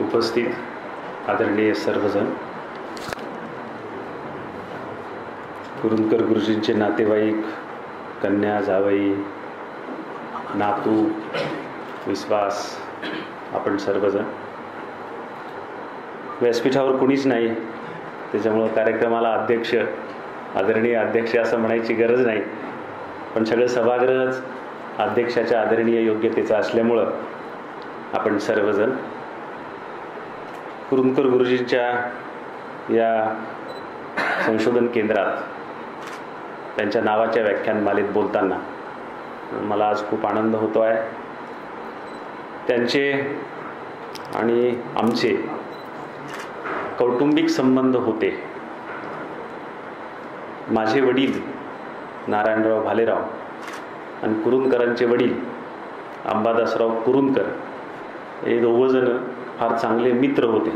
उपस्थित आदरणीय सर्वजण, कुरुंदकर गुरुजींचे नातेवाईक, कन्या, जावई, नातू, विश्वास, आपण सर्वजण. व्यासपीठावर कुणीच नाही, त्याच्यामुळं कार्यक्रमाला अध्यक्ष, आदरणीय अध्यक्ष असं म्हणायची गरज नाही, पण सगळं सभागृहच अध्यक्षाच्या आदरणीय योग्यतेचं असल्यामुळं आपण सर्वजण कुरुंदकर गुरुजींच्या या संशोधन केंद्रात त्यांच्या नावाच्या व्याख्यानमालेत बोलताना मला आज खूप आनंद होतो आहे. त्यांचे आणि आमचे कौटुंबिक संबंध होते. माझे वडील नारायणराव भालेराव आणि कुरुंदकरांचे वडील अंबादासराव कुरुंदकर हे दोघंजण फार चांगले मित्र होते.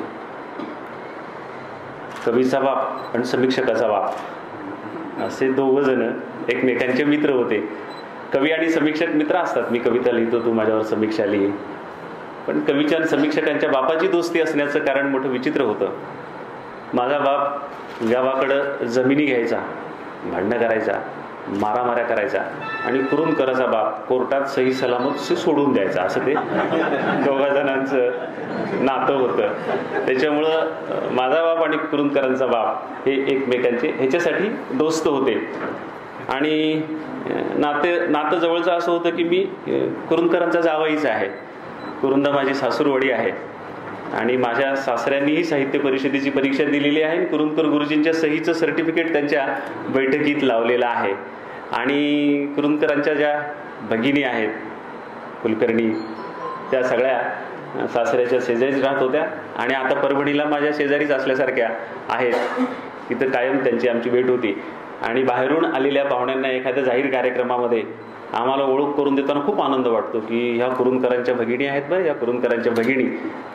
कवीचा बाप आणि समीक्षकाचा बाप असे दोघंजण एकमेकांचे मित्र होते. कवी आणि समीक्षक मित्र असतात. मी कविता लिहितो, तू माझ्यावर समीक्षा लिही. पण कवीच्या आणि समीक्षकांच्या बापाची दोस्ती असण्याचं कारण मोठं विचित्र होतं. माझा बाप गावाकडं जमिनी घ्यायचा, भांडणं करायचा, मारामाऱ्या करायचा, आणि कुरुंदकराचा बाप कोर्टात सही सलामत सोडून द्यायचा. असं ते दोघा जणांचं नातं होतं. त्याच्यामुळं माझा बाप आणि कुरुंदकरांचा बाप हे एकमेकांचे ह्याच्यासाठी दोस्त होते. आणि नातं जवळचं असं होतं की मी कुरुंदकरांचा जावईच आहे. कुरुंदा माझी सासूरवाडी आहे आणि माझ्या सासऱ्यांनीही साहित्य परिषदेची परीक्षा दिलेली आहे. कुरुंदकर गुरुजींच्या सहीचं सर्टिफिकेट त्यांच्या बैठकीत लावलेलं आहे. आणि कुरुंदकरांच्या ज्या भगिनी आहेत कुलकर्णी, त्या सगळ्या सासऱ्याच्या शेजारीच राहत होत्या आणि आता परभणीला माझ्या शेजारीच असल्यासारख्या आहेत. तिथं कायम त्यांची आमची भेट होती. आणि बाहेरून आलेल्या पाहुण्यांना एखाद्या जाहीर कार्यक्रमामध्ये आम्हाला ओळख करून देताना खूप आनंद वाटतो की ह्या कुरुंदकरांच्या भगिनी आहेत बरं, या कुरुंदकरांच्या भगिनी.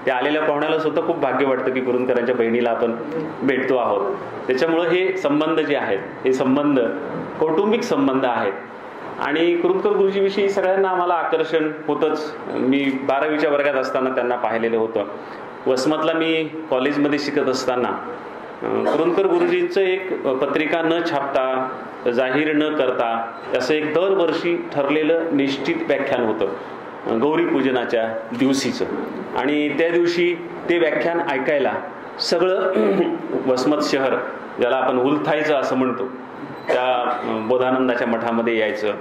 त्या आलेल्या पाहुण्याला स्वतः खूप भाग्य वाटतं की कुरुंदकरांच्या बहिणीला आपण भेटतो आहोत. त्याच्यामुळं हे संबंध जे आहेत हे संबंध कौटुंबिक संबंध आहेत. आणि कुरुंदकर गुरुजीविषयी सगळ्यांना आम्हाला आकर्षण होतंच. मी 12वीच्या वर्गात असताना त्यांना पाहिलेलं होतं. वसमतला मी कॉलेजमध्ये शिकत असताना कुरुंदकर गुरुजींचं एक पत्रिका न छापता, जाहीर न करता असं एक दरवर्षी ठरलेलं निश्चित व्याख्यान होतं गौरी पूजनाच्या दिवशीचं. आणि त्या दिवशी ते व्याख्यान ऐकायला सगळं वसमत शहर, ज्याला आपण उलथायचं असं म्हणतो, त्या बोधानंदाच्या मठामध्ये यायचं.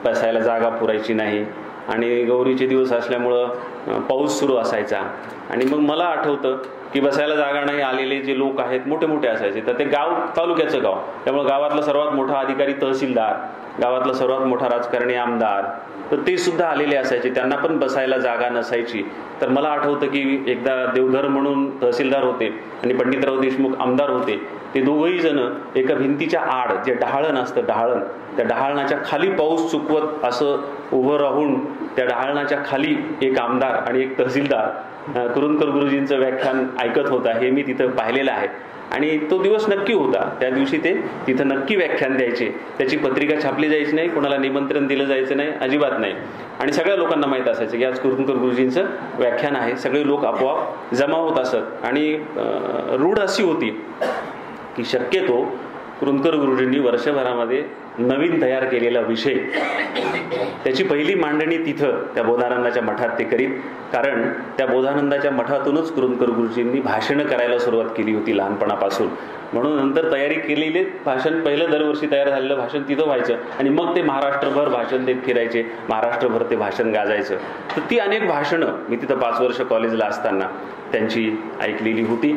बसायला जागा पुरायची नाही आणि गौरीचे दिवस असल्यामुळं पाऊस सुरू असायचा. आणि मग मला आठवतं की बसायला जागा नाही, आलेले जे लोक आहेत मोठे मोठे असायचे. तर ते गाव तालुक्याचं गाव, त्यामुळे गावातला सर्वात मोठा अधिकारी तहसीलदार, गावातला सर्वात मोठा राजकारणी आमदार, तर ते सुद्धा आलेले असायचे. त्यांना पण बसायला जागा नसायची. तर मला आठवतं की एकदा देवधर म्हणून तहसीलदार होते आणि पंडितराव देशमुख आमदार होते. ते दोघंही जण एका भिंतीच्या आड, जे डहाळण असतं, डहाळण, त्या डहाळणाच्या खाली पाऊस चुकवत असं उभं राहून त्या डहाळणाच्या खाली एक आमदार आणि एक तहसीलदार कुरुंदकर गुरुजींचं व्याख्यान ऐकत होता. हे मी तिथं पाहिलेलं आहे. आणि तो दिवस नक्की होता. त्या दिवशी ते तिथं नक्की व्याख्यान द्यायचे. त्याची पत्रिका छापली जायची नाही, कोणाला निमंत्रण दिलं जायचं नाही, अजिबात नाही. आणि सगळ्या लोकांना माहीत असायचं की आज कुरुंदकर गुरुजींचं व्याख्यान आहे. सगळे लोक आपोआप जमा होत असत. आणि रूढ अशी होती की शक्यतो कुरुंदकर गुरुजींनी वर्षभरामध्ये नवीन तयार केलेला विषय, त्याची पहिली मांडणी तिथं त्या बोधानंदाच्या मठात ते करीत. कारण त्या बोधानंदाच्या मठातूनच कुरुंदकर गुरुजींनी भाषणं करायला सुरुवात केली होती लहानपणापासून. म्हणून नंतर तयारी केलेले भाषण, पहिलं दरवर्षी तयार झालेलं भाषण तिथं व्हायचं आणि मग ते महाराष्ट्रभर भाषण देत फिरायचे, महाराष्ट्रभर ते भाषण गाजायचं. तर ती अनेक भाषणं मी तिथं 5 वर्ष कॉलेजला असताना त्यांची ऐकलेली होती.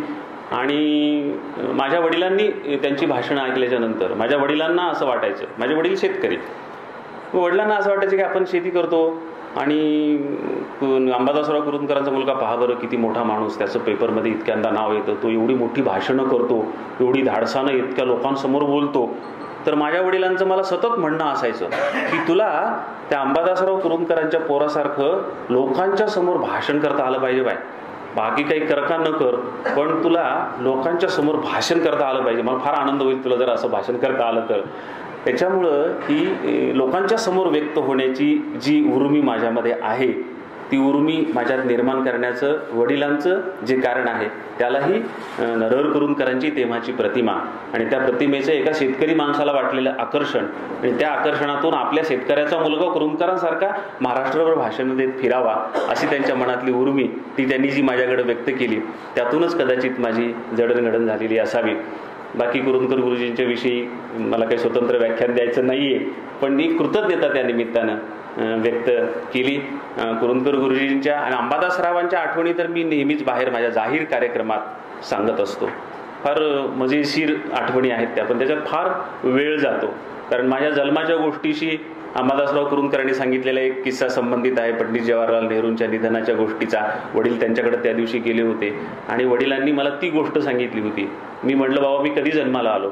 आणि माझ्या वडिलांनी त्यांची भाषणं ऐकल्याच्या नंतर माझ्या वडिलांना असं वाटायचं, माझे वडील शेतकरी, वडिलांना असं वाटायचं की आपण शेती करतो आणि अंबादासराव कुरुंदकरांचा मुलगा पहा बरं किती मोठा माणूस, त्याचं पेपरमध्ये इतक्यांदा नाव येतं, तो एवढी मोठी भाषणं करतो, एवढी धाडसानं इतक्या लोकांसमोर बोलतो. तर माझ्या वडिलांचं मला सतत म्हणणं असायचं की तुला त्या अंबादासराव कुरुंदकरांच्या पोरासारखं लोकांच्या समोर भाषण करता आलं पाहिजे बाय. बाकी काही करका न कर, पण तुला लोकांच्या समोर भाषण करता आलं पाहिजे. मला फार आनंद होईल तुला जर असं भाषण करता आलं तर. त्याच्यामुळं ही लोकांच्या समोर व्यक्त होण्याची जी उर्मी माझ्यामध्ये आहे ती उर्मी माझ्यात निर्माण करण्याचं वडिलांचं जे कारण आहे त्यालाही नरहर कुरुंदकरांची तेव्हाची प्रतिमा आणि त्या प्रतिमेचं एका शेतकरी माणसाला वाटलेलं आकर्षण आणि त्या आकर्षणातून आपल्या शेतकऱ्याचा मुलगा कुरुंदकरांसारखा महाराष्ट्रभर भाषण देत फिरावा अशी त्यांच्या मनातली उर्मी ती त्यांनी जी माझ्याकडे व्यक्त केली त्यातूनच कदाचित माझी जडणघडण झालेली असावी. बाकी कुरुंदकर गुरुजींच्या विषयी मला काही स्वतंत्र व्याख्यान द्यायचं नाही आहे, पण मी कृतज्ञता त्या निमित्तानं व्यक्त केली. कुरुंदकर गुरुजींच्या आणि अंबादासरावांच्या आठवणी तर मी नेहमीच बाहेर माझ्या जाहीर कार्यक्रमात सांगत असतो. फार मजेशीर आठवणी आहेत त्या, पण त्याच्यात फार वेळ जातो. कारण माझ्या जन्माच्या गोष्टीशी अंबादासराव कुरुंदकरांनी सांगितलेला एक किस्सा संबंधित आहे पंडित जवाहरलाल नेहरूंच्या निधनाच्या गोष्टीचा. वडील त्यांच्याकडे त्या दिवशी गेले होते आणि वडिलांनी मला ती गोष्ट सांगितली होती. मी म्हटलं बाबा मी कधी जन्माला आलो,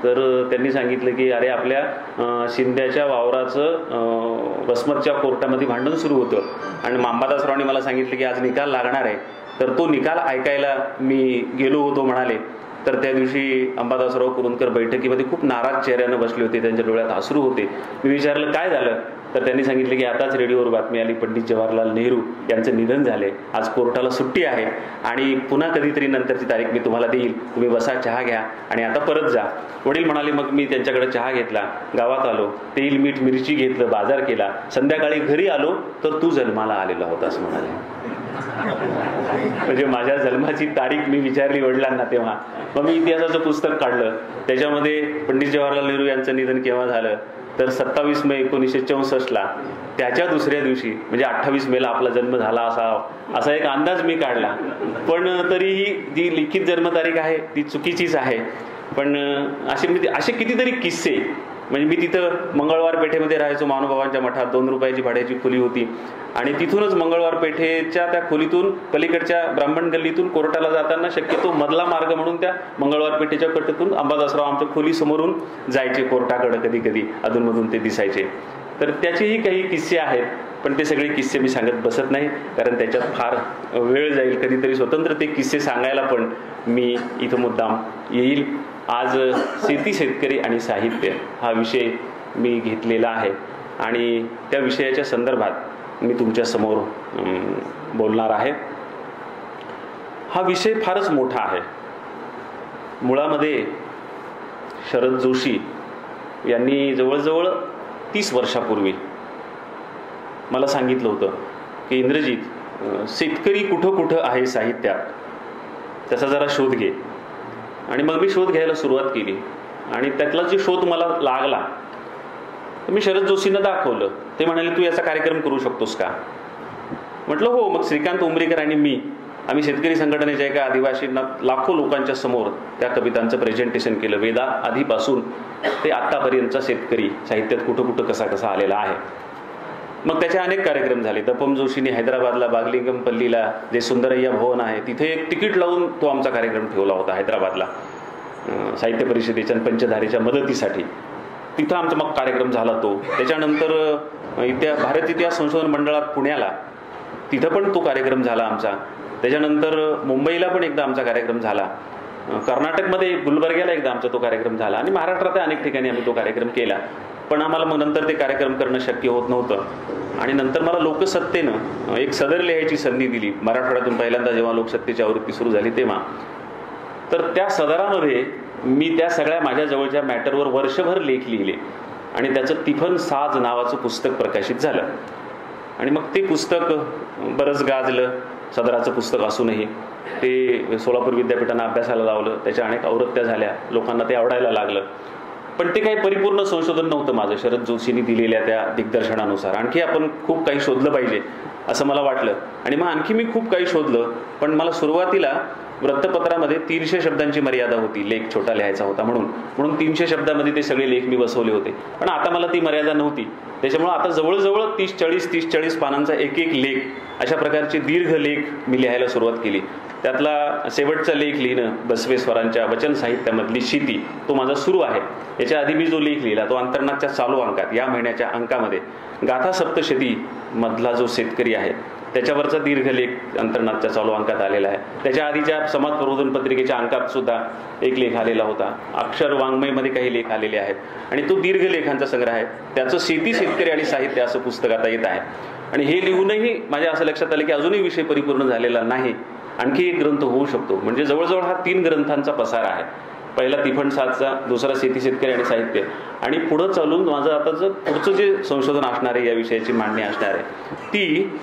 तर त्यांनी सांगितलं की अरे आपल्या शिंद्याच्या वावराचं वसमतच्या कोर्टामध्ये भांडण सुरू होतं आणि अंबादासरावांनी मला सांगितलं की आज निकाल लागणार आहे, तर तो निकाल ऐकायला मी गेलो होतो म्हणाले. तर त्या दिवशी अंबादासराव कुरुंदकर बैठकीमध्ये खूप नाराज चेहऱ्यानं बसले होते, त्यांच्या डोळ्यात अश्रू होते. मी विचारलं काय झालं, तर त्यांनी सांगितलं की आताच रेडिओवर बातमी आली पंडित जवाहरलाल नेहरू यांचं निधन झाले, आज कोर्टाला सुट्टी आहे आणि पुन्हा कधीतरी नंतरची तारीख मी तुम्हाला देईल, तुम्ही बसा चहा घ्या आणि आता परत जा. वडील म्हणाले मग मी त्यांच्याकडे चहा घेतला, गावात आलो, तेल मीठ मिरची घेतलं, बाजार केला, संध्याकाळी घरी आलो तर तू जन्माला आलेला होतास म्हणाले. म्हणजे माझ्या जन्माची तारीख मी विचारली वडिलांना तेव्हा. मग मी इतिहासाचं पुस्तक काढलं, त्याच्यामध्ये पंडित जवाहरलाल नेहरू यांचं निधन केव्हा झालं तर 27 मे 1964ला, त्याच्या दुसऱ्या दिवशी म्हणजे 28 मेला आपला जन्म झाला असा एक अंदाज मी काढला. पण तरीही जी लिखित जन्मतारीख आहे ती चुकीचीच आहे. पण असे कितीतरी किस्से, म्हणजे मी तिथं मंगळवार पेठेमध्ये राहायचो, महानुभावांच्या मठात 2 रुपयाची भाड्याची खोली होती आणि तिथूनच मंगळवार पेठेच्या त्या खोलीतून पलीकडच्या ब्राह्मण गल्लीतून कोर्टाला जाताना शक्यतो मधला मार्ग म्हणून त्या मंगळवार पेठेच्या कट्ट्यातून अंबादासराव आमच्या खोली समोरून जायचे कोर्टाकडे, कधी कधी अधूनमधून ते दिसायचे. तर त्याचेही काही किस्से आहेत, पण ते सगळे किस्से मी सांगत बसत नाही कारण त्याच्यात फार वेळ जाईल. कधीतरी स्वतंत्र ते किस्से सांगायला पण मी इथं मुद्दाम येईल. आज शेती, शेतकरी आणि साहित्य हा विषय मी घेतलेला आहे आणि त्या विषयाच्या संदर्भात मी तुमच्या समोर बोलणार आहे. हा विषय फारच मोठा आहे. मुळामध्ये शरद जोशी यांनी जवळजवळ 30 वर्षापूर्वी मला सांगितलं होतं की इंद्रजीत, शेतकरी कुठं कुठं आहे साहित्यात त्याचा जरा शोध घे. आणि मग मी शोध घ्यायला सुरुवात केली आणि त्यातला जो शोध मला लागला तर मी शरद जोशींना दाखवलं. ते म्हणाले तू याचा कार्यक्रम करू शकतोस का? म्हटलं हो. मग श्रीकांत उमरीकर आणि मी आम्ही शेतकरी संघटनेच्या एका आदिवासींना लाखो लोकांच्या समोर त्या कवितांचं प्रेझेंटेशन केलं. वेदा आधीपासून ते आत्तापर्यंतचा शेतकरी साहित्यात कुठं कुठं कसा कसा आलेला आहे. मग त्याचे अनेक कार्यक्रम झाले. दपम जोशीने हैदराबादला बागलिंगमपल्लीला जे सुंदरय्या भवन आहे तिथे एक तिकीट लावून तो आमचा कार्यक्रम ठेवला होता हैदराबादला साहित्य परिषदेच्या पंचधारेच्या मदतीसाठी. तिथं आमचा मग कार्यक्रम झाला तो. त्याच्यानंतर भारत इतिहास संशोधन मंडळात पुण्याला तिथं पण तो कार्यक्रम झाला आमचा. त्याच्यानंतर मुंबईला पण एकदा आमचा कार्यक्रम झाला. कर्नाटकमध्ये गुलबर्ग्याला एकदा आमचा तो कार्यक्रम झाला आणि महाराष्ट्रात अनेक ठिकाणी आम्ही तो कार्यक्रम केला. पण आम्हाला मग नंतर ते कार्यक्रम करणं शक्य होत नव्हतं आणि नंतर मला लोकसत्तेनं एक सदर लिहायची संधी दिली. मराठवाड्यातून पहिल्यांदा जेव्हा लोकसत्तेची आवृत्ती सुरू झाली तेव्हा, तर त्या सदरामध्ये मी त्या सगळ्या माझ्या जवळच्या मॅटरवर वर्षभर लेख लिहिले आणि त्याचं तिफन साज नावाचं पुस्तक प्रकाशित झालं. आणि मग ते पुस्तक बरंच गाजलं. सदराचं पुस्तक असूनही ते सोलापूर विद्यापीठानं अभ्यासाला लावलं. त्याच्या अनेक आवृत्त्या झाल्या, लोकांना ते आवडायला लागलं. पण ते काही परिपूर्ण संशोधन नव्हतं माझं शरद जोशींनी दिलेल्या त्या दिग्दर्शनानुसार. आणखी आपण खूप काही शोधलं पाहिजे असं मला वाटलं आणि मग आणखी मी खूप काही शोधलं. पण मला सुरुवातीला वृत्तपत्रामध्ये 300 शब्दांची मर्यादा होती, लेख छोटा लिहायचा होता म्हणून 300 शब्दामध्ये ते सगळे लेख मी बसवले होते. पण आता मला ती मर्यादा नव्हती. त्याच्यामुळे आता जवळजवळ 30-40 पानांचा एक लेख अशा प्रकारचे दीर्घ लेख मी लिहायला सुरुवात केली. त्यातला शेवटचा लेख लिहिणं बसवेश्वरांच्या वचन साहित्यामधली शेती तो माझा सुरू आहे. याच्या आधी मी जो लेख लिहिला तो अंतर्नाथच्या चालू अंकात या महिन्याच्या अंकामध्ये गाथा सप्तशती मधला जो शेतकरी आहे त्याच्यावरचा दीर्घ लेख अंतर्नाथच्या चालू अंकात आलेला आहे. त्याच्या आधीच्या समाज प्रबोधन पत्रिकेच्या अंकात सुद्धा एक लेख आलेला होता. अक्षर वाङ्मयमध्ये काही लेख आलेले आहेत आणि तो दीर्घ लेखांचा संग्रह आहे. त्याचं शेती, शेतकरी आणि साहित्य असं पुस्तक आता येत आहे. आणि हे लिहूनही माझ्या असं लक्षात आलं की अजूनही विषय परिपूर्ण झालेला नाही, आणखी एक ग्रंथ होऊ शकतो. म्हणजे जवळजवळ हा 3 ग्रंथांचा पसारा आहे. पहिला तिफण 7चा, दुसरा शेती शेतकरी आणि साहित्य, आणि पुढं चालून माझं आताचं पुढचं जे संशोधन असणार आहे, या विषयाची मांडणी असणार आहे, ती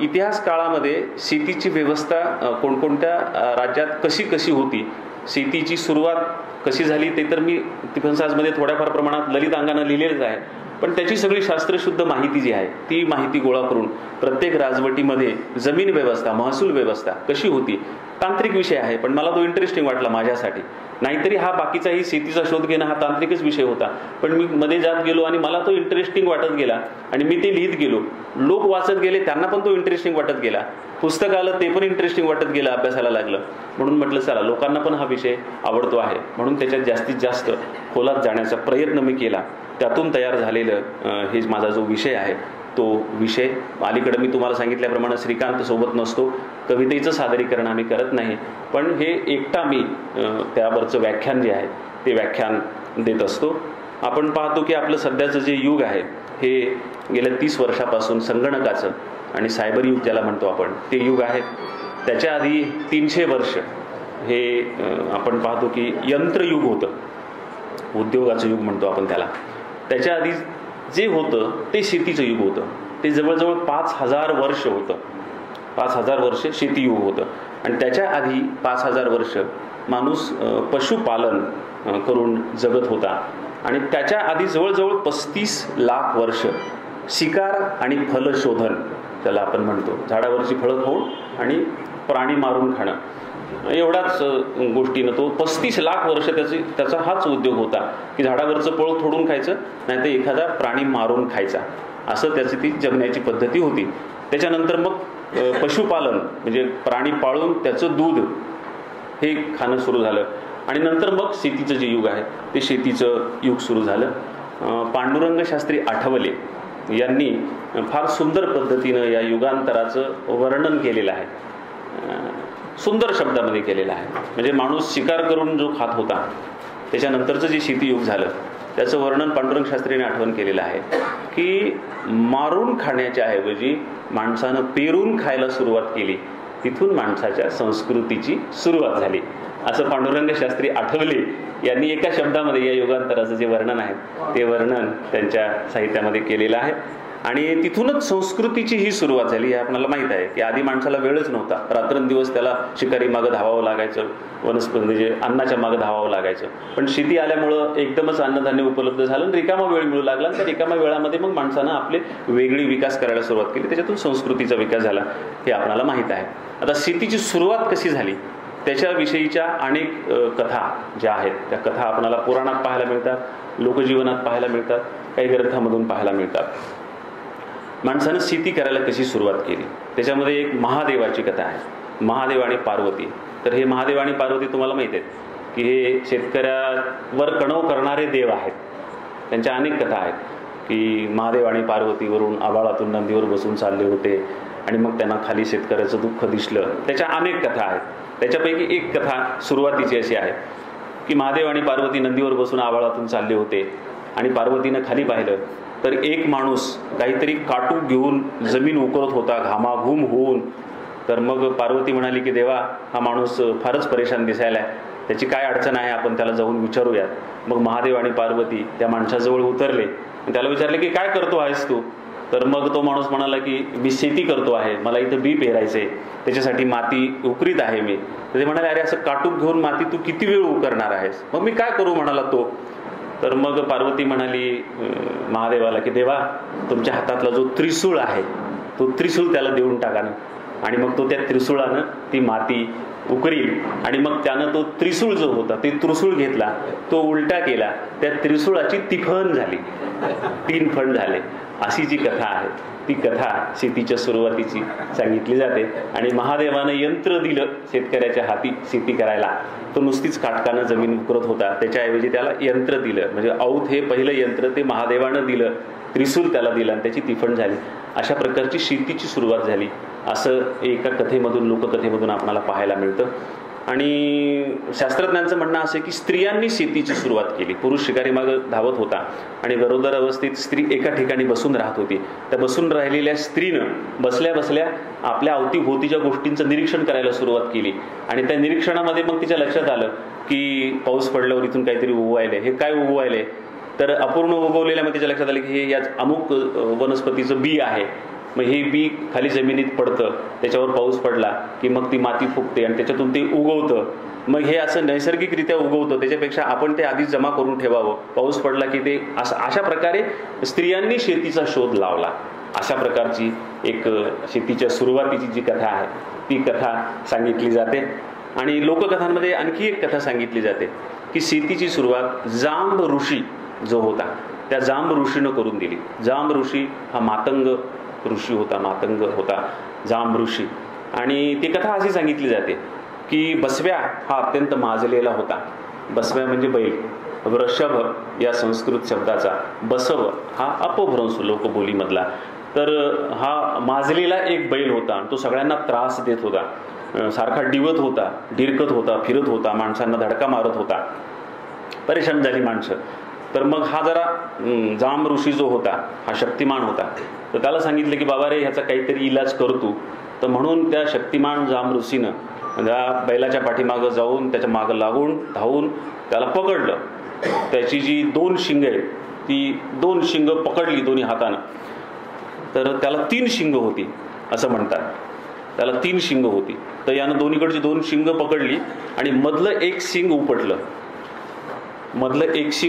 इतिहास काळामध्ये शेतीची व्यवस्था कोणकोणत्या राज्यात कशी कशी होती, शेतीची सुरुवात कशी झाली, ते तर मी तिफण 7मध्ये थोड्याफार प्रमाणात ललित अंगानं लिहिलेलंच आहे. पण त्याची सगळी शास्त्रशुद्ध माहिती जी आहे ती माहिती गोळा करून प्रत्येक राजवटीमध्ये जमीन व्यवस्था, महसूल व्यवस्था कशी होती, तांत्रिक विषय आहे, पण मला तो इंटरेस्टिंग वाटला माझ्यासाठी. नाहीतरी हा बाकीचाही शेतीचा शोध घेणं हा तांत्रिकच विषय होता, पण मी मध्ये जात गेलो आणि मला तो इंटरेस्टिंग वाटत गेला आणि मी ते लिहित गेलो. लोक वाचत गेले, त्यांना पण तो इंटरेस्टिंग वाटत गेला. पुस्तक आलं, ते पण इंटरेस्टिंग वाटत गेलं, अभ्यासाला लागलं. म्हणून म्हटलं चला, लोकांना पण हा विषय आवडतो आहे, म्हणून त्याच्यात जास्तीत जास्त खोलात जाण्याचा प्रयत्न मी केला. त्यातून तयार झालेलं हे माझा जो विषय आहे तो विषय, अलीकडे मी तुम्हाला सांगितल्याप्रमाणे श्रीकांत सोबत नसतो, कवितेचं सादरीकरण आम्ही करत नाही, पण हे एकटा मी त्यावरचं व्याख्यान जे आहे ते व्याख्यान देत असतो. आपण पाहतो की आपलं सध्याचं जे युग आहे हे गेल्या 30 वर्षापासून संगणकाचं आणि सायबर युग ज्याला म्हणतो आपण ते युग आहे. त्याच्या आधी 300 वर्ष हे आपण पाहतो की यंत्रयुग होतं, उद्योगाचं युग म्हणतो आपण त्याला. त्याच्या आधी जे होतं ते शेतीचं युग होतं, ते जवळजवळ 5000 वर्ष होतं. 5000 वर्ष शेतीयुग होतं. आणि त्याच्या आधी 5000 वर्ष माणूस पशुपालन करून जगत होता. आणि त्याच्या आधी जवळजवळ 35 लाख वर्ष शिकार आणि फलशोधन त्याला आपण म्हणतो, झाडावरची फळं खाऊन आणि प्राणी मारून खाणं, एवढाच गोष्टीनं तो 35 लाख वर्ष त्याचा हाच उद्योग होता की झाडावरचं फळ तोडून खायचं, नाही तर एखादा प्राणी मारून खायचा, असं त्याची ती जगण्याची पद्धती होती. त्याच्यानंतर मग पशुपालन म्हणजे प्राणी पाळून त्याचं दूध हे खाणं सुरू झालं. आणि नंतर मग शेतीचं जे युग आहे ते शेतीचं युग सुरू झालं. पांडुरंग शास्त्री आठवले यांनी फार सुंदर पद्धतीनं या युगांतराचं वर्णन केलेलं आहे, सुंदर शब्दामध्ये केलेलं आहे. म्हणजे माणूस शिकार करून जो खात होता त्याच्यानंतरचं जे शेतीयुग झालं त्याचं वर्णन पांडुरंग शास्त्रीने आठवण केलेलं आहे की मारून खाण्याच्या ऐवजी माणसानं पेरून खायला सुरुवात केली, तिथून माणसाच्या संस्कृतीची सुरुवात झाली, असं पांडुरंग शास्त्री आठवले यांनी एका शब्दामध्ये या युगांतराचं जे वर्णन आहे ते वर्णन त्यांच्या साहित्यामध्ये केलेलं आहे. आणि तिथूनच संस्कृतीची ही सुरुवात झाली. हे आपल्याला माहीत आहे की आधी माणसाला वेळच नव्हता, रात्रंदिवस त्याला शिकारी मागं धावावं लागायचं, वनस्पती म्हणजे अन्नाच्या मागं धावावं लागायचं. पण शेती आल्यामुळं एकदमच अन्नधान्य उपलब्ध झालं, रिकामा वेळ मिळू लागला. त्या रिकामा वेळामध्ये मग माणसानं आपले वेगळी विकास करायला सुरुवात केली, त्याच्यातून संस्कृतीचा विकास झाला हे आपल्याला माहीत आहे. आता शेतीची सुरुवात कशी झाली त्याच्याविषयीच्या अनेक कथा ज्या आहेत त्या कथा आपल्याला पुराणात पाहायला मिळतात, लोकजीवनात पाहायला मिळतात, काही ग्रंथामधून पाहायला मिळतात. माणसानं शेती करायला कशी सुरुवात केली त्याच्यामध्ये एक महादेवाची कथा आहे, महादेव आणि पार्वती. तर हे महादेव आणि पार्वती तुम्हाला माहीत आहेत की हे शेतकऱ्यावर कणव करणारे देव आहेत. त्यांच्या अनेक कथा आहेत की महादेव आणि पार्वतीवरून आभाळातून नंदीवर बसून चालले होते आणि मग त्यांना खाली शेतकऱ्याचं दुःख दिसलं. त्याच्या अनेक कथा आहेत. त्याच्यापैकी एक कथा सुरुवातीची अशी आहे की महादेव आणि पार्वती नंदीवर बसून आभाळातून चालले होते आणि पार्वतीनं खाली पाहिलं तर एक माणूस काहीतरी काटूक घेऊन जमीन उकरत होता घामाघूम होऊन. तर मग पार्वती म्हणाली की देवा, हा माणूस फारच परेशान दिसायला आहे, त्याची काय अडचण आहे, आपण त्याला जाऊन विचारूयात. मग महादेव आणि पार्वती त्या माणसाजवळ उतरले आणि त्याला विचारले की काय करतो आहेस तू. तर मग तो माणूस म्हणाला की मी शेती करतो आहे, मला इथं बी पेरायचे, त्याच्यासाठी माती उकरीत आहे मी. तर ते म्हणाले अरे असं काटूक घेऊन माती तू किती वेळ उकरणार आहेस, मग मी काय करू म्हणाला तो. तर मग पार्वती म्हणाली महादेवाला की देवा, तुमच्या हातातला जो त्रिशूळ आहे तो त्रिशूळ त्याला देऊन टाका ना. आणि मग तो त्या त्रिशूळानं ती माती उकरील आणि मग त्यानं तो त्रिशूळ जो होता ते त्रिशूळ घेतला, तो उलटा केला, त्या त्रिशूळाची तिफण झाली, 3 फण झाले. अशी जी कथा आहे ती कथा शेतीच्या सुरुवातीची सांगितली जाते. आणि महादेवानं यंत्र दिलं शेतकऱ्याच्या हाती शेती करायला. तो नुसतीच काटकानं जमीन उकरत होता, त्याच्याऐवजी त्याला यंत्र दिलं, म्हणजे औत हे पहिलं यंत्र ते महादेवानं दिलं, त्रिशूल त्याला दिलं आणि त्याची तिफण झाली. अशा प्रकारची शेतीची सुरुवात झाली असं एका कथेमधून लोककथेमधून आपल्याला पाहायला मिळतं. आणि शास्त्रज्ञांचं म्हणणं असं आहे की स्त्रियांनी शेतीची सुरुवात केली. पुरुष शिकारी मागं धावत होता आणि गरोदर अवस्थेत स्त्री एका ठिकाणी बसून राहत होती. त्या बसून राहिलेल्या स्त्रीनं बसल्या बसल्या आपल्या अवतीभोवतीच्या गोष्टींचं निरीक्षण करायला सुरुवात केली आणि त्या निरीक्षणामध्ये मग तिच्या लक्षात आलं की पाऊस पडल्यावर इथून काहीतरी उगवायलंय. हे काय उगवायलंय? तर अपूर्ण उगवलेल्यामध्ये तिच्या लक्षात आलं की हे या अमुक वनस्पतीचं बी आहे. मग हे बी खाली जमिनीत पडतं, त्याच्यावर पाऊस पडला की मग ती माती फुगते आणि त्याच्यातून ते उगवतं. मग हे असं नैसर्गिकरित्या उगवतं, त्याच्यापेक्षा आपण ते आधीच जमा करून ठेवावं, पाऊस पडला की ते अशा प्रकारे स्त्रियांनी शेतीचा शोध लावला. अशा प्रकारची एक शेतीच्या सुरुवातीची जी कथा आहे ती कथा सांगितली जाते. आणि लोककथांमध्ये आणखी एक कथा सांगितली जाते की शेतीची सुरुवात जांब ऋषी जो होता त्या जांब ऋषीनं करून दिली. जांब ऋषी हा मातंग ऋषी होता, मातंग होता जांब ऋषी. आणि ती कथा अशी सांगितली जाते की बसव्या हा अत्यंत माजलेला होता. बसव्या म्हणजे बैल. वृषभ या संस्कृत शब्दाचा बसव हा अपभ्रंश लोकबोलीमधला. तर हा माजलेला एक बैल होता आणि तो सगळ्यांना त्रास देत होता, सारखा डिवत होता, डिरकत होता, फिरत होता, माणसांना धडका मारत होता. परेशान झाली माणसं. तर मग हा जरा जांब ऋषी जो होता हा शक्तिमान होता. तर त्याला सांगितलं की बाबा रे ह्याचा काहीतरी इलाज करतो. तर म्हणून त्या शक्तिमान जांब ऋषीनं त्या बैलाच्या पाठीमागं जाऊन त्याच्या मागं लागून धावून त्याला पकडलं. त्याची जी 2 शिंग आहेत ती 2 शिंग पकडली दोन्ही हातानं. तर त्याला 3 शिंग होती असं म्हणतात. त्याला 3 शिंग होती. तर यानं दोन्हीकडची 2 शिंग पकडली आणि मधलं एक शिंग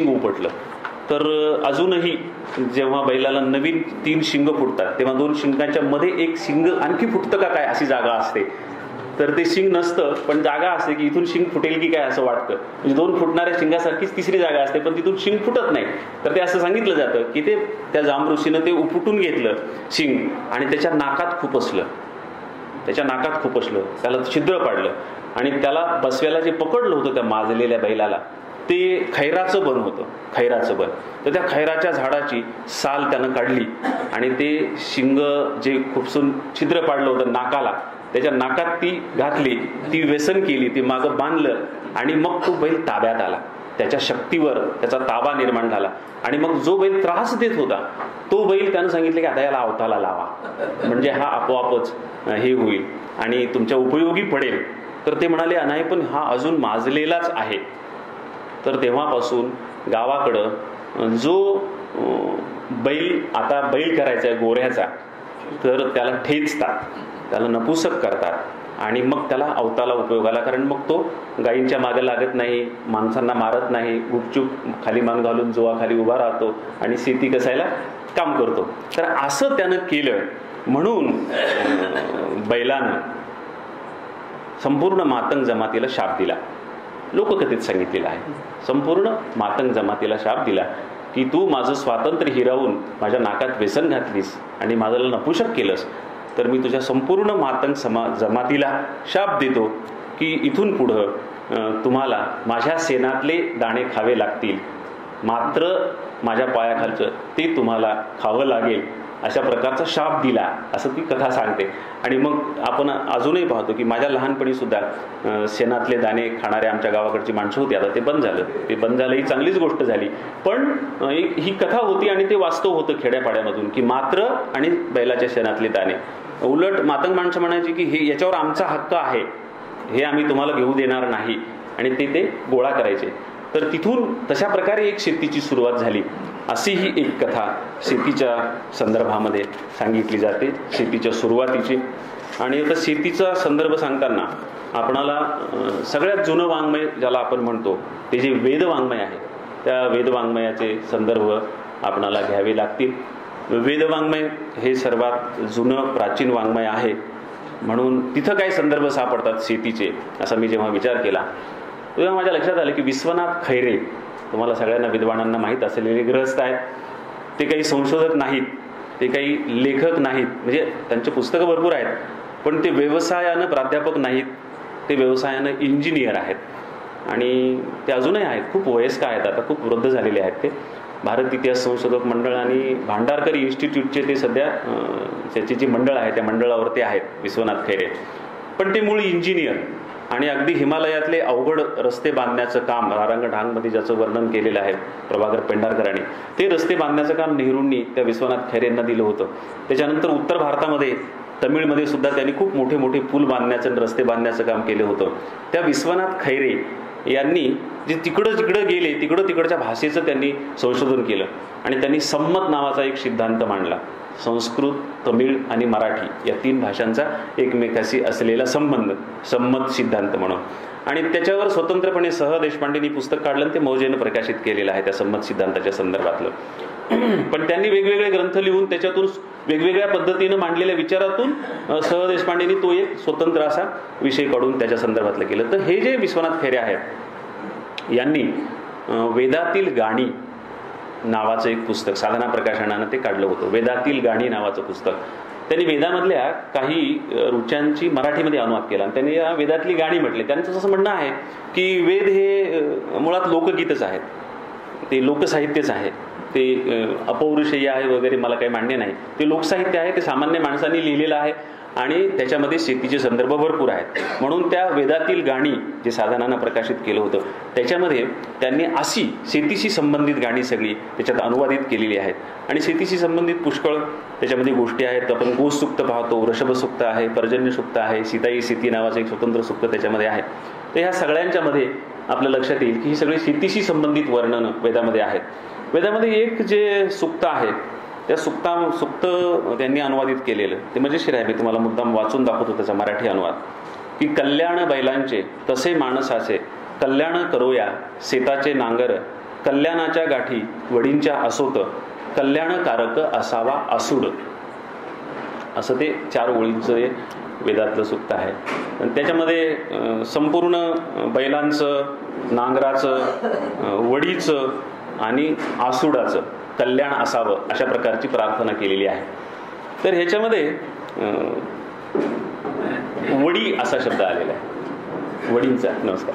उपटलं. तर अजूनही जेव्हा बैलाला नवीन 3 शिंग फुटतात तेव्हा 2 शिंगाच्या मध्ये एक शिंग आणखी फुटतं का काय अशी जागा असते. तर ते शिंग नसतं पण जागा असते की इथून शिंग फुटेल की काय असं वाटतं. म्हणजे 2 फुटणाऱ्या शिंगासारखीच तिसरी जागा असते पण तिथून शिंग फुटत नाही. तर ते असं सांगितलं जातं की ते त्या जांब ऋषीनं ते उपटून घेतलं शिंग आणि त्याच्या नाकात खुपसलं. त्याला छिद्र पाडलं आणि त्याला बसव्याला जे पकडलं होतं त्या माजलेल्या बैलाला ते खैराचं बन होतं, खैराचं बन. तर त्या खैराच्या झाडाची साल त्यानं काढली आणि ते शिंग जे खुपसून छिद्र पाडलं होतं नाकाला त्याच्या नाकात ती घातली, ती व्यसन केली, ती मागं बांधलं आणि मग तो बैल ताब्यात आला. त्याच्या शक्तीवर त्याचा ताबा निर्माण झाला आणि मग जो बैल त्रास देत होता तो बैल त्यानं सांगितलं की आता याला अवताला लावा म्हणजे हा आपोआपच हे होईल आणि तुमच्या उपयोगी पडेल. तर ते म्हणाले नाही पण हा अजून माजलेलाच आहे. तर तेव्हापासून गावाकडं जो बैल आता बैल करायचा आहे गोऱ्याचा तर त्याला ठेचतात, त्याला नपुसक करतात आणि मग त्याला अवताला उपयोगाला. कारण मग तो गायींच्या मागे लागत नाही, माणसांना मारत नाही, गुपचूप खाली मान घालून जोवाखाली उभा राहतो आणि शेती कसायला काम करतो. तर असं त्यानं केलं म्हणून बैलानं संपूर्ण मातंग जमातीला शाप दिला. लोककथेत सांगितलेलं आहे. संपूर्ण मातंग जमातीला शाप दिला की तू माझं स्वातंत्र्य हिरावून माझ्या नाकात व्यसन घातलीस आणि माझं नपुसक केलंस तर मी तुझ्या संपूर्ण मातंग जमातीला शाप देतो की इथून पुढं तुम्हाला माझ्या सेनातले दाणे खावे लागतील, मात्र माझ्या पायाखालचं ते तुम्हाला खावं लागेल. अशा प्रकारचा शाप दिला असं ती कथा सांगते. आणि मग आपण अजूनही पाहतो की माझ्या लहानपणी सुद्धा शेणातले दाणे खाणारे आमच्या गावाकडची माणसं होती. आता ते बंद झालं. ते बंद झालं ही चांगलीच गोष्ट झाली. पण ही कथा होती आणि ते वास्तव होतं खेड्यापाड्यामधून की मात्र आणि बैलाच्या शेणातले दाणे. उलट मातंग माणसं म्हणायची की हे याच्यावर आमचा हक्क आहे, हे आम्ही तुम्हाला घेऊ देणार नाही आणि ते गोळा करायचे. तर तिथून तशा प्रकारे एक शेतीची सुरुवात झाली. अशी ही एक कथा शेतीच्या संदर्भामध्ये सांगितली जाते, शेतीच्या सुरुवातीची. आणि आता शेतीचा संदर्भ सांगताना आपणाला सगळ्यात जुनं वाङ्मय ज्याला आपण म्हणतो ते जे वेदवाङ्मय आहे त्या वेदवाङ्मयाचे संदर्भ आपणाला घ्यावे लागतील. वेदवाङ्मय हे सर्वात जुनं प्राचीन वाङ्मय आहे म्हणून तिथं काही संदर्भ सापडतात शेतीचे असा मी जेव्हा विचार केला तेव्हा माझ्या लक्षात आलं की विश्वनाथ खैरे, तुम्हाला सगळ्यांना विद्वानांना माहीत असलेले ग्रहस्थ आहेत. ते काही संशोधक नाहीत, ते काही लेखक नाहीत, म्हणजे त्यांचे पुस्तकं भरपूर आहेत पण ते व्यवसायानं प्राध्यापक नाहीत, ते व्यवसायानं इंजिनियर आहेत आणि ते अजूनही आहेत. खूप वयस्क आहेत, आता खूप वृद्ध झालेले आहेत. ते भारत इतिहास संशोधक मंडळ आणि भांडारकर इन्स्टिट्यूटचे ते सध्या त्याची जी मंडळ आहे त्या मंडळावर ते आहेत विश्वनाथ खैरे. पण ते मूळ इंजिनियर आणि अगदी हिमालयातले अवघड रस्ते बांधण्याचं काम रारंगढांगमध्ये ज्याचं वर्णन केलेलं आहे प्रभाकर पेंढारकरांनी, ते रस्ते बांधण्याचं काम नेहरूंनी त्या विश्वनाथ खैरेंना दिलं होतं. त्याच्यानंतर उत्तर भारतामध्ये तमिळमध्ये सुद्धा त्यांनी खूप मोठे मोठे पूल बांधण्याचं आणि रस्ते बांधण्याचं काम केलं होतं. त्या विश्वनाथ खैरे यांनी जे तिकडं गेले तिकडच्या भाषेचं त्यांनी संशोधन केलं आणि त्यांनी संमत नावाचा एक सिद्धांत मांडला. संस्कृत, तमिळ आणि मराठी या 3 भाषांचा एकमेकाशी असलेला संबंध, संमत सिद्धांत म्हणून. आणि त्याच्यावर स्वतंत्रपणे देशपांडेंनी पुस्तक काढलं, ते मौजेनं प्रकाशित केलेलं आहे त्या संमत सिद्धांताच्या संदर्भातलं. पण त्यांनी वेगवेगळे ग्रंथ लिहून त्याच्यातून वेगवेगळ्या पद्धतीनं मांडलेल्या विचारातून देशपांडेंनी तो एक स्वतंत्र असा विषय काढून त्याच्या संदर्भातलं केलं. तर हे जे विश्वनाथ खैरे आहेत यांनी वेदातील गाणी नावाचं एक पुस्तक साधना प्रकाशनानं ते काढलं होतं. वेदातील गाणी नावाचं पुस्तक त्यांनी वेदामधल्या काही रुचांची मराठीमध्ये अनुवाद केला आणि त्यांनी या वेदातली गाणी म्हटले. त्यांचं असं म्हणणं आहे की वेद हे मुळात लोकगीतच आहेत, ते लोकसाहित्यच आहे, ते अपौरुषेय आहे वगैरे मला काही मान्य नाही. ते लोकसाहित्य आहे, ते सामान्य माणसांनी लिहिलेलं आहे आणि त्याच्यामध्ये शेतीचे संदर्भ भरपूर आहेत. म्हणून त्या वेदातील गाणी जे साधनानं प्रकाशित केलं होतं त्याच्यामध्ये त्यांनी अशी शेतीशी संबंधित गाणी सगळी त्याच्यात अनुवादित केलेली आहेत. आणि शेतीशी संबंधित पुष्कळ त्याच्यामध्ये गोष्टी आहेत. आपण गोस सुक्त पाहतो, वृषभ सुक्त आहे, पर्जन्य सुक्त आहे, सीताई सीती नावाचं एक स्वतंत्र सुक्त त्याच्यामध्ये आहे. तर ह्या सगळ्यांच्या मध्ये आपल्या लक्षात येईल की ही सगळी शेतीशी संबंधित वर्णनं वेदामध्ये आहेत. वेदामध्ये एक जे सुक्त आहे त्या सुक्त त्यांनी अनुवादित केलेलं ते मजेशीर आहे. मी तुम्हाला मुद्दाम वाचून दाखवतो त्याचा मराठी अनुवाद की कल्याण बैलांचे तसे माणसाचे, कल्याण करोया शेताचे नांगर, कल्याणाच्या गाठी वडींच्या असोत, कल्याणकारक असावा आसूड. असं ते 4 ओळींचं वेदातलं सुक्त आहे. आणि त्याच्यामध्ये संपूर्ण बैलांचं, नांगराचं, वडीचं आणि आसूडाचं कल्याण असावं अशा प्रकारची प्रार्थना केलेली आहे. तर ह्याच्यामध्ये वडी असा शब्द आलेला आहे, वडींचा. नमस्कार.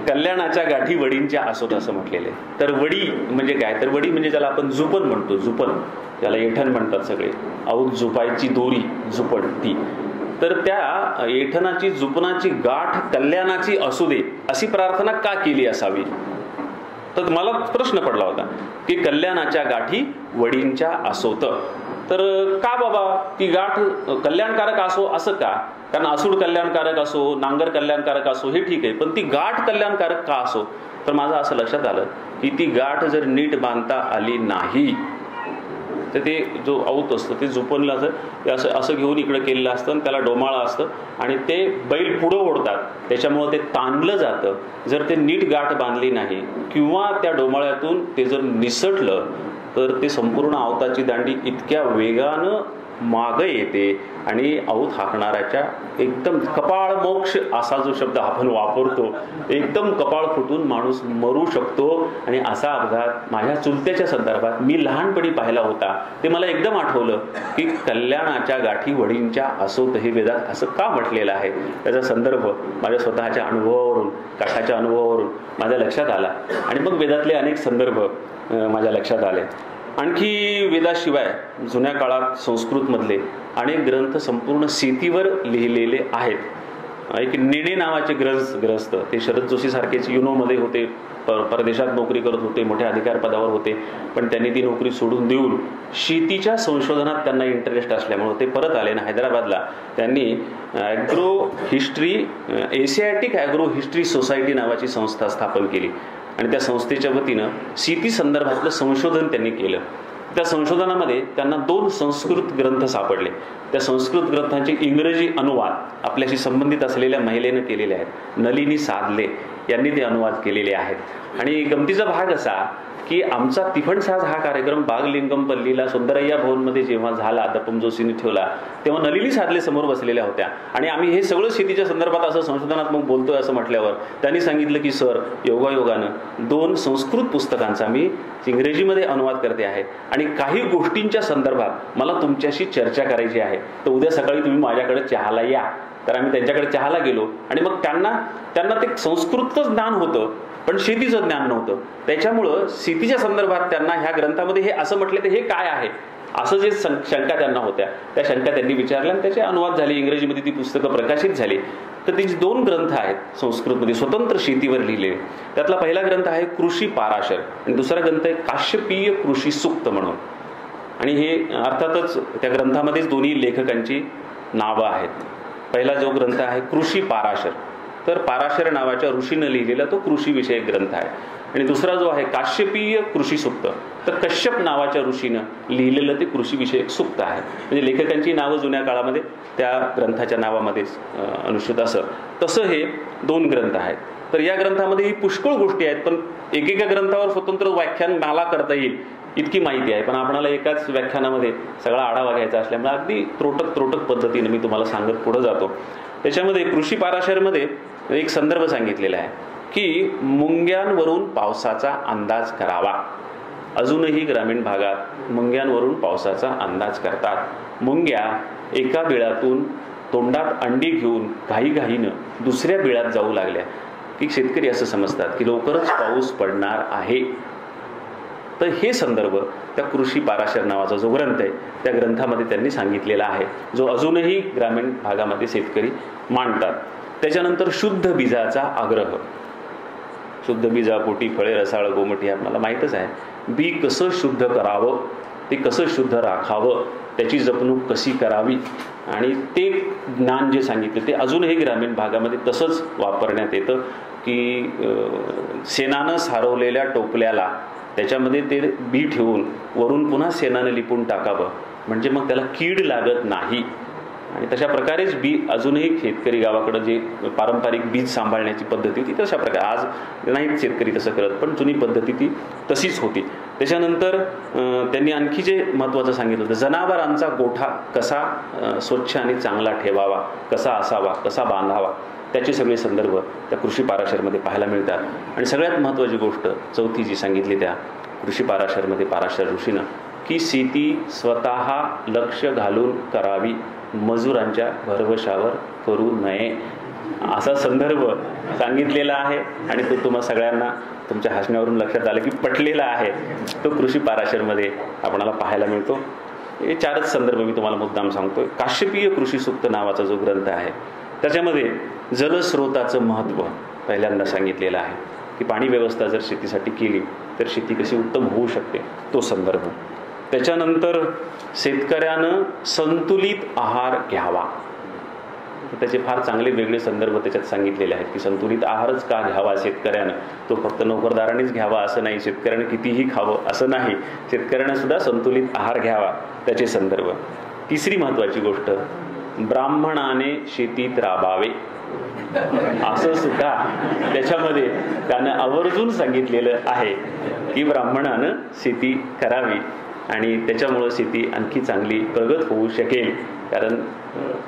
कल्याणाच्या गाठी वडींच्या असोत असं म्हटलेलं आहे. तर वडी म्हणजे काय, तर वडी म्हणजे ज्याला आपण जुपण म्हणतो, जुपण त्याला येठण म्हणतात सगळे, औत झुपायची दोरी जुपण ती. तर त्या येठणाची जुपणाची गाठ कल्याणाची असू दे अशी प्रार्थना का केली असावी. तर मला प्रश्न पडला होता की कल्याणाच्या गाठी वडींच्या असोत, तर का बाबा ती गाठ कल्याणकारक असो असं का? कारण आसूड कल्याणकारक असो, नांगर कल्याणकारक असो हे ठीक आहे, पण ती गाठ कल्याणकारक का असो? तर माझं असं लक्षात आलं की ती गाठ जर नीट बांधता आली नाही तर ते जो औत असतं ते झोपणलं असं असं घेऊन इकडे केलेलं असतं आणि त्याला डोमाळं असतं आणि ते बैल पुढं ओढतात, त्याच्यामुळं ते ताणलं जातं. जर ते नीट गाठ बांधली नाही किंवा त्या डोमाळ्यातून ते जर निसटलं तर ते संपूर्ण आवताची दांडी इतक्या वेगानं मागं येते आणि औत हाकणाऱ्याच्या एकदम कपाळ मोक्ष असा जो शब्द आपण वापरतो, एकदम कपाळ फुटून माणूस मरू शकतो. आणि असा अपघात माझ्या चुलत्याच्या संदर्भात मी लहानपणी पाहिला होता. ते मला एकदम आठवलं की कल्याणाच्या गाठी वडींच्या असोत हे वेदात असं का म्हटलेलं आहे. त्याचा संदर्भ माझ्या स्वतःच्या अनुभवावरून, काकाच्या अनुभवावरून माझ्या लक्षात आला आणि मग वेदातले अनेक संदर्भ माझ्या लक्षात आले. आणखी वेदाशिवाय जुन्या काळात संस्कृतमधले अनेक ग्रंथ संपूर्ण शेतीवर लिहिलेले आहेत. एक नेणे नावाचे ग्रस्त ते शरद जोशी सारखेच युनोमध्ये होते, परदेशात नोकरी करत होते, मोठ्या अधिकार पदावर होते, पण त्यांनी ती नोकरी सोडून देऊन शेतीच्या संशोधनात त्यांना इंटरेस्ट असल्यामुळे ते परत आले ना हैदराबादला. त्यांनी एशियाटिक ॲग्रो हिस्ट्री सोसायटी नावाची संस्था स्थापन केली आणि त्या संस्थेच्या वतीनं शेती संदर्भातलं संशोधन त्यांनी केलं. त्या संशोधनामध्ये त्यांना 2 संस्कृत ग्रंथ सापडले. त्या संस्कृत ग्रंथांचे इंग्रजी अनुवाद आपल्याशी संबंधित असलेल्या महिलेनं केलेले आहेत. नलिनी साधले यांनी ते अनुवाद केलेले आहेत. आणि गमतीचा भाग असा की आमचा तिफणसाज हा कार्यक्रम बागलिंगमपल्लीला सुंदरय्या भवनमध्ये जेव्हा झाला, दपम जोशींनी ठेवला, तेव्हा नलिनी साधले समोर बसलेल्या होत्या आणि आम्ही हे सगळं शेतीच्या संदर्भात असं संशोधनात्मक बोलतोय असं म्हटल्यावर त्यांनी सांगितलं की सर, योगायोगानं 2 संस्कृत पुस्तकांचा मी इंग्रजीमध्ये अनुवाद करते आहे आणि काही गोष्टींच्या संदर्भात मला तुमच्याशी चर्चा करायची आहे, तर उद्या सकाळी तुम्ही माझ्याकडे चहाला या. तर आम्ही त्यांच्याकडे चहाला गेलो आणि मग त्यांना ते संस्कृतचं ज्ञान होतं पण शेतीचं ज्ञान नव्हतं. त्याच्यामुळं शेतीच्या संदर्भात त्यांना ह्या ग्रंथामध्ये हे असं म्हटलं तर हे काय आहे, असं जे शंका त्यांना होत्या त्या शंका त्यांनी विचारल्या आणि त्याचे अनुवाद झाले, इंग्रजीमध्ये ती पुस्तकं प्रकाशित झाली. तर त्याचे 2 ग्रंथ आहेत संस्कृतमध्ये स्वतंत्र शेतीवर लिहिले. त्यातला पहिला ग्रंथ आहे कृषी पाराशर आणि दुसरा ग्रंथ आहे काश्यपीय कृषी सूक्त म्हणून. आणि हे अर्थातच त्या ग्रंथामध्येच दोन्ही लेखकांची नावं आहेत. पहिला जो ग्रंथ आहे कृषी पाराशर, तर पाराशर नावाच्या ऋषीनं लिहिलेला तो कृषीविषयक ग्रंथ आहे. आणि दुसरा जो आहे काश्यपीय कृषी सूक्त, तर कश्यप नावाच्या ऋषीनं लिहिलेलं ते कृषीविषयक सूक्त आहे. म्हणजे लेखकांची नावं जुन्या काळामध्ये त्या ग्रंथाच्या नावामध्येच अनुष्ठित असं तसं हे 2 ग्रंथ आहेत. तर या ग्रंथामध्ये ही पुष्कळ गोष्टी आहेत, पण एकेका ग्रंथावर स्वतंत्र व्याख्यान मला करता येईल इतकी माहिती आहे. पण आपणाला एकाच व्याख्यानामध्ये सगळा आढावा घ्यायचा असल्यामुळे अगदी त्रोटक पद्धतीने मी तुम्हाला सांगत पुढे जातो. त्याच्यामध्ये कृषी पाराशरमध्ये एक संदर्भ सांगितलेला आहे की मुंग्यांवरून पावसाचा अंदाज करावा. अजूनही ग्रामीण भागात मुंग्यांवरून पावसाचा अंदाज करतात. मुंग्या एका बिळातून तोंडात अंडी घेऊन घाईघाईनं दुसऱ्या बिळात जाऊ लागल्या की शेतकरी असं समजतात की लवकरच पाऊस पडणार आहे. तर हे संदर्भ त्या कृषी पाराशर नावाचा जो ग्रंथ आहे त्या ग्रंथामध्ये त्यांनी सांगितलेला आहे, जो अजूनही ग्रामीण भागामध्ये शेतकरी मांडतात. त्याच्यानंतर शुद्ध बीजाचा आग्रह. शुद्ध बीजापोटी फळे रसाळ गोमटी आपल्याला माहीतच आहे. बी कसं शुद्ध करावं, ते कसं शुद्ध राखावं, त्याची जपणूक कशी करावी आणि ते ज्ञान जे सांगितलं ते अजूनही ग्रामीण भागामध्ये तसंच वापरण्यात येतं की शेणानं सारवलेल्या टोपल्याला त्याच्यामध्ये ते बी ठेवून वरून पुन्हा शेणानं लिपून टाकावं म्हणजे मग त्याला कीड लागत नाही. आणि तशा प्रकारेच बी अजूनही शेतकरी गावाकडं जे पारंपरिक बीज सांभाळण्याची पद्धती होती तशा प्रकारे आज नाहीत शेतकरी तसं करत, पण जुनी पद्धती ती तशीच होती. त्याच्यानंतर त्यांनी आणखी जे महत्त्वाचं सांगितलं होतं, जनावरांचा गोठा कसा स्वच्छ आणि चांगला ठेवावा, कसा असावा, कसा बांधावा, त्याचे सगळे संदर्भ त्या कृषी पाराशरमध्ये पाहायला मिळतात. आणि सगळ्यात महत्त्वाची गोष्ट चौथी जी सांगितली त्या कृषी पाराशरमध्ये पाराशर ऋषीनं की शेती स्वतः लक्ष घालून करावी, मजुरांच्या भरवशावर करू नये, असा संदर्भ सांगितलेला आहे. आणि तो तुम्हा सगळ्यांना तुमच्या हसण्यावरून लक्षात आलं की पटलेला आहे. तो कृषी पाराशरमध्ये आपणाला पाहायला मिळतो. हे 4च संदर्भ मी तुम्हाला मुद्दाम सांगतोय. काश्यपीय कृषी सूक्त नावाचा जो ग्रंथ आहे त्याच्यामध्ये जलस्रोताचं महत्त्व पहिल्यांदा सांगितलेलं आहे की पाणी व्यवस्था जर शेतीसाठी केली तर शेती कशी उत्तम होऊ शकते, तो संदर्भ. त्याच्यानंतर शेतकऱ्यानं संतुलित आहार घ्यावा. त्याचे फार चांगले वेगळे संदर्भ त्याच्यात सांगितलेले आहेत की संतुलित आहारच का घ्यावा शेतकऱ्यानं, तो फक्त नोकरदारानेच घ्यावा असं नाही, शेतकऱ्यानं कितीही खावं असं नाही, शेतकऱ्यानं सुद्धा संतुलित आहार घ्यावा, त्याचे संदर्भ. तिसरी महत्त्वाची गोष्ट, ब्राह्मणाने शेतीत राबावे, असं सुद्धा त्याच्यामध्ये त्यानं आवर्जून सांगितलेलं आहे की ब्राह्मणानं शेती करावी आणि त्याच्यामुळं शेती आणखी चांगली प्रगत होऊ शकेल, कारण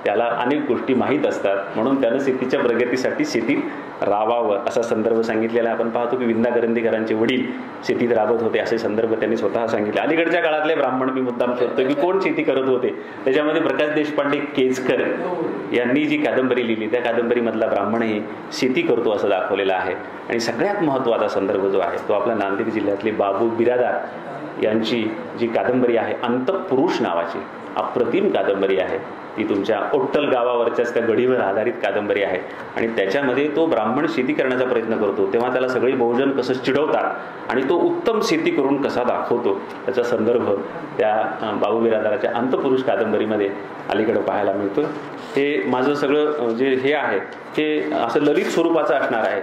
त्याला अनेक गोष्टी माहीत असतात, म्हणून त्यानं शेतीच्या प्रगतीसाठी शेतीत राबावं असा संदर्भ सांगितलेला. आपण पाहतो की विंदा करंदीकरांचे वडील शेतीत राबत होते, असे संदर्भ त्यांनी स्वतः सांगितले. अलीकडच्या काळातले ब्राह्मण मी मुद्दाम शोधतो की कोण शेती करत होते, त्याच्यामध्ये प्रकाश देशपांडे केजकर यांनी जी कादंबरी लिहिली त्या कादंबरीमधला ब्राह्मणही शेती करतो असं दाखवलेलं आहे. आणि सगळ्यात महत्त्वाचा संदर्भ जो आहे तो आपला नांदेड जिल्ह्यातले बाबू बिरादार यांची जी कादंबरी आहे अंतपुरुष नावाची, अप्रतिम कादंबरी आहे. ती तुमच्या ओट्टल गावावरच्याच त्या गडीवर आधारित कादंबरी आहे. आणि त्याच्यामध्ये तो ब्राह्मण शेती करण्याचा प्रयत्न करतो तेव्हा त्याला सगळे बहुजन कसं चिडवतात आणि तो उत्तम शेती करून कसा दाखवतो त्याचा संदर्भ त्या बाबू बिरादाराच्या अंतपुरुष कादंबरीमध्ये अलीकडे पाहायला मिळतो. हे माझं सगळं जे हे आहे ते असं ललित स्वरूपाचं असणार आहे,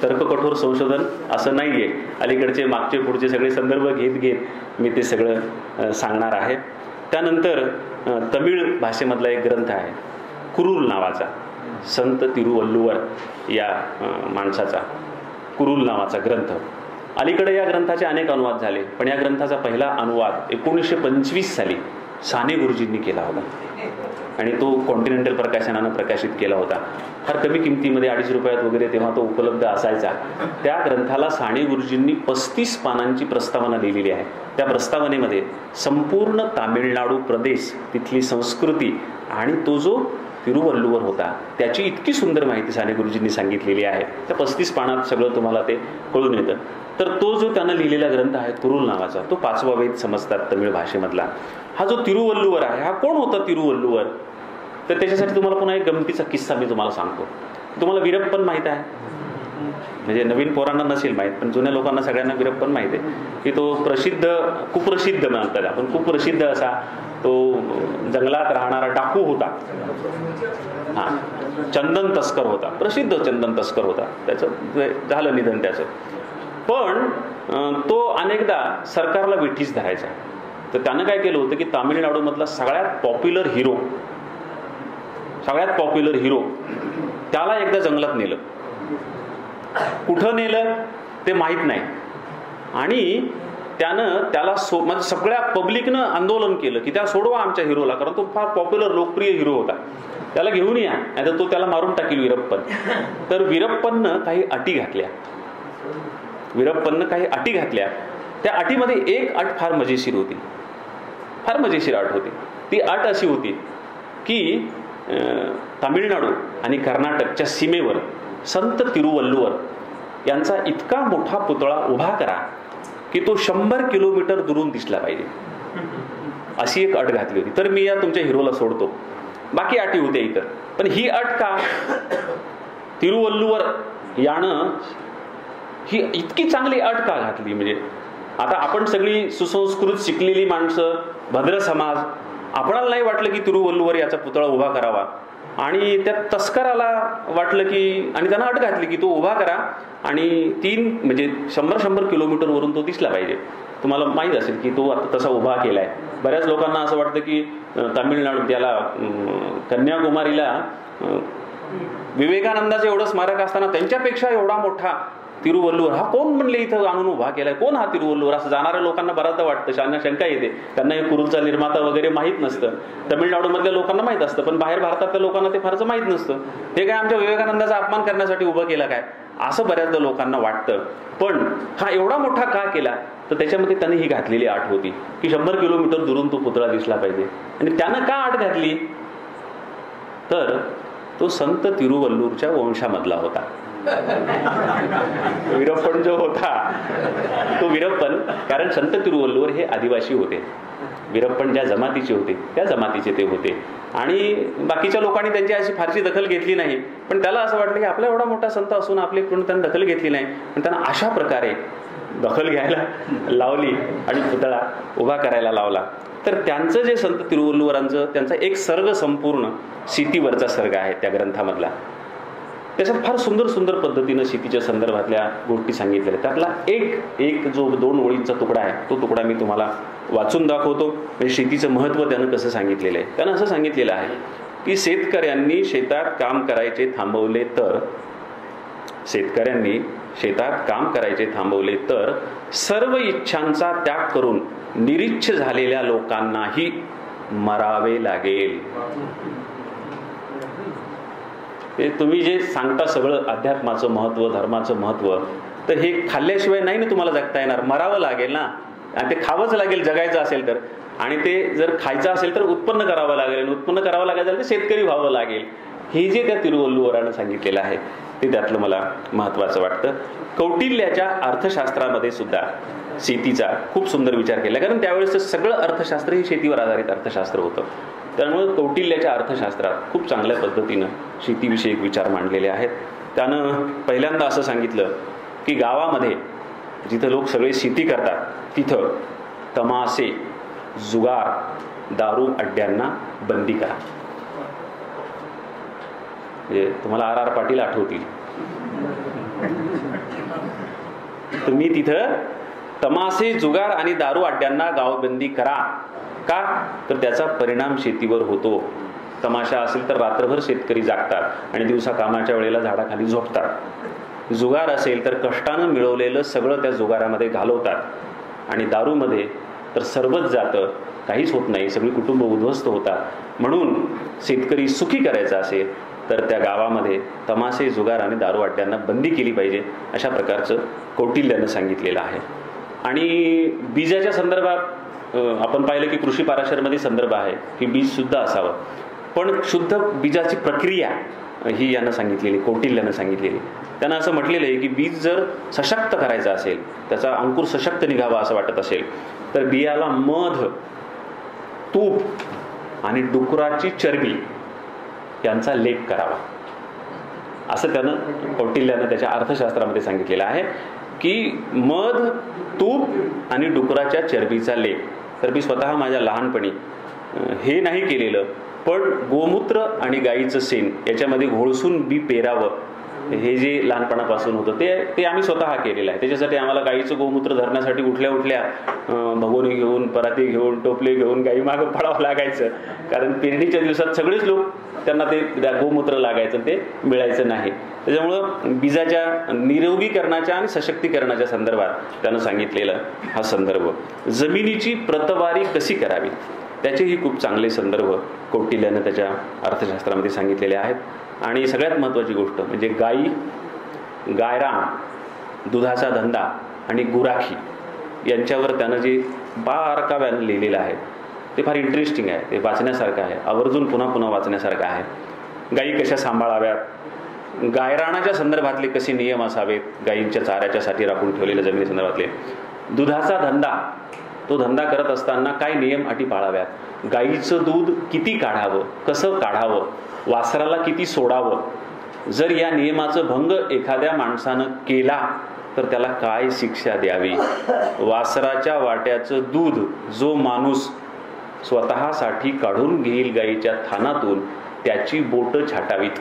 तर्ककठोर संशोधन असं नाही आहे. अलीकडचे मागचे पुढचे सगळे संदर्भ घेत मी ते सगळं सांगणार आहे. त्यानंतर तमिळ भाषेमधला एक ग्रंथ आहे कुरुल नावाचा, संत तिरुवल्लुवर या माणसाचा कुरुल नावाचा ग्रंथ. अलीकडे या ग्रंथाचे अनेक अनुवाद झाले, पण या ग्रंथाचा पहिला अनुवाद 1925 साली साने गुरुजींनी केला होता आणि तो कॉन्टिनेंटल प्रकाशनानं प्रकाशित केला होता. फार कमी किमतीमध्ये 250 रुपयात वगैरे तेव्हा तो उपलब्ध असायचा. त्या ग्रंथाला साने गुरुजींनी 35 पानांची प्रस्तावना लिहिलेली आहे. त्या प्रस्तावनेमध्ये संपूर्ण तामिळनाडू प्रदेश, तिथली संस्कृती आणि तो जो तिरुवल्लुवर होता त्याची इतकी सुंदर माहिती साने गुरुजींनी सांगितलेली आहे. त्या 35 पानात सगळं तुम्हाला ते कळून येतं. तर तो जो त्यानं लिहिलेला ग्रंथ आहे कुरुल नावाचा, तो 5वा वेद समजतात तमिळ भाषेमधला. हा जो तिरुवल्लुवर आहे, हा कोण होता तिरुवल्लुवर? तर त्याच्यासाठी तुम्हाला पुन्हा एक गमतीचा किस्सा मी तुम्हाला सांगतो. तुम्हाला वीरप्पन माहीत आहे? म्हणजे नवीन पोरांना नसेल माहीत, पण जुन्या लोकांना सगळ्यांना वीरप्पन माहीत आहे की तो कुप्रसिद्ध म्हणतात आपण, कुप्रसिद्ध असा तो जंगलात राहणारा डाकू होता. हा, चंदन तस्कर होता, प्रसिद्ध चंदन तस्कर होता. त्याचं झालं निधन त्याचं. पण तो अनेकदा सरकारला विठीस धरायचा. तर त्यानं काय केलं होतं की तामिळनाडूमधला सगळ्यात पॉप्युलर हिरो त्याला एकदा जंगलात नेलं. कुठं नेलं ते माहीत नाही. आणि त्यानं त्याला म्हणजे सगळ्या पब्लिकनं आंदोलन केलं की त्या सोडवा आमच्या हिरोला, कारण तो फार पॉप्युलर लोकप्रिय हिरो होता, त्याला घेऊन या, नाही तर तो त्याला मारून टाकील वीरप्पन. तर वीरप्पननं काही अटी घातल्या. त्या अटीमध्ये एक अट फार मजेशीर अट होती. ती अट अशी होती की तामिळनाडू आणि कर्नाटकच्या सीमेवर संत तिरुवल्लुवर यांचा इतका मोठा पुतळा उभा करा की तो 100 किलोमीटर दुरून दिसला पाहिजे, अशी एक अट घातली होती. तर मी या तुमच्या हिरोला सोडतो. बाकी अटी होत्या इतर, पण ही अट का? तिरुवल्लुवर यानं ही इतकी चांगली अट का घातली? म्हणजे आता आपण सगळी सुसंस्कृत शिकलेली माणसं, भद्र समाज, आपणाला नाही वाटलं की तिरुवल्लुवर याचा पुतळा उभा करावा, आणि त्या तस्कराला वाटलं की, आणि त्यांना अट घातली की तो उभा करा आणि 100 किलोमीटरवरून तो दिसला पाहिजे. तुम्हाला माहीत असेल की तो आता तसा उभा केलाय. बऱ्याच लोकांना असं वाटतं की तामिळनाडू त्याला कन्याकुमारीला विवेकानंदाचं एवढं स्मारक असताना त्यांच्यापेक्षा एवढा मोठा तिरुवल्लुवर हा कोण म्हणले इथं आणून उभा केलाय, कोण हा तिरुवल्लुवर, असं जाणाऱ्या लोकांना बऱ्याचदा वाटतं, शंका येते. त्यांना हे कुरुलचा निर्माता वगैरे माहीत नसतं. तमिळनाडूमधल्या लोकांना माहीत असतं, पण बाहेर भारतातल्या लोकांना ते फारसं माहीत नसतं. हे काय आमच्या विवेकानंदाचा अपमान करण्यासाठी उभं केला काय, असं बऱ्याचदा लोकांना वाटतं. पण हा एवढा मोठा का केला? तर त्याच्यामध्ये त्याने ही घातलेली अट होती की 100 किलोमीटर दुरून तो पुतळा दिसला पाहिजे. आणि त्यानं का अट घातली? तर तो संत तिरुवल्लूरच्या वंशामधला होता. वीरप्पन जो होता तो वीरप्पन, कारण संत तिरुवल्लुवर हे आदिवासी होते. वीरप्पन ज्या जमातीचे होते त्या जमातीचे ते होते. आणि बाकीच्या लोकांनी त्यांची अशी फारशी दखल घेतली नाही. पण त्याला असं वाटलं की आपला एवढा मोठा संत असून आपली कोणी त्यांनी दखल घेतली नाही. पण त्यांना अशा प्रकारे दखल घ्यायला लावली आणि पुतळा उभा करायला लावला. तर त्यांचं जे संत तिरुवल्लुवरांचं त्यांचा एक सर्ग संपूर्ण शेतीवरचा सर्ग आहे त्या ग्रंथामधला. त्याच्यात फार सुंदर पद्धतीनं शेतीच्या संदर्भातल्या गोष्टी सांगितलेल्या. त्यातला एक जो 2 ओळींचा तुकडा आहे तो तुकडा मी तुम्हाला वाचून दाखवतो. म्हणजे शेतीचं महत्त्व त्यानं कसं सांगितलेलं आहे. त्यानं असं सांगितलेलं आहे की शेतकऱ्यांनी शेतात काम करायचे थांबवले तर सर्व इच्छांचा त्याग करून निरीच्छ झालेल्या लोकांनाही मरावे लागेल. तुम्ही जे सांगता सगळं अध्यात्माचं महत्त्व, धर्माचं महत्त्व, तर हे खाल्ल्याशिवाय नाही ना तुम्हाला जगता येणार. मरावं लागेल ना, आणि ते खावंच लागेल जगायचं असेल तर. आणि ते जर खायचं असेल तर उत्पन्न करावं लागेल, आणि उत्पन्न करावं लागेल तर शेतकरी व्हावं लागेल. हे जे त्या तिरुवल्लुवरानं सांगितलेलं आहे ते त्यातलं मला महत्त्वाचं वाटतं. कौटिल्याच्या अर्थशास्त्रामध्ये सुद्धा शेतीचा खूप सुंदर विचार केला, कारण त्यावेळेस सगळं अर्थशास्त्र हे शेतीवर आधारित अर्थशास्त्र होतं. त्यामुळे कौटिल्याच्या अर्थशास्त्रात खूप चांगल्या पद्धतीनं शेतीविषयक विचार मांडलेले आहेत. त्यानं पहिल्यांदा असं सांगितलं की गावामध्ये जिथं लोक सगळे शेती करतात तिथं तमाशे, जुगार, दारू अड्ड्यांना बंदी करा. म्हणजे तुम्हाला आर पाटील आठवतील. तुम्ही तिथं तमाशे, जुगार आणि दारू अड्ड्यांना गावबंदी करा. का? तर त्याचा परिणाम शेतीवर होतो. तमाशा असेल तर रात्रभर शेतकरी जागतात आणि दिवसा कामाच्या वेळेला झाडाखाली झोपतात. जुगार असेल तर कष्टानं मिळवलेलं सगळं त्या जुगारामध्ये घालवतात. आणि दारूमध्ये तर सर्वच जातं, काहीच होत नाही, सगळी कुटुंब उद्ध्वस्त होतात. म्हणून शेतकरी सुखी करायचा असेल तर त्या गावामध्ये तमाशे, जुगार आणि दारू अड्ड्यांना बंदी केली पाहिजे, अशा प्रकारचं कौटिल्यानं सांगितलेलं आहे. आणि बीजाच्या संदर्भात आपण पाहिलं की कृषी पाराशरमध्ये संदर्भ आहे की बीज शुद्ध असावं. पण शुद्ध बीजाची प्रक्रिया ही यानं सांगितलेली, कौटिल्यानं सांगितलेली. त्यानं असं म्हटलेलं आहे की बीज जर सशक्त करायचं असेल, त्याचा अंकुर सशक्त निघावा असं वाटत असेल, तर बियाला मध तूप आणि डुकराची चरबी यांचा लेप करावा, असं त्यानं कौटिल्यानं त्याच्या अर्थशास्त्रामध्ये सांगितलेलं आहे की मध, तूप आणि डुकराच्या चरबीचा लेप. तर मी स्वतः माझ्या लहानपणी हे नाही केलेलं, पण गोमूत्र आणि गाईचं शेण याच्यामध्ये घोळसून बी पेरावं हे जे लहानपणापासून होतं ते आम्ही स्वतः केलेलं आहे. त्याच्यासाठी आम्हाला गाईचं गोमूत्र धरण्यासाठी उठल्या उठल्या भगोनी घेऊन, पराती घेऊन, टोपले घेऊन गाई मागं पळावं लागायचं, कारण पेरणीच्या दिवसात सगळेच लोक त्यांना ते गोमूत्र लागायचं, ते मिळायचं नाही. त्याच्यामुळं बीजाच्या निरोगीकरणाच्या आणि सशक्तीकरणाच्या संदर्भात त्यानं सांगितलेला हा संदर्भ. जमिनीची प्रतवारी कशी करावी त्याचेही खूप चांगले संदर्भ कौटिल्यानं त्याच्या अर्थशास्त्रामध्ये सांगितलेले आहेत. आणि सगळ्यात महत्त्वाची गोष्ट म्हणजे गायरान, दुधाचा धंदा आणि गुराखी यांच्यावर त्यानं जे बारकाव्यानं लिहिलेलं आहे ते फार इंटरेस्टिंग आहे, ते वाचण्यासारखं आहे, आवर्जून पुन्हा पुन्हा वाचण्यासारखं आहे. गायी कशा सांभाळाव्यात, गायरानाच्या संदर्भातले कसे नियम असावेत, गायींच्या चाऱ्याच्यासाठी राखून ठेवलेल्या जमिनी संदर्भातले, दुधाचा धंदा, तो धंदा करत असताना काय नियम अटी पाळाव्यात, गायीचं दूध किती काढावं, कसं काढावं, वासराला किती सोडावं, जर या नियमाचं भंग एखाद्या माणसानं केला तर त्याला काय शिक्षा द्यावी, वासराच्या वाट्याचं दूध जो माणूस स्वतःसाठी काढून घेईल गायीच्या थानातून त्याची बोटं छाटावीत,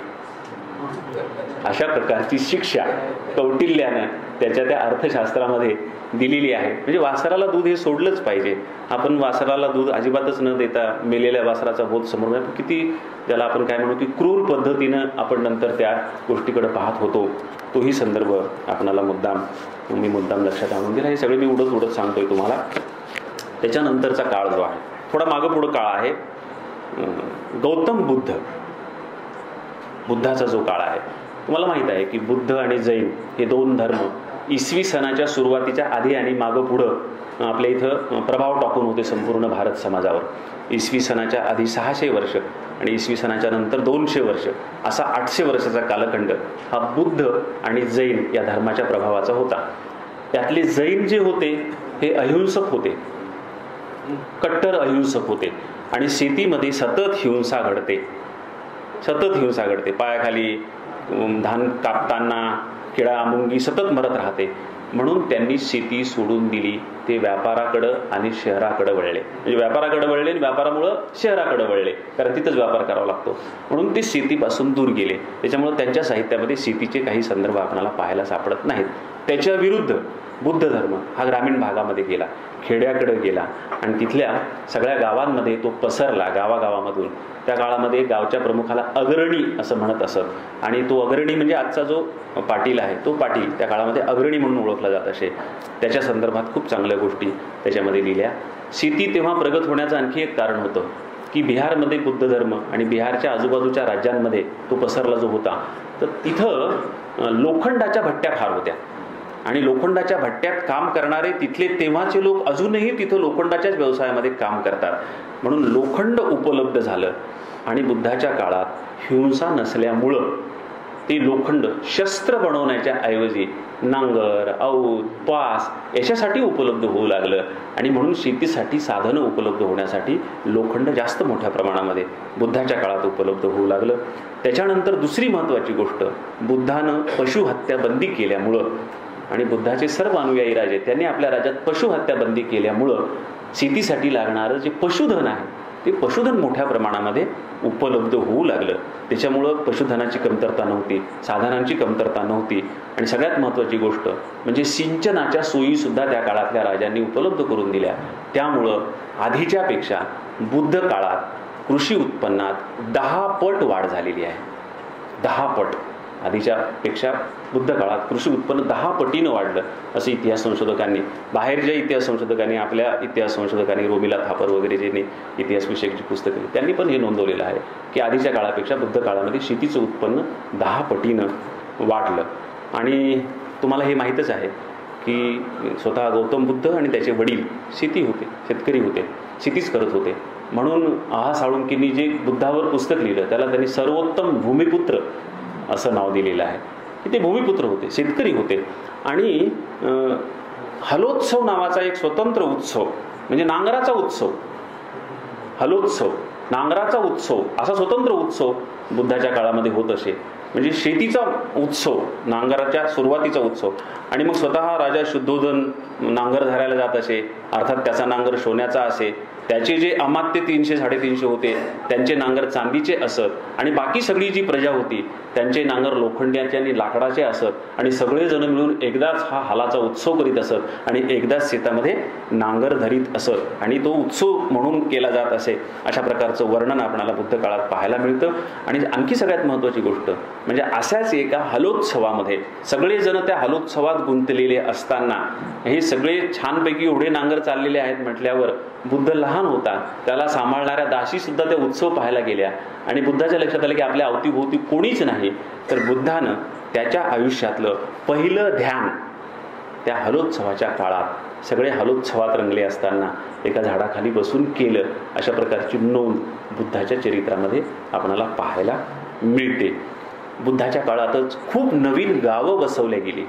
अशा प्रकारची शिक्षा कौटिल्यानं त्याच्या त्या अर्थशास्त्रामध्ये दिलेली आहे. म्हणजे वासराला दूध हे सोडलंच पाहिजे. आपण वासराला दूध अजिबातच न देता मेलेल्या वासराचा बोध समोर, किती त्याला आपण काय म्हणू की क्रूर पद्धतीनं आपण नंतर त्या गोष्टीकडे पाहत होतो, तोही संदर्भ आपणाला मी मुद्दाम लक्षात आणून दिला. हे सगळे मी उडत सांगतोय तुम्हाला. त्याच्यानंतरचा काळ जो आहे थोडा मागं पुढं काळ आहे. गौतम बुद्धाचा जो काळ आहे, तुम्हाला माहित आहे की बुद्ध आणि जैन हे दोन धर्म इसवी सनाच्या सुरुवातीच्या आधी आणि मागं पुढं आपल्या इथं प्रभाव टाकून होते संपूर्ण भारत समाजावर. इसवी सनाच्या आधी 600 वर्ष आणि इसवी सनाच्या नंतर 200 वर्ष असा 800 वर्षाचा कालखंड हा बुद्ध आणि जैन या धर्माच्या प्रभावाचा होता. त्यातले जैन जे होते हे अहिंसक होते, कट्टर अहिंसक होते आणि शेतीमध्ये सतत हिंसा घडते. पायाखाली धान कापताना किडा मुंगी सतत मरत राहते. म्हणून त्यांनी शेती सोडून दिली, ते व्यापाराकडं आणि शहराकडे वळले. म्हणजे व्यापाराकडे वळले आणि व्यापारामुळं शहराकडे वळले, कारण तिथंच व्यापार करावा लागतो. म्हणून ते शेतीपासून दूर गेले. त्याच्यामुळे त्यांच्या साहित्यामध्ये शेतीचे काही संदर्भ आपल्याला पाहायला सापडत नाहीत. त्याच्या विरुद्ध बुद्ध धर्म हा ग्रामीण भागामध्ये गेला, खेड्याकडे गेला आणि तिथल्या सगळ्या गावांमध्ये तो पसरला. गावागावामधून त्या काळामध्ये गावच्या प्रमुखाला अग्रणी असं म्हणत असत आणि तो अग्रणी म्हणजे आजचा जो पाटील आहे तो पाटील त्या काळामध्ये अग्रणी म्हणून ओळखला जात असे. त्याच्या संदर्भात खूप चांगल्या गोष्टी त्याच्यामध्ये लिहिल्या. शेती तेव्हा प्रगत होण्याचं आणखी एक कारण होतं की बिहारमध्ये बुद्ध धर्म आणि बिहारच्या आजूबाजूच्या राज्यांमध्ये तो पसरला जो होता, तर तिथं लोखंडाच्या भट्ट्या फार होत्या आणि लोखंडाच्या भट्ट्यात काम करणारे तिथले तेव्हाचे लोक अजूनही तिथं लोखंडाच्याच व्यवसायामध्ये काम करतात. म्हणून लोखंड उपलब्ध झालं आणि बुद्धाच्या काळात हिंसा नसल्यामुळं ते लोखंड शस्त्र बनवण्याच्या ऐवजी नांगर, औत, पास याच्यासाठी उपलब्ध होऊ लागलं आणि म्हणून शेतीसाठी साधनं उपलब्ध होण्यासाठी लोखंड जास्त मोठ्या प्रमाणामध्ये बुद्धाच्या काळात उपलब्ध होऊ लागलं. त्याच्यानंतर दुसरी महत्त्वाची गोष्ट, बुद्धानं पशुहत्या बंदी केल्यामुळं आणि बुद्धाचे सर्व अनुयायी राजे त्यांनी आपल्या राज्यात पशुहत्या बंदी केल्यामुळं शेतीसाठी लागणारं जे पशुधन आहे ते पशुधन मोठ्या प्रमाणामध्ये उपलब्ध होऊ लागलं. त्याच्यामुळं पशुधनाची कमतरता नव्हती, साधनांची कमतरता नव्हती आणि सगळ्यात महत्त्वाची गोष्ट म्हणजे सिंचनाच्या सोयीसुद्धा त्या काळातल्या राजांनी उपलब्ध करून दिल्या. त्यामुळं आधीच्यापेक्षा बुद्ध काळात कृषी उत्पन्नात 10 पट वाढ झालेली आहे. 10 पट आधीच्या पेक्षा बुद्ध काळात कृषी उत्पन्न 10 पटीनं वाढलं असं इतिहास संशोधकांनी, बाहेरच्या इतिहास संशोधकांनी, आपल्या इतिहास संशोधकांनी, रोमिला थापर वगैरे ज्यांनी इतिहास विषयक पुस्तकं त्यांनी पण हे नोंदवलेलं आहे की आधीच्या काळापेक्षा बुद्ध काळामध्ये शेतीचं उत्पन्न 10 पटीनं वाढलं. आणि तुम्हाला हे माहीतच आहे की स्वतः गौतम बुद्ध आणि त्याचे वडील शेतकरी होते, शेतीच करत होते. म्हणून आहा साळुंकींनी जे बुद्धावर पुस्तक लिहिलं त्याला त्यांनी सर्वोत्तम भूमिपुत्र असं नाव दिलेलं आहे की ते भूमिपुत्र होते, शेतकरी होते. आणि हलोत्सव नावाचा एक स्वतंत्र उत्सव म्हणजे नांगराचा उत्सव हलोत्सव, नांगराचा उत्सव, असा स्वतंत्र उत्सव बुद्धाच्या काळामध्ये होत असे. म्हणजे शेतीचा उत्सव, नांगराच्या सुरुवातीचा उत्सव. आणि मग स्वतः राजा शुद्धोधन नांगर धरायला जात असे, अर्थात त्याचा नांगर सोन्याचा असे. त्याचे जे अमात्य 300-350 होते त्यांचे नांगर चांदीचे असत, आणि बाकी सगळी जी प्रजा होती त्यांचे नांगर लोखंडाचे आणि लाकडाचे असत. आणि सगळेजण मिळून एकदाच हा हालाचा उत्सव करीत असत, आणि एकदाच शेतामध्ये नांगर धरीत असत, आणि तो उत्सव म्हणून केला जात असे. अशा प्रकारचं वर्णन आपल्याला बुद्ध काळात पाहायला मिळतं. आणि आणखी सगळ्यात महत्त्वाची गोष्ट म्हणजे अशाच एका हलोत्सवामध्ये सगळेजण त्या हलोत्सवात गुंतलेले असताना हे सगळे छानपैकी एवढे नांगर चाललेले आहेत म्हटल्यावर बुद्ध लहान होता, त्याला सांभाळणाऱ्या दासी सुद्धा ते उत्सव पाहायला गेल्या. आणि बुद्धाच्या लक्षात आलं की आपल्या अवतीभोवती कोणीच नाही. तर बुद्धानं त्याच्या आयुष्यातलं पहिलं ध्यान त्या हलोत्सवाच्या काळात सगळे हलोत्सवात रंगले असताना एका झाडाखाली बसून केलं. अशा प्रकारची नोंद बुद्धाच्या चरित्रामध्ये आपणाला पाहायला मिळते. बुद्धाच्या काळातच खूप नवीन गावं बसवल्या गेली.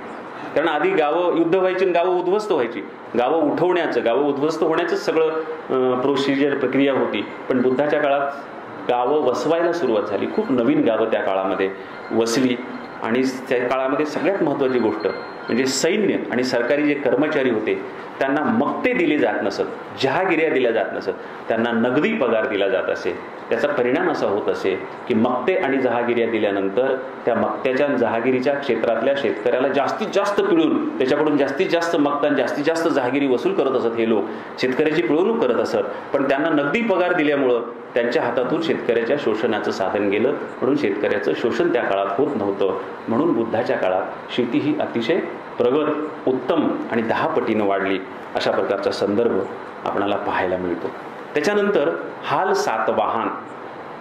कारण आधी गावं युद्ध व्हायची आणि गावं उद्ध्वस्त व्हायची. गावं उठवण्याचं, गावं उद्ध्वस्त होण्याचं सगळं प्रोसिजर, प्रक्रिया होती. पण बुद्धाच्या काळात गावं वसवायला सुरुवात झाली. खूप नवीन गावं त्या काळामध्ये वसली. आणि त्या काळामध्ये सगळ्यात महत्त्वाची गोष्ट म्हणजे सैन्य आणि सरकारी जे कर्मचारी होते त्यांना मक्ते दिले जात नसत, जहागिऱ्या दिल्या जात नसत, त्यांना नगदी पगार दिला जात असे. त्याचा परिणाम असा होत असे की मक्ते आणि जहागिऱ्या दिल्यानंतर त्या मक्त्याच्या जहागिरीच्या क्षेत्रातल्या शेतकऱ्याला जास्तीत जास्त पिळून त्याच्याकडून जास्तीत जास्त मक्ता आणि जास्तीत जास्त जहागिरी वसूल करत असत. हे लोक शेतकऱ्याची पिळवणूक करत असत. पण त्यांना नगदी पगार दिल्यामुळं त्यांच्या हातातून शेतकऱ्याच्या शोषणाचं साधन गेलं. म्हणून शेतकऱ्याचं शोषण त्या काळात होत नव्हतं. म्हणून बुद्धाच्या काळात शेती ही अतिशय प्रगत, उत्तम आणि 10 पटीनं वाढली. अशा प्रकारचा संदर्भ आपणाला पाहायला मिळतो. त्याच्यानंतर हाल सातवाहन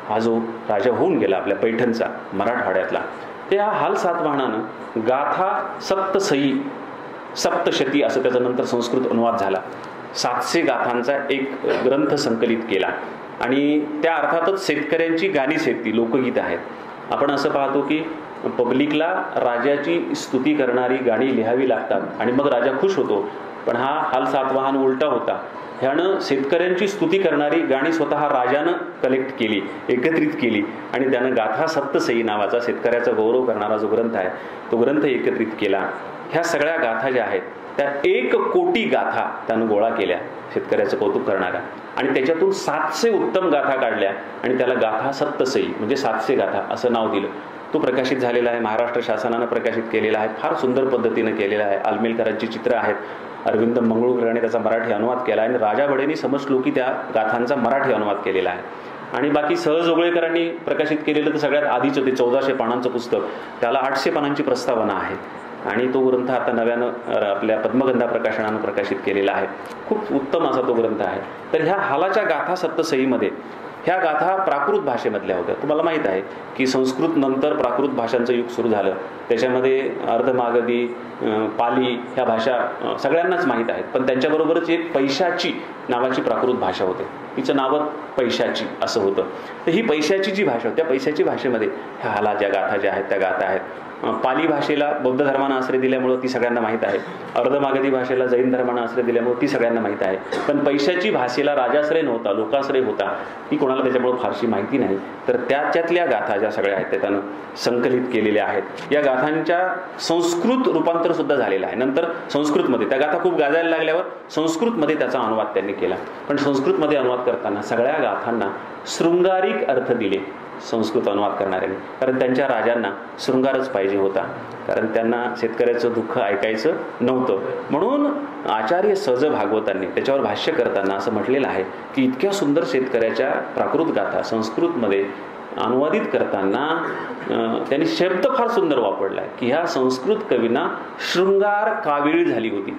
हा जो राजा होऊन गेला आपल्या पैठणचा, मराठवाड्यातला, त्या हाल सातवाहनानं गाथा सप्तसई, सप्तशती असं त्याचा नंतर संस्कृत अनुवाद झाला. 700 गाथांचा एक ग्रंथ संकलित केला. आणि त्या अर्थातच शेतकऱ्यांची गाणीच आहेत, ती लोकगीत आहेत. आपण असं पाहतो की पब्लिकला राजाची स्तुती करणारी गाणी लिहावी लागतात आणि मग राजा खुश होतो. पण हा हाल सातवाहन उलटा होता. ह्यानं शेतकऱ्यांची स्तुती करणारी गाणी स्वतः राजानं कलेक्ट केली, एकत्रित केली. आणि त्यानं गाथा सप्तसई नावाचा शेतकऱ्याचा गौरव करणारा जो ग्रंथ आहे तो ग्रंथ एकत्रित केला. ह्या सगळ्या गाथा ज्या आहेत त्या 1 कोटी गाथा त्यानं गोळा केल्या शेतकऱ्याचं कौतुक करणाऱ्या. आणि त्याच्यातून 700 उत्तम गाथा काढल्या आणि त्याला गाथा सप्तसई म्हणजे 700 गाथा असं नाव दिलं. तो प्रकाशित झालेला आहे, महाराष्ट्र शासनानं प्रकाशित केलेला आहे, फार सुंदर पद्धतीनं केलेला आहे. आलमेलकरांची चित्र आहेत. अरविंद मंगळूकरांनी त्याचा मराठी अनुवाद केला आहे आणि राजा बडेंनी समजलोकी त्या गाथांचा मराठी अनुवाद केलेला आहे. आणि बाकी सहज जोगळेकरांनी प्रकाशित केलेलं तर सगळ्यात आधीचं ते 1400 पानांचं पुस्तक, त्याला 800 पानांची प्रस्तावना आहे. आणि तो ग्रंथ आता नव्यानं आपल्या पद्मगंधा प्रकाशनानं प्रकाशित केलेला आहे. खूप उत्तम असा तो ग्रंथ आहे. तर ह्या हालाच्या गाथा सप्तसईमध्ये ह्या गाथा प्राकृत भाषेमधल्या होत्या. तुम्हाला माहीत आहे की संस्कृत नंतर प्राकृत भाषांचं युग सुरू झालं. त्याच्यामध्ये अर्धमागधी, पाली ह्या भाषा सगळ्यांनाच माहीत आहेत. पण त्यांच्याबरोबरच एक पैशाची नावाची प्राकृत भाषा होते. तिचं नावच पैशाची असं होतं. तर ही पैशाची जी भाषा होती त्या पैशाची भाषेमध्ये ह्या हाला ज्या गाथा ज्या आहेत त्या गाथा आहेत. पाली भाषेला बौद्ध धर्मानं आश्रय दिल्यामुळं ती सगळ्यांना माहीत आहे. अर्धमागधी भाषेला जैन धर्मानं आश्रय दिल्यामुळे ती सगळ्यांना माहीत आहे. पण पैशाची भाषेला राजाश्रय नव्हता, लोकाश्रय होता, ती कोणाला त्याच्यामुळे फारशी माहिती नाही. तर त्याच्यातल्या गाथा ज्या सगळ्या आहेत त्या त्यानं संकलित केलेल्या आहेत. या गाथांच्या संस्कृत रूपांतर सुद्धा झालेलं आहे. नंतर संस्कृतमध्ये त्या गाथा खूप गाजायला लागल्यावर संस्कृतमध्ये त्याचा अनुवाद त्यांनी केला. पण संस्कृतमध्ये अनुवाद करताना सगळ्या गाथांना शृंगारिक अर्थ दिले संस्कृत अनुवाद करणाऱ्यांनी. कारण त्यांच्या राजांना शृंगारच पाहिजे होता, कारण त्यांना शेतकऱ्याचं दुःख ऐकायचं नव्हतं. म्हणून आचार्य सहज भागवतांनी त्याच्यावर भाष्य करताना असं म्हटलेलं आहे की इतक्या सुंदर शेतकऱ्याच्या प्राकृत गाथा संस्कृतमध्ये अनुवादित करताना त्यांनी शब्द फार सुंदर वापरला आहे की ह्या संस्कृत कवींना शृंगार कावीळ झाली होती.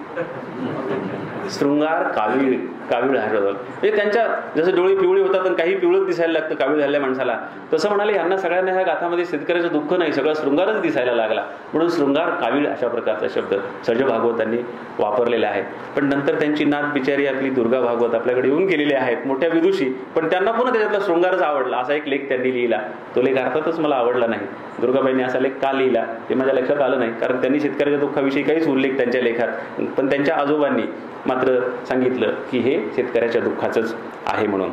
शृंगार कावीळ, कावीळ हा शब्द म्हणजे त्यांच्या जसं डोळे पिवळे होतात आणि काही पिवळच दिसायला लागतं कावीळ झालेल्या माणसाला, तसं म्हणाले ह्यांना सगळ्यांना ह्या गाथामध्ये शेतकऱ्याचं दुःख नाही, सगळं शृंगारच दिसायला लागला. म्हणून शृंगार कावीळ अशा प्रकारचा शब्द सहज भागवतांनी वापरलेला आहे. पण नंतर त्यांची नात बिचारी आपली दुर्गा भागवत आपल्याकडे येऊन गेलेली आहेत, मोठ्या विदुषी. पण त्यांना पुन्हा त्याच्यातला शृंगारच आवडला. असा एक लेख त्यांनी लिहिला. तो लेख अर्थातच मला आवडला नाही. दुर्गाबाईंनी असा लेख का लिहिला ते माझ्या लक्षात आलं नाही, कारण त्यांनी शेतकऱ्याच्या दुःखाविषयी काहीच उल्लेख त्यांच्या लेखात, पण त्यांच्या आजोबांनी मात्र सांगितलं की हे शेतकऱ्याच्या दुःखाचंच आहे म्हणून.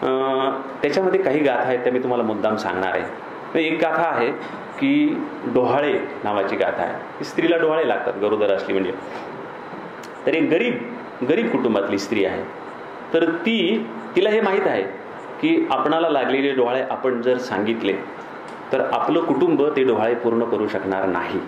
त्याच्यामध्ये काही गाथा आहेत त्या मी तुम्हाला मुद्दाम सांगणार आहे. एक गाथा आहे की डोहाळे नावाची गाथा आहे. स्त्रीला डोहाळे लागतात गरोदर असली म्हणजे. तर एक गरीब कुटुंबातली स्त्री आहे. तर तिला हे माहीत आहे की आपणाला लागलेले डोहाळे आपण जर सांगितले तर आपलं कुटुंब ते डोहाळे पूर्ण करू शकणार नाही.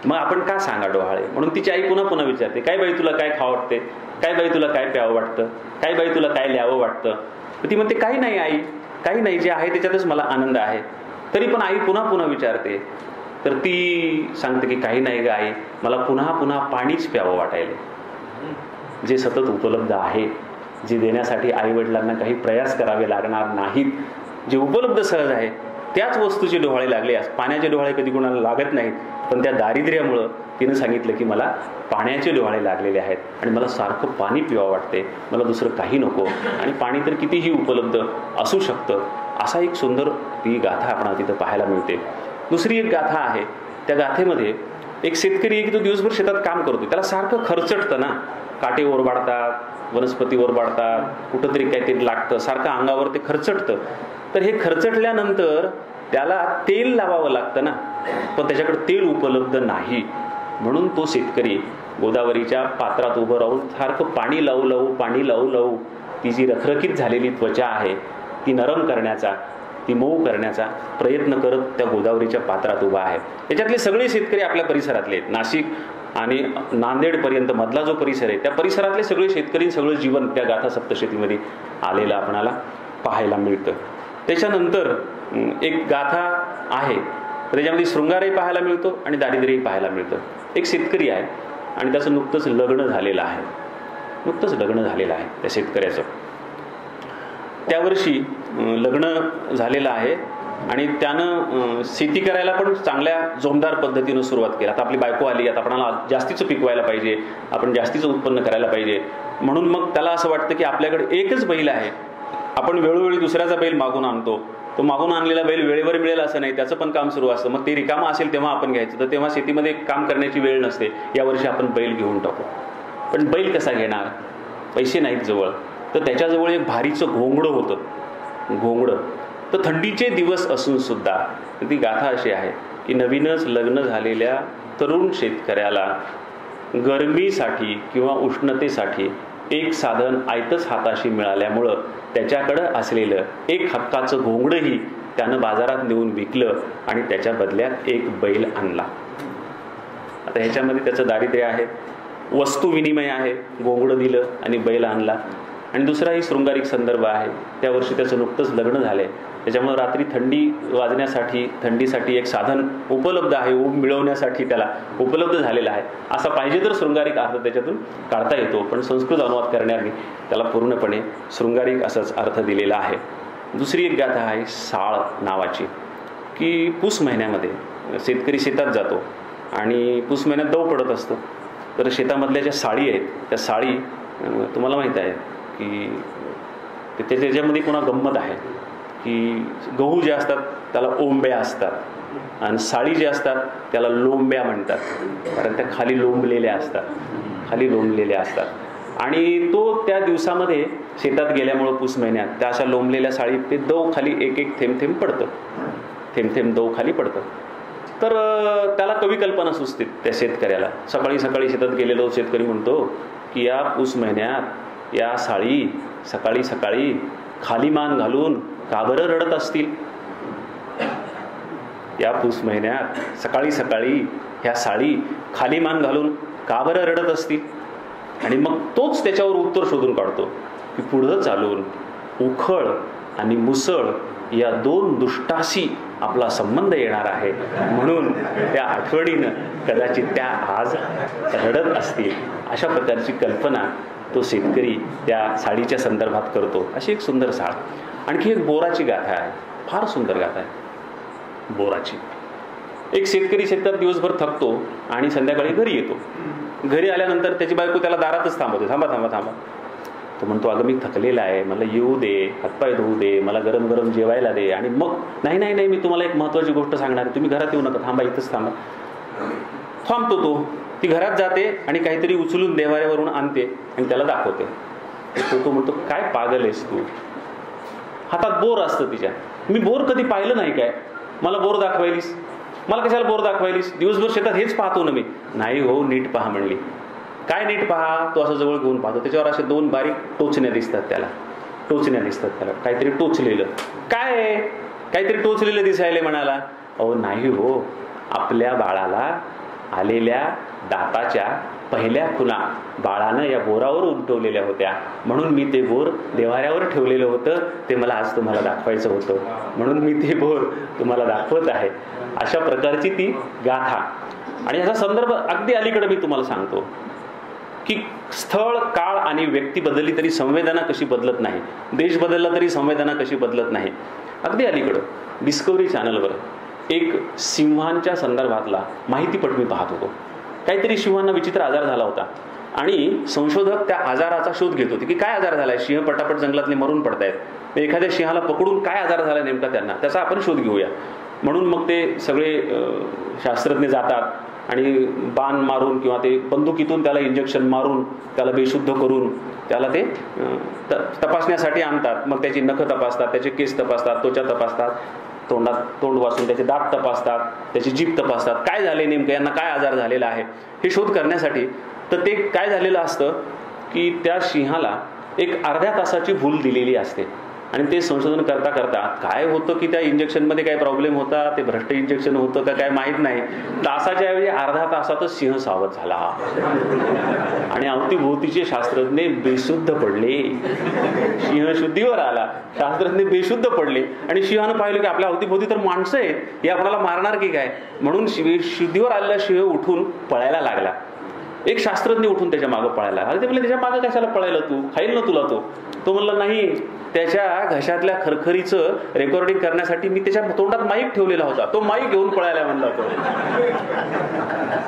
मग आपण का सांगा डोहाळे. म्हणून तिची आई पुन्हा पुन्हा विचारते, काय बाई तुला काय खावं वाटते, काय बाई तुला काय प्यावं वाटतं, काय बाई तुला काय लिहावं वाटतं. ती म्हणते काही नाही आई, काही नाही, जे आहे त्याच्यातच मला आनंद आहे. तरी पण आई पुन्हा पुन्हा विचारते. तर ती सांगते की काही नाही ग आई, मला पुन्हा पुन्हा पाणीच प्यावं वाटायले, जे सतत उपलब्ध आहे, जे देण्यासाठी आईवडिलांना काही प्रयास करावे लागणार नाहीत, जे उपलब्ध सहज आहे त्याच वस्तूचे डोहाळे लागले. पाण्याचे डोहाळे कधी कोणाला लागत नाहीत, पण त्या दारिद्र्यामुळं तिनं सांगितलं की मला पाण्याचे डोहाळे लागलेले आहेत आणि मला सारखं पाणी पिवावं वाटते, मला दुसरं काही नको, आणि पाणी तर कितीही उपलब्ध असू शकतं. असा एक सुंदर ती गाथा आपणाला तिथं पाहायला मिळते. दुसरी एक गाथा आहे. त्या गाथेमध्ये एक शेतकरी आहे की तो दिवसभर शेतात काम करतो. त्याला सारखं खर्चटतं ना, काटे ओरबाडतात, वनस्पती ओरबाडतात, कुठंतरी काहीतरी लागतं, सारखं अंगावर ते खर्चटतं. तर हे खर्चटल्यानंतर त्याला तेल लावावं लागतं ना, पण त्याच्याकडे तेल उपलब्ध नाही. म्हणून तो शेतकरी गोदावरीच्या पात्रात उभं राहून सारखं पाणी लावू ती जी रखरखीत झालेली त्वचा आहे ती नरम करण्याचा, ती मऊ करण्याचा प्रयत्न करत त्या गोदावरीच्या पात्रात उभा आहे. याच्यातले सगळे शेतकरी आपल्या परिसरातले आहेत. नाशिक आणि नांदेडपर्यंत मधला जो परिसर आहे त्या परिसरातले सगळे शेतकरी, सगळं जीवन त्या गाथा सप्तशतीमध्ये आलेलं आपणाला पाहायला मिळतं. त्याच्यानंतर एक गाथा आहे, त्याच्यामध्ये शृंगारही पाहायला मिळतो आणि दारिद्र्यही पाहायला मिळतं. एक शेतकरी आहे आणि त्याचं नुकतंच लग्न झालेलं आहे त्या शेतकऱ्याचं. त्या वर्षी लग्न झालेलं आहे आणि त्यानं शेती करायला पण चांगल्या जोमदार पद्धतीनं सुरुवात केली. आता आपली बायको आली, आता आपल्याला जास्तीचं पिकवायला पाहिजे, आपण जास्तीचं उत्पन्न करायला पाहिजे. म्हणून मग त्याला असं वाटतं की आपल्याकडे एकच बैल आहे, आपण वेळोवेळी दुसऱ्याचा बैल मागून आणतो, तो मागून आणलेला बैल वेळेवर मिळेल असं नाही, त्याचं पण काम सुरू असतं. मग ते रिकामं असेल तेव्हा आपण घ्यायचं, तर तेव्हा शेतीमध्ये काम करण्याची वेळ नसते. यावर्षी आपण बैल घेऊन टाकू. पण बैल कसा घेणार, पैसे नाहीत जवळ. तर त्याच्याजवळ एक भारीचं घोंगडं होतं. तर थंडीचे दिवस असून सुद्धा ती गाथा अशी आहे की नवीनच लग्न झालेल्या तरुण शेतकऱ्याला गरमीसाठी किंवा उष्णतेसाठी एक साधन आयतच हाताशी मिळाल्यामुळं त्याच्याकडं असलेलं एक हक्काचं घोंगडंही त्यानं बाजारात नेऊन विकलं आणि त्याच्या बदल्यात एक बैल आणला. आता ह्याच्यामध्ये त्याचं दारिद्र्य आहे, वस्तू विनिमय आहे, घोंगडं दिलं आणि बैल आणला. आणि दुसराही शृंगारिक संदर्भ आहे. त्या वर्षी त्याचं नुकतंच लग्न झालंय, त्याच्यामुळे रात्री थंडीसाठी एक साधन उपलब्ध आहे, ऊब मिळवण्यासाठी त्याला उपलब्ध झालेलं आहे. असा पाहिजे तर शृंगारिक अर्थ त्याच्यातून काढता येतो, पण संस्कृत अनुवाद करण्याने त्याला पूर्णपणे शृंगारिक असाच अर्थ दिलेला आहे. दुसरी एक गाथा आहे साळ नावाची, की पुस महिन्यामध्ये शेतकरी शेतात जातो आणि पुस महिन्यात दव पडत असतं. तर शेतामधल्या ज्या साळी आहेत त्या साळी तुम्हाला माहीत आहे की त्याच्यामध्ये पुन्हा गंमत आहे की गहू जे असतात त्याला ओंब्या असतात आणि साळी जे असतात त्याला लोंब्या म्हणतात, कारण त्या खाली लोंबलेल्या असतात. आणि तो त्या दिवसामध्ये शेतात गेल्यामुळं पुस महिन्यात त्या अशा लोंबलेल्या साळीत ते दव खाली एक एक थेंब दव खाली पडतं. तर त्याला कवी कल्पना सुचते त्या शेतकऱ्याला. सकाळी शेतात गेलेलो शेतकरी म्हणतो की या पुस महिन्यात या साळी सकाळी खाली मान घालून का बरं रडत असतील. या पुस महिन्यात सकाळी ह्या साळी खाली मान घालून का बरं रडत असतील. आणि मग तोच त्याच्यावर उत्तर शोधून काढतो की पुढं चालून उखळ आणि मुसळ या दोन दुष्टाशी आपला संबंध येणार आहे, म्हणून त्या आठवणीनं कदाचित त्या आज रडत असतील. अशा प्रकारची कल्पना तो शेतकरी त्या साडीच्या संदर्भात करतो. अशी एक सुंदर साळ. आणखी एक बोराची गाथा आहे, फार सुंदर गाथा आहे बोराची. एक शेतकरी शेतात दिवसभर थकतो आणि संध्याकाळी घरी येतो. घरी आल्यानंतर त्याची बायको त्याला दारातच थांबवते, थांबा. तो म्हणतो अगं मी थकलेला आहे, मला येऊ दे, हातपाय धुवू दे, मला गरम गरम जेवायला दे. आणि मग नाही मी तुम्हाला एक महत्त्वाची गोष्ट सांगणार आहे, तुम्ही घरात येऊ नका, थांबा, इथंच थांबा. थांबतो तो. ती घरात जाते आणि काहीतरी उचलून देवाऱ्यावरून आणते आणि त्याला दाखवते. तो म्हणतो काय पागल आहेस तू, हातात बोर असतं तिच्या. मी बोर कधी पाहिलं नाही काय, मला बोर दाखवायलीस, मला कशाला बोर दाखवायलीस, दिवसभर शेतात हेच पाहतो ना मी. नाही हो, नीट पहा म्हणली. काय नीट पहा, तो असं जवळ घेऊन पाहतो, त्याच्यावर असे 2 बारीक टोचण्या दिसतात त्याला, काहीतरी टोचलेलं. काय आहे, काहीतरी टोचलेलं दिसायला म्हणाला. अहो नाही हो, आपल्या बाळाला आलेल्या दाताच्या पहिल्या खुणा बाळानं या बोरावर उमटवलेल्या होत्या, म्हणून मी ते बोर देव्हाऱ्यावर ठेवलेलं होतं, ते मला आज तुम्हाला दाखवायचं होतं, म्हणून मी ते बोर तुम्हाला दाखवत आहे. अशा प्रकारची ती गाथा. आणि याचा संदर्भ अगदी अलीकडे मी तुम्हाला सांगतो की स्थळ, काळ आणि व्यक्ती बदलली तरी संवेदना कशी बदलत नाही, देश बदलला तरी संवेदना कशी बदलत नाही. अगदी अलीकडं डिस्कवरी चॅनलवर एक सिंहांच्या संदर्भातला माहितीपट मी पाहत होतो. काहीतरी सिंहांना विचित्र आजार झाला होता आणि संशोधक त्या आजाराचा शोध घेत होते की काय आजार झालाय, सिंह पटापट जंगलातले मरून पडतायत, एखाद्या सिंहाला पकडून काय आजार झाला नेमका त्यांना, त्याचा आपण शोध घेऊया. म्हणून मग ते सगळे शास्त्रज्ञ जातात आणि बाण मारून किंवा ते बंदुकीतून त्याला इंजेक्शन मारून त्याला बेशुद्ध करून त्याला ते तपासण्यासाठी आणतात. मग त्याची नखं तपासतात, त्याचे केस तपासतात, त्वचा तपासतात, तोंड वाचून त्याचे दात तपासतात, त्याची जीभ तपासतात, काय झाले नेमकं, यांना काय आजार झालेला आहे हे शोध करण्यासाठी. तर ते काय झालेलं असतं की त्या सिंहाला एक अर्ध्या तासाची भूल दिलेली असते आणि ते संशोधन करता करता काय होतं की त्या इंजेक्शनमध्ये काय प्रॉब्लेम होता, ते भ्रष्ट इंजेक्शन होतं का काय माहीत नाही, तासाच्या ऐवजी अर्ध्या तासातच सिंह सावध झाला आणि अवतीभोवतीचे शास्त्रज्ञ बेशुद्ध पडले. सिंह शुद्धीवर आला, शास्त्रज्ञ बेशुद्ध पडले आणि सिंहानं पाहिलं की आपल्या अवतीभोवती तर माणसं आहेत, हे आपल्याला मारणार की काय, म्हणून शुद्धीवर आलेला सिंह उठून पळायला लागला. एक शास्त्रज्ञ उठून त्याच्या मागं पळायला लागला. ते म्हणले त्याच्या मागं कशाला पळायला, तू खाईल ना तुला तो म्हणला नाही, त्याच्या घशातल्या खरखरीचं रेकॉर्डिंग करण्यासाठी मी त्याच्या तोंडात माईक ठेवलेला होता, तो माईक घेऊन पळायला म्हणला.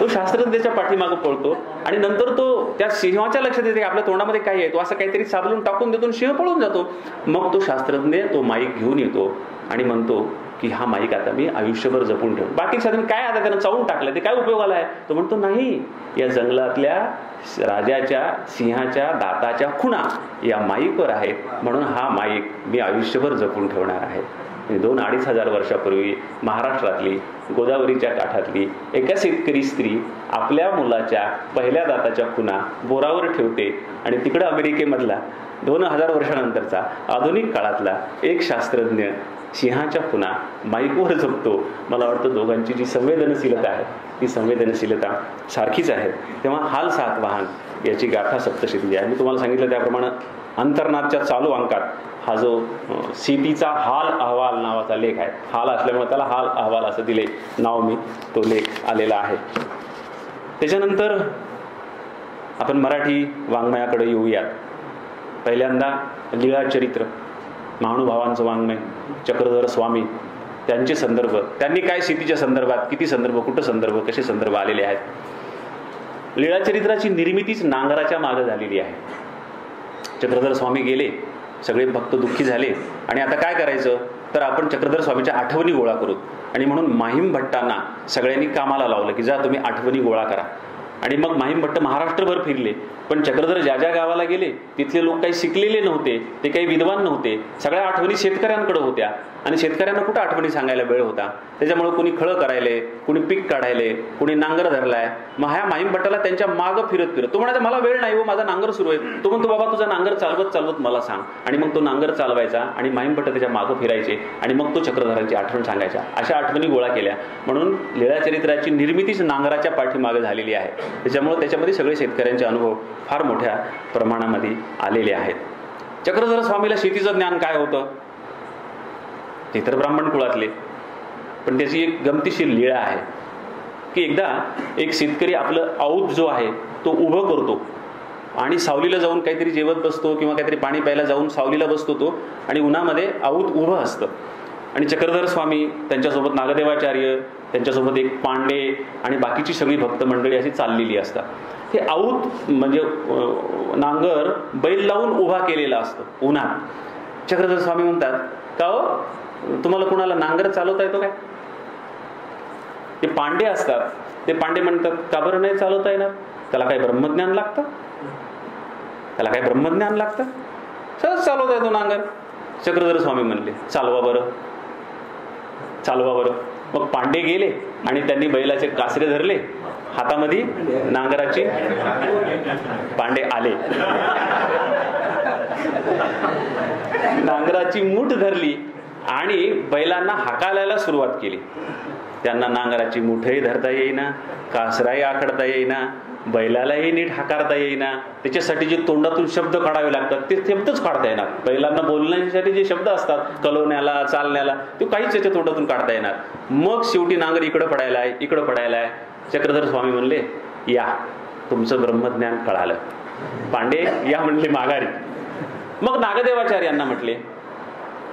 तो शास्त्रज्ञ त्याच्या पाठीमागं पळतो आणि नंतर तो त्या सिंहाच्या लक्षात येते आपल्या तोंडामध्ये काय आहे, तो असं काहीतरी साबलून टाकून देतो, सिंह पळून जातो. मग तो शास्त्रज्ञ तो माईक घेऊन येतो आणि म्हणतो की हा माईक आता मी आयुष्यभर जपून ठेव. बाकी शास्त्रज्ञ काय आता त्यानं चावून टाकलं, ते काय उपयोगाला आहे. तो म्हणतो नाही, या जंगलातल्या राजाच्या सिंहाच्या दाताच्या खुणा या माईकवर आहेत, म्हणून हा माईक मी आयुष्यभर जपून ठेवणार आहे. 2-2,500 वर्षापूर्वी महाराष्ट्रातली गोदावरीच्या काठातली एका शेतकरी स्त्री आपल्या मुलाच्या पहिल्या दाताच्या खुणा बोरावर ठेवते आणि तिकडं अमेरिकेमधला 2000 वर्षानंतरचा आधुनिक काळातला एक शास्त्रज्ञ सिंहाच्या खुणा माईकवर जपतो. मला वाटतं दोघांची जी संवेदनशीलता आहे ती संवेदनशीलता सारखीच आहे. तेव्हा हाल सात वाहन याची गाथा सप्तशती आहे. मी तुम्हाला सांगितलं त्याप्रमाणे अंतर्नादच्या चालू अंकात हा जो सीतेचा हाल अहवाल नावाचा लेख आहे, हाल असल्यामुळे त्याला हाल अहवाल असं दिले नाव, मी तो लेख आलेला आहे. त्याच्यानंतर आपण मराठी वाङ्मयाकडे येऊयात. पहिल्यांदा लीळा चरित्र, महानुभावांचं वाङ्मय, चक्रधर स्वामी, त्यांचे संदर्भ, त्यांनी काय सीतेच्या संदर्भात किती संदर्भ, कुठं संदर्भ, कसे संदर्भ आलेले आहेत. लीळाचरित्राची निर्मितीच नांगराच्या मागे झालेली आहे. चक्रधर स्वामी गेले, सगळे भक्त दुःखी झाले आणि आता काय करायचं, तर आपण चक्रधर स्वामीच्या आठवणी गोळा करू. आणि म्हणून माहीम भट्टांना सगळ्यांनी कामाला लावलं की जा तुम्ही आठवणी गोळा करा. आणि मग माहीम भट्ट महाराष्ट्रभर फिरले, पण चक्रधर ज्या ज्या गावाला गेले तिथले लोक काही शिकलेले नव्हते, ते काही विद्वान नव्हते, सगळ्या आठवणी शेतकऱ्यांकडे होत्या आणि शेतकऱ्यांना कुठं आठवणी सांगायला वेळ होता. त्याच्यामुळे कुणी खळं करायले, कुणी पीक काढायले, कुणी नांगर धरलाय. मग ह्या माहीम भट्टाला त्यांच्या मागं फिरत तो म्हणायचा मला वेळ नाही हो, माझा नांगर सुरू आहे. तो म्हणतो बाबा तुझा नांगर चालवत चालवत मला सांग. आणि मग तो नांगर चालवायचा आणि माहीम भट्ट त्याच्या मागं फिरायचे आणि मग तो चक्रधरांची आठवण सांगायचा. अशा आठवणी गोळा केल्या. म्हणून लीळाचरित्राची निर्मितीच नांगराच्या पाठीमागे झालेली आहे. त्याच्यामुळे त्याच्यामध्ये सगळे शेतकऱ्यांचे अनुभव फार मोठ्या प्रमाणामध्ये आलेले आहेत. चक्रधर स्वामीला शेतीचं ज्ञान काय होतं, ते तर ब्राह्मण कुळातले, पण त्याची एक गमतीशीर लीळा आहे की एकदा एक शेतकरी आपलं औत जो आहे तो उभं करतो आणि सावलीला जाऊन काहीतरी जेवत बसतो किंवा काहीतरी पाणी प्यायला जाऊन सावलीला बसतो तो, आणि उन्हामध्ये औत उभं असतं. आणि चक्रधर स्वामी, त्यांच्यासोबत नागदेवाचार्य, त्यांच्यासोबत एक पांडे आणि बाकीची सगळी भक्त मंडळी अशी चाललेली असतात. हे औत म्हणजे नांगर बैल लावून उभा केलेला असतो उन्हात. चक्रधर स्वामी म्हणतात का हो, तुम्हाला कुणाला नांगर चालवता येतो काय. ते पांडे असतात, ते पांडे म्हणतात का बरं नाही चालवता येणार, त्याला काय ब्रह्मज्ञान लागतं, त्याला काय ब्रह्मज्ञान लागतं, सहज चालवता येतो नांगर. चक्रधर स्वामी म्हणले चालवा बरं, चालवा बरं. मग पांडे गेले आणि त्यांनी बैलाचे कासरे धरले, हातामध्ये नांगराची. पांडे आले, नांगराची मूठ धरली आणि बैलांना हाकालायला सुरुवात केली. त्यांना नांगराची मूठही धरता येईना, कासराही आखडता येईना, बैलालाही नीट हाकारता येईना. त्याच्यासाठी जे तोंडातून शब्द काढावे लागतात ते शब्दच काढता येणार. बैलांना बोलण्यासाठी जे शब्द असतात, कलवण्याला, चालण्याला, ते काहीच त्याच्या तोंडातून काढता येणार. मग शेवटी नांगर इकडं पडायलाय, इकडं पडायलाय. चक्रधर स्वामी म्हणले, या तुमचं ब्रह्मज्ञान कळालं. पांडे या म्हणले माघारी. मग नागदेवाचार्यांना म्हटले,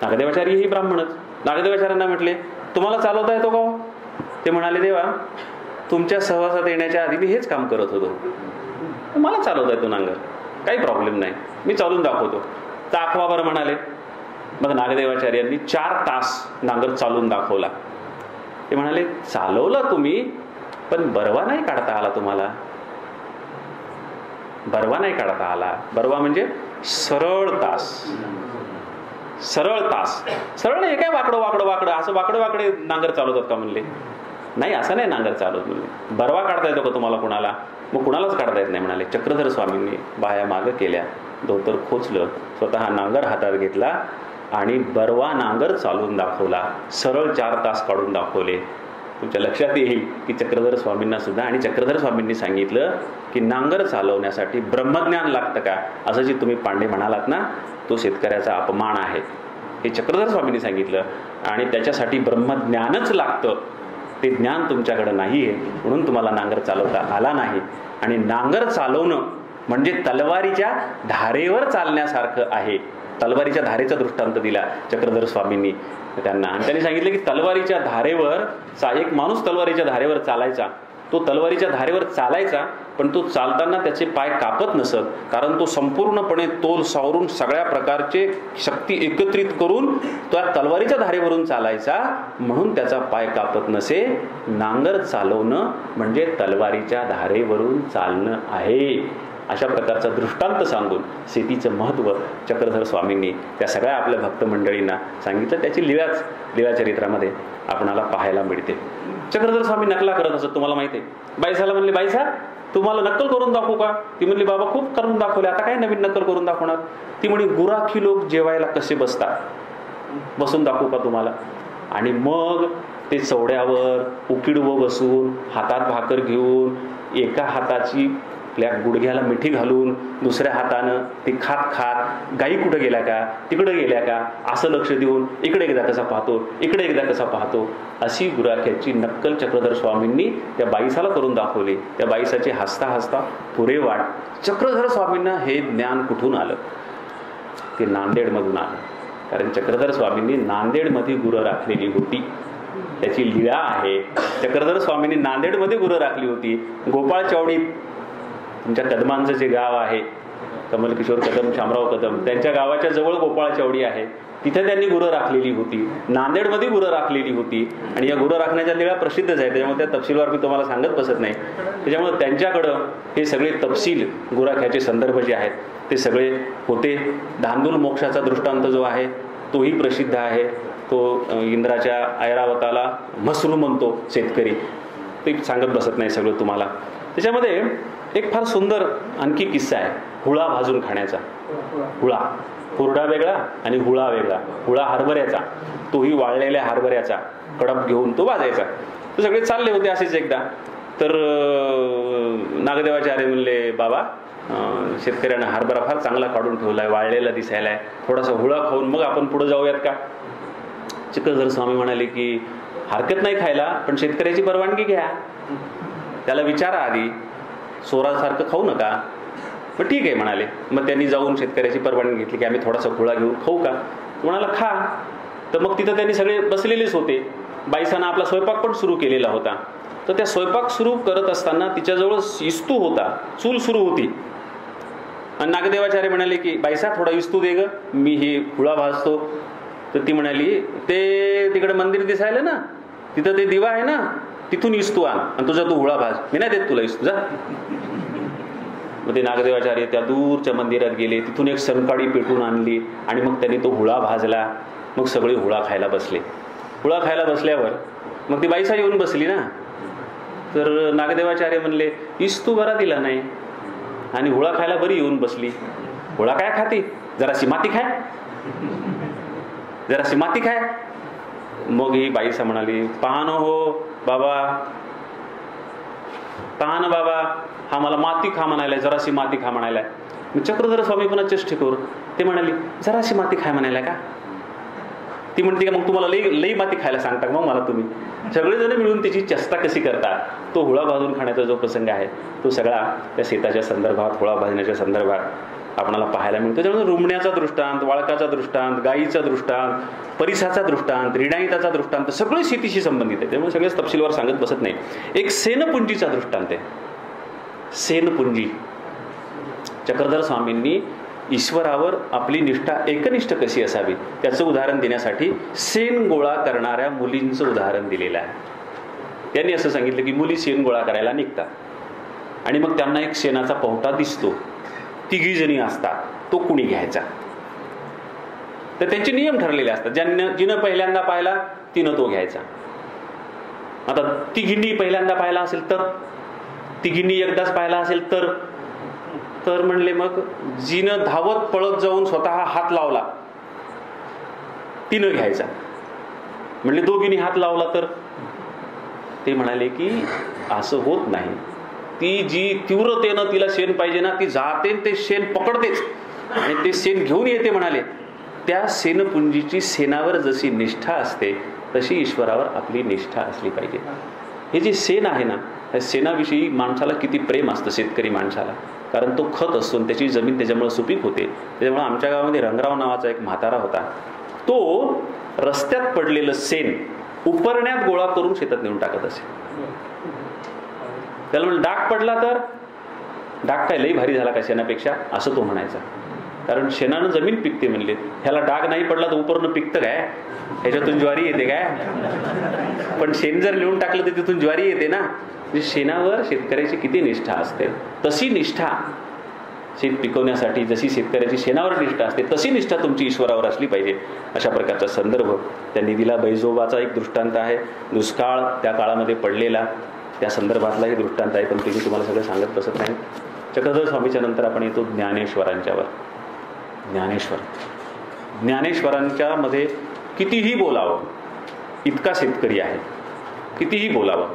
नागदेवाचार्य ही ब्राह्मणच, नागदेवाचार्यांना म्हटले, तुम्हाला चालवता येतो का? ते म्हणाले, देवा तुमच्या सहवासात येण्याच्या आधी मी हेच काम करत होतो, मला चालवता येतो नांगर, काही प्रॉब्लेम नाही, मी चालून दाखवतो. दाखवा बरं म्हणाले. मग नागदेवाचार्यांनी 4 तास नांगर चालून दाखवला. ते म्हणाले, चालवला तुम्ही, पण बरवा नाही काढता आला तुम्हाला, बरवा नाही काढता आला. बरवा म्हणजे सरळ तास, सरळ तास, सरळ नाही काय वाकडं वाकडं वाकडं, असं वाकडं वाकडे नांगर चालवतात का म्हणले? नाही, असं नाही नांगर चालवत म्हणले. बरवा काढता येतो का तुम्हाला कुणाला? मग कुणालाच काढता येत नाही म्हणाले. चक्रधर स्वामींनी बाया मागं केल्या, धोतर खोचलं, स्वतः नांगर हातात घेतला आणि बरवा नांगर चालवून दाखवला. सरळ 4 तास काढून दाखवले. तुमच्या लक्षात येईल की चक्रधर स्वामींना सुद्धा, आणि चक्रधर स्वामींनी सांगितलं की नांगर चालवण्यासाठी ब्रह्मज्ञान लागतं का? असं जे तुम्ही पांडे म्हणालात ना, तो शेतकऱ्याचा अपमान आहे. हे चक्रधर स्वामींनी सांगितलं. आणि त्याच्यासाठी ब्रह्मज्ञानच लागतं. ते ज्ञान तुमच्याकडे नाही आहे, म्हणून तुम्हाला नांगर चालवता आला नाही. आणि नांगर चालवणं म्हणजे तलवारीच्या धारेवर चालण्यासारखं आहे. तलवारीच्या धारेचा दृष्टांत दिला चक्रधर स्वामींनी त्यांना. आणि त्यांनी सांगितलं की तलवारीच्या धारेवर, एक माणूस तलवारीच्या धारेवर चालायचा, तो तलवारीच्या धारेवर चालायचा, पण तो चालताना त्याचे पाय कापत नसत, कारण तो संपूर्णपणे तोल सावरून सगळ्या प्रकारचे शक्ती एकत्रित करून त्या तलवारीच्या धारेवरून चालायचा, म्हणून त्याचा पाय कापत नसे. नांगर चालवणं म्हणजे तलवारीच्या धारेवरून चालणं आहे. अशा प्रकारचा दृष्टांत सांगून शेतीचं महत्त्व चक्रधर स्वामींनी त्या सगळ्या आपल्या भक्त मंडळींना सांगितलं. त्याची लीळाचरित्रामध्ये आपणाला पाहायला मिळते. चक्रधर स्वामी नकला करत असत, तुम्हाला माहिती आहे. बाईसाला म्हणले, बाईसा तुम्हाला नक्कल करून दाखवू का? ती म्हणली, बाबा खूप करून दाखवले, आता काय नवीन नक्कल करून दाखवणार? ती म्हणे, गुराखी लोक जेवायला कसे बसतात, बसून दाखवू का तुम्हाला? आणि मग ते चवड्यावर उकिडवं बसून, हातात भाकर घेऊन, एका हाताची आपल्या गुडघ्याला मिठी घालून, दुसऱ्या हातानं ते खात खात, गाई कुठं गेल्या का, तिकडं गेल्या का, असं लक्ष देऊन इकडे एकदा कसा पाहतो, इकडे एकदा कसा पाहतो, अशी गुराख्याची नक्कल चक्रधर स्वामींनी त्या बाईसाला करून दाखवली. त्या बाईसाची हसता हसता पुरे वाट. चक्रधर स्वामींना हे ज्ञान कुठून आलं? ते नांदेडमधून आलं. कारण चक्रधर स्वामींनी नांदेडमध्ये गुरं राखलेली होती. त्याची लीळा आहे. चक्रधर स्वामींनी नांदेडमध्ये गुरं राखली होती. गोपाळ चावडी, तुमच्या कदमांचं जे गाव आहे, कमलकिशोर कदम, शामराव कदम, त्यांच्या गावाच्या जवळ गोपाळ चावडी आहे. तिथे त्यांनी गुरं राखलेली होती. नांदेडमध्ये गुरं राखलेली होती. आणि या गुरं राखण्याच्या लीळा प्रसिद्धच आहे, त्याच्यामुळे त्या तपशीलवार मी तुम्हाला सांगत बसत नाही. त्याच्यामुळे त्यांच्याकडं हे सगळे तपशील, गुराख्याचे संदर्भ जे आहेत ते सगळे होते. धांदूल मोक्षाचा दृष्टांत जो आहे तोही प्रसिद्ध आहे. तो इंद्राच्या ऐरावताला म्हसरू म्हणतो शेतकरी, ते सांगत बसत नाही सगळं तुम्हाला. त्याच्यामध्ये एक फार सुंदर आणखी किस्सा आहे हुळा भाजून खाण्याचा. हुळा, हुरडा वेगळा आणि हुळा वेगळा. हुळा हरभऱ्याचा, तोही वाळलेल्या हरभऱ्याचा कडप घेऊन तो भाजायचा. तो सगळे चालले होते असेच एकदा. तर नागदेवाचार्य म्हणले, बाबा शेतकऱ्यानं हरभरा फार चांगला काढून ठेवलाय, वाळलेला दिसायलाय, थोडासा हुळा खाऊन मग आपण पुढे जाऊयात का? चक्रधर स्वामी म्हणाले की हरकत नाही खायला, पण शेतकऱ्याची परवानगी घ्या, त्याला विचारा आधी, सोरासारखं खाऊ नका. मग ठीक आहे म्हणाले. मग त्यांनी जाऊन शेतकऱ्याची परवानगी घेतली की आम्ही थोडासा खुळा घेऊन खाऊ का? म्हणाला खा. तर मग तिथं त्यांनी सगळे बसलेलेच होते. बाईसानं आपला स्वयंपाक पण सुरू केलेला होता. तर त्या स्वयंपाक सुरू करत असताना तिच्याजवळ इस्तू होता, चूल सुरू होती. आणि नागदेवाचार्य म्हणाले की बाईसा थोडा इस्तू दे ग, मी ही हुळा भाजतो. तर ती म्हणाली, ते तिकडे मंदिर दिसायला ना, तिथं ते दिवा आहे ना, तिथून इस्तू आण आणि तुझा तू हुळा भाज, मी नाही देत तुला इस्तू, जा. मग ते नागदेवाचार्य त्या दूरच्या मंदिरात गेले, तिथून एक सनकाडी पेटून आणली आणि मग त्यांनी तो हुळा भाजला. मग सगळे हुळा खायला बसले. हुळा खायला बसल्यावर मग ती बाईसा येऊन बसली ना, तर नागदेवाचार्य म्हणले, इस तू बरा दिला नाही आणि हुळा खायला बरी येऊन बसली. हुळा काय खाती, जराशी माती खाय, जराशी माती खाय. मग ही बाईसा म्हणाली, पहा ना हो बाबा, पहा ना बाबा, हा मला माती खा म्हणायलाय, जराशी माती खा म्हणायलाय. मी चक्रधर स्वामी पुन्हा चेष्टेकरून ते म्हणाली, जराशी माती खाय म्हणायलाय का? ती म्हणते का मग तुम्हाला लई माती खायला सांगता मग मला तुम्ही? सगळेजण मिळून त्याची चेष्टा कशी करतात. तो हुळा भाजून खाण्याचा जो प्रसंग आहे तो सगळा त्या शेताच्या संदर्भात, हुळा भाजण्याच्या संदर्भात आपल्याला पाहायला मिळतो. त्यामुळे रुमण्याचा दृष्टांत, वाळकाचा दृष्टांत, गायीचा दृष्टांत, परिसाचा दृष्टांत, रिडाईताचा दृष्टांत सगळे शेतीशी संबंधित आहे. त्यामुळे सगळेच तपशीलवार सांगत बसत नाही. एक सेनपुंजीचा दृष्टांत आहे. सेनपुंजी, चक्रधर स्वामींनी ईश्वरावर आपली निष्ठा, एकनिष्ठ कशी असावी त्याचं उदाहरण देण्यासाठी शेण गोळा करणाऱ्या मुलींचं उदाहरण दिलेलं आहे. त्यांनी असं सांगितलं की मुली शेण गोळा करायला निघतात आणि मग त्यांना एक शेणाचा पवटा दिसतो, तिघी जणी असतात, तो कुणी घ्यायचा. तर त्यांचे नियम ठरलेले असतात. जिनं पहिल्यांदा पाहिला तिनं तो घ्यायचा. आता तिघींनी पहिल्यांदा पाहिला असेल तर, तिघींनी एकदाच पाहिला असेल तर म्हणले मग जिनं धावत पळत जाऊन स्वतः हात लावला तिनं घ्यायचा. म्हणले दोघींनी हात लावला तर? ते म्हणाले की असं होत नाही. ती जी तीव्रतेनं तिला शेण पाहिजे ना, ती जाते ते शेण पकडतेच आणि ते शेण घेऊन येते. म्हणाले त्या शेणपुंजीची शेणावर जशी निष्ठा असते तशी ईश्वरावर आपली निष्ठा असली पाहिजे. हे जे शेण आहे ना, त्या शेणाविषयी माणसाला किती प्रेम असतं, शेतकरी माणसाला, कारण तो खत असतो आणि त्याची जमीन त्याच्यामुळे सुपीक होते. त्याच्यामुळे आमच्या गावामध्ये रंगराव नावाचा एक म्हातारा होता. तो रस्त्यात पडलेलं शेण उपरण्यात गोळा करून शेतात नेऊन टाकत असे. त्याला म्हणजे डाग पडला तर, डाग काय लई भारी झाला का शेणापेक्षा, असं तो म्हणायचा. कारण शेणानं जमीन पिकते म्हणले. ह्याला डाग नाही पडला तर उपरनं पिकतं काय, ह्याच्यातून ज्वारी येते काय? पण शेण जर नेऊन टाकलं तर तिथून ज्वारी येते ना. म्हणजे शेणावर शेतकऱ्याची किती निष्ठा असते, तशी निष्ठा शेत पिकवण्यासाठी जशी शेतकऱ्याची शेणावर निष्ठा असते तशी निष्ठा तुमची ईश्वरावर असली पाहिजे. अशा प्रकारचा संदर्भ त्यांनी दिला. बैजोबाचा एक दृष्टांत आहे, दुष्काळ त्या काळामध्ये पडलेला, त्या संदर्भातलाही दृष्टांत आहे, पण ते तुम्हाला सगळं सांगत बसत नाही. चक्रधर स्वामीच्या नंतर आपण येतो ज्ञानेश्वरांच्यावर. ज्ञानेश्वरांच्या मध्ये कितीही बोलावं इतका शेतकरी आहे, कितीही बोलावं.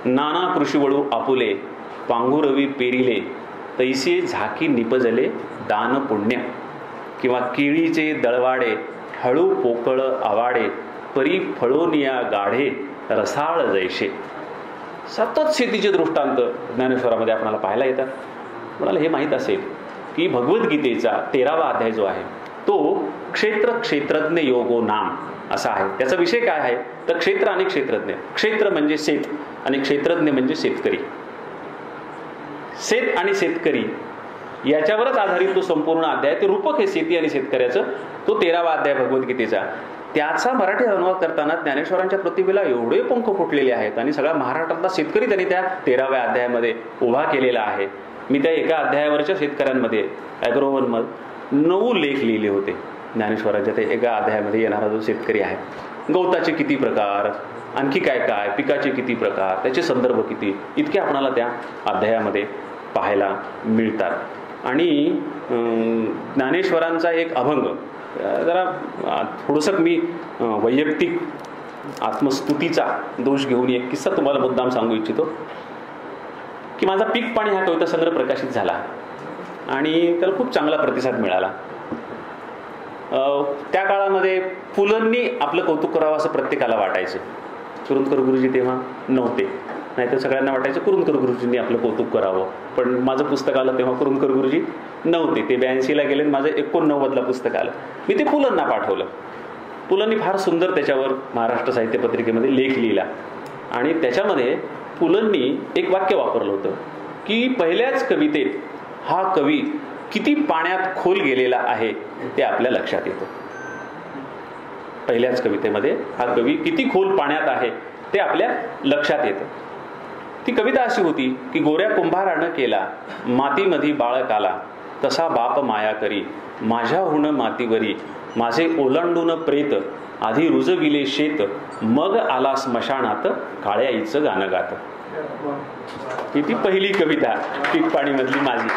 नाना कृषीवळू आपुले, पांघुरवी पेरिले, तैसे झाकी निपजले दान पुण्य. किंवा केळीचे दळवाडे, हळू पोकळ आवाडे, परी फळोनिया गाढे, रसाळ जैसे. सतत शेतीचे दृष्टांत ज्ञानेश्वरामध्ये आपल्याला पाहायला येतात. कोणाला हे माहीत असेल की भगवद्गीतेचा 13वा अध्याय जो आहे तो क्षेत्रज्ञ योगो नाम असा आहे. त्याचा विषय काय आहे तर क्षेत्र आणि क्षेत्रज्ञ. क्षेत्र म्हणजे शेत आणि क्षेत्रज्ञ म्हणजे शेतकरी. शेत आणि शेतकरी याच्यावरच आधारित तो संपूर्ण अध्याय. ते रूपक हे शेती आणि शेतकऱ्याचं. तो 13वा अध्याय भगवद्गीतेचा. त्याचा मराठी अनुवाद करताना ज्ञानेश्वरांच्या प्रतिभेला एवढे पंख फुटलेले आहेत आणि सगळ्या महाराष्ट्रातला शेतकरी त्यांनी त्या 13व्या अध्यायामध्ये उभा केलेला आहे. मी त्या एका अध्यायावरच्या शेतकऱ्यांमध्ये ॲग्रोवनमध्ये 9 लेख लिहिले होते. ज्ञानेश्वरांच्या त्या एका अध्यायामध्ये येणारा जो शेतकरी आहे, गवताचे किती प्रकार, आणखी काय काय, पिकाचे किती प्रकार, त्याचे संदर्भ किती, इतके आपणाला त्या अध्यायामध्ये पाहायला मिळतात. आणि ज्ञानेश्वरांचा एक अभंग, जरा थोडंसं मी वैयक्तिक आत्मस्तुतीचा दोष घेऊन एक किस्सा तुम्हाला मुद्दाम सांगू इच्छितो की माझा पीक पाणी हा कविता संग्रह प्रकाशित झाला आणि त्याला खूप चांगला प्रतिसाद मिळाला. त्या काळामध्ये पुलंनी आपलं कौतुक करावं असं प्रत्येकाला वाटायचं. कुरुंदकर गुरुजी तेव्हा नव्हते, नाहीतर सगळ्यांना वाटायचं कुरुंदकर गुरुजींनी आपलं कौतुक करावं. पण माझं पुस्तक आलं तेव्हा कुरुंदकर गुरुजी नव्हते. ते 82ला गेले, माझं 89ला पुस्तक आलं. मी ते पुलंना पाठवलं. पुलंनी फार सुंदर त्याच्यावर महाराष्ट्र साहित्य पत्रिकेमध्ये लेख लिहिला आणि त्याच्यामध्ये पुलंनी एक वाक्य वापरलं होतं की पहिल्याच कवितेत हा कवी किती पाण्यात खोल गेलेला आहे ते आपल्या लक्षात येतं. पहिल्याच कवितेमध्ये हा कवी किती खोल पाण्यात आहे ते आपल्या लक्षात येतं. ती कविता अशी होती की गोऱ्या कुंभारानं केला मातीमधी बाळकाला, तसा बाप माया करी माझ्याहून मातीवरी, माझे ओलांडून प्रेत आधी रुजविले शेत, मग आला स्मशानात काळ्या आईचं गाणं गात. ही ती पहिली कविता पीक मधली माझी.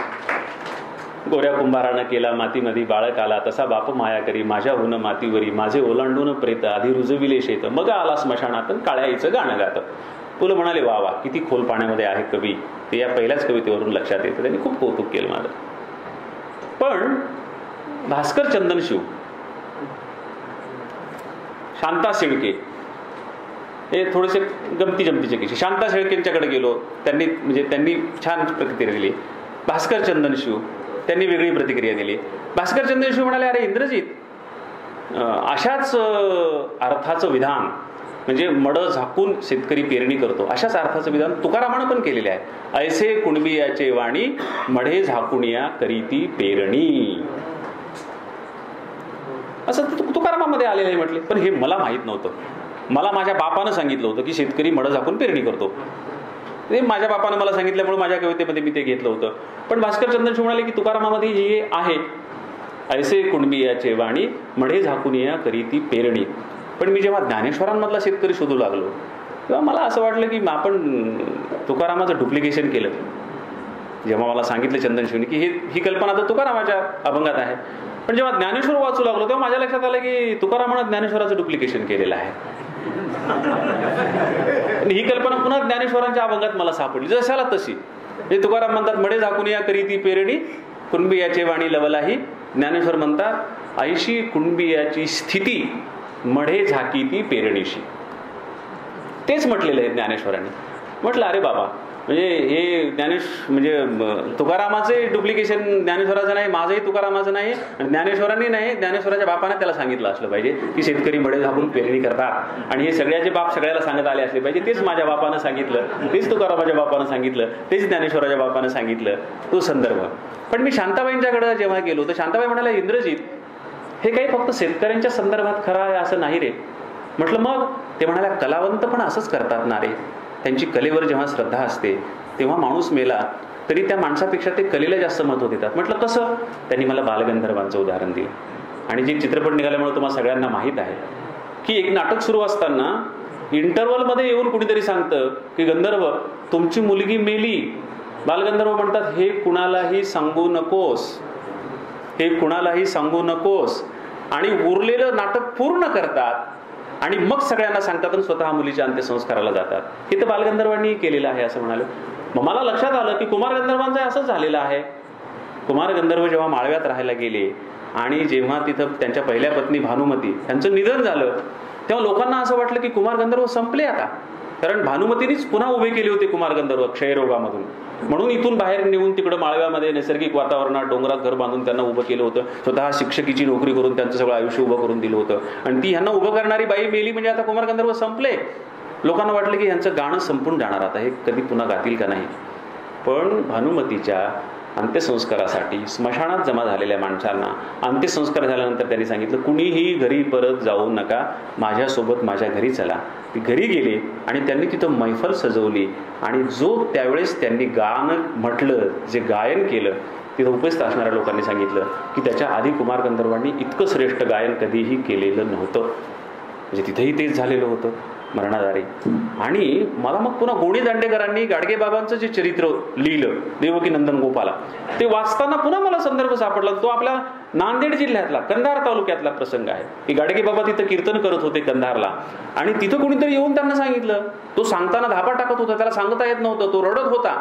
गोऱ्या कुंभारानं केला मातीमध्ये बाळक आला, तसा बाप माया करी माझ्याहून मातीवरी, माझे ओलांडून प्रेत आधी रुजविले शेत, मग आला स्मशानात काळ्या आईचं गाणं गात. तुला म्हणाले वा वा किती खोल पाण्यामध्ये आहे कवी, ते या पहिल्याच कवितेवरून लक्षात येतं. त्यांनी खूप कौतुक केलं माझं. पण भास्कर चंदनशिव, शांता शेळके हे थोडेसे गमती जमतीचे किस्से. शांता शेळकेंच्याकडे गेलो, त्यांनी छान प्रतिक्रिया दिली. भास्कर चंदनशिव त्यांनी वेगळी प्रतिक्रिया दिली. भास्कर चंदनशिव म्हणाले, अरे इंद्रजित, अशाच अर्थाचं विधान म्हणजे मडं झाकून शेतकरी पेरणी करतो, अशाच अर्थाचं विधान तुकारामानं पण केलेले आहे. ऐसे कुणबियाचे वाणी मढे झाकुनिया करीती पेरणी, असं तुकारामामध्ये आलेलं आहे म्हटले. पण हे मला माहीत नव्हतं. मला माझ्या बापानं सांगितलं होतं की शेतकरी मडं झाकून पेरणी करतो. ते माझ्या बापानं मला सांगितल्यामुळे माझ्या कवितेमध्ये मी ते घेतलं होतं. पण भास्कर चंदनशिव म्हणाले की तुकारामामध्ये हे आहे, ऐसे कुणबियाचे वाणी मढे झाकुनिया करीती पेरणी. पण मी जेव्हा ज्ञानेश्वरांमधला शेतकरी शोधू लागलो तेव्हा मला असं वाटलं की आपण तुकारामाचं डुप्लिकेशन केलं. जेव्हा मला सांगितलं चंदनशिवनी की ही कल्पना तर तुकारामाच्या अभंगात आहे, पण जेव्हा ज्ञानेश्वर वाचू लागलो तेव्हा माझ्या लक्षात आलं की तुकारामानं ज्ञानेश्वराचं डुप्लिकेशन केलेलं आहे. ही कल्पना पुन्हा ज्ञानेश्वरांच्या अभंगात मला सापडली जशाला तशी. हे तुकाराम म्हणतात मडे झाकुनिया करीती पेरणी, कुणबियाचे वाणी लवलाही. ज्ञानेश्वर म्हणतात ऐशी कुणबियाची स्थिती मढे झाकी ती पेरणीशी. तेच म्हटलेलं आहे ज्ञानेश्वरांनी. म्हटलं अरे बाबा, म्हणजे हे तुकारामाचे डुप्लिकेशन ज्ञानेश्वराचं नाही, माझंही तुकारामाचं नाही, ज्ञानेश्वरांनी नाही, ज्ञानेश्वराच्या बापाने त्याला सांगितलं असलं पाहिजे की शेतकरी मडे झाकून पेरणी करतात, आणि हे सगळ्याचे बाप सगळ्याला सांगत आले असले पाहिजे. तेच माझ्या बापानं सांगितलं, तेच तुकारामाच्या बापानं सांगितलं, तेच ज्ञानेश्वराच्या बापानं सांगितलं, तो संदर्भ. पण मी शांताबाईंच्याकडे जेव्हा गेलो तर शांताबाई म्हणाल्या, इंद्रजित, हे काही फक्त शेतकऱ्यांच्या संदर्भात खरं आहे असं नाही रे. म्हटलं मग? ते म्हणाल्या, कलावंत पण असंच करतात ना रे. त्यांची कलेवर जेव्हा श्रद्धा असते तेव्हा माणूस मेला तरी त्या माणसापेक्षा ते कलेला जास्त महत्त्व देतात. म्हटलं कसं? त्यांनी मला बालगंधर्वांचं उदाहरण दिलं. आणि जे चित्रपट निघाल्यामुळे तुम्हाला सगळ्यांना माहीत आहे की एक नाटक सुरू असताना इंटरव्हलमध्ये येऊन कुणीतरी सांगतं की गंधर्व, तुमची मुलगी मेली. बालगंधर्व म्हणतात, हे कुणालाही सांगू नकोस, हे कुणालाही सांगू नकोस. आणि उरलेलं नाटक पूर्ण करतात आणि मग सगळ्यांना सांगतात आणि स्वतः मुलीच्या अंत्यसंस्काराला जातात. हे तर बालगंधर्वांनी केलेलं आहे असं म्हणाले. मग मला लक्षात आलं की कुमार गंधर्वांचं असंच झालेलं आहे. कुमार गंधर्व जेव्हा माळव्यात राहायला गेले आणि जेव्हा तिथं त्यांच्या पहिल्या पत्नी भानुमती यांचं निधन झालं तेव्हा लोकांना असं वाटलं की कुमार गंधर्व संपले आता. कारण भानुमतीनीच पुन्हा उभे केले होते कुमार गंधर्व क्षयरोगामधून. म्हणून इथून बाहेर निघून तिकडं माळव्यामध्ये नैसर्गिक वातावरणात डोंगरात घर बांधून त्यांना उभं केलं होतं. स्वतः शिक्षकीची नोकरी करून त्यांचं सगळं आयुष्य उभं करून दिलं होतं. आणि ती ह्यांना उभं करणारी बाई मेली म्हणजे आता कुमार गंधर्व संपले. लोकांना वाटलं की ह्यांचं गाणं संपून जाणार, आता हे कधी पुन्हा गातील का नाही. पण भानुमतीच्या अंत्यसंस्कारासाठी स्मशानात जमा झालेल्या माणसांना अंत्यसंस्कार झाल्यानंतर त्यांनी सांगितलं, कुणीही घरी परत जाऊ नका, माझ्यासोबत माझ्या घरी चला. ती घरी गेले आणि त्यांनी तिथं मैफल सजवली. आणि जो त्यावेळेस त्यांनी गाणं म्हटलं, जे गायन केलं, तिथं उपस्थित असणाऱ्या लोकांनी सांगितलं की त्याच्या आधी कुमार गंधर्वांनी इतकं श्रेष्ठ गायन कधीही केलेलं नव्हतं. म्हणजे तिथंही तेच झालेलं होतं, मरणाधारी. आणि मला मग पुन्हा गोणी दांडेकरांनी गाडगेबाबांचं जे चरित्र लिहिलं, देवकी नंदन गोपाला, ते वाचताना पुन्हा मला संदर्भ सापडला. तो आपल्या नांदेड जिल्ह्यातला कंधार तालुक्यातला प्रसंग आहे की गाडगेबाबा तिथं कीर्तन करत होते कंधारला. आणि तिथं कोणीतरी येऊन त्यांना सांगितलं. तो सांगताना धापा टाकत होता, त्याला सांगता येत नव्हतं, तो रडत होता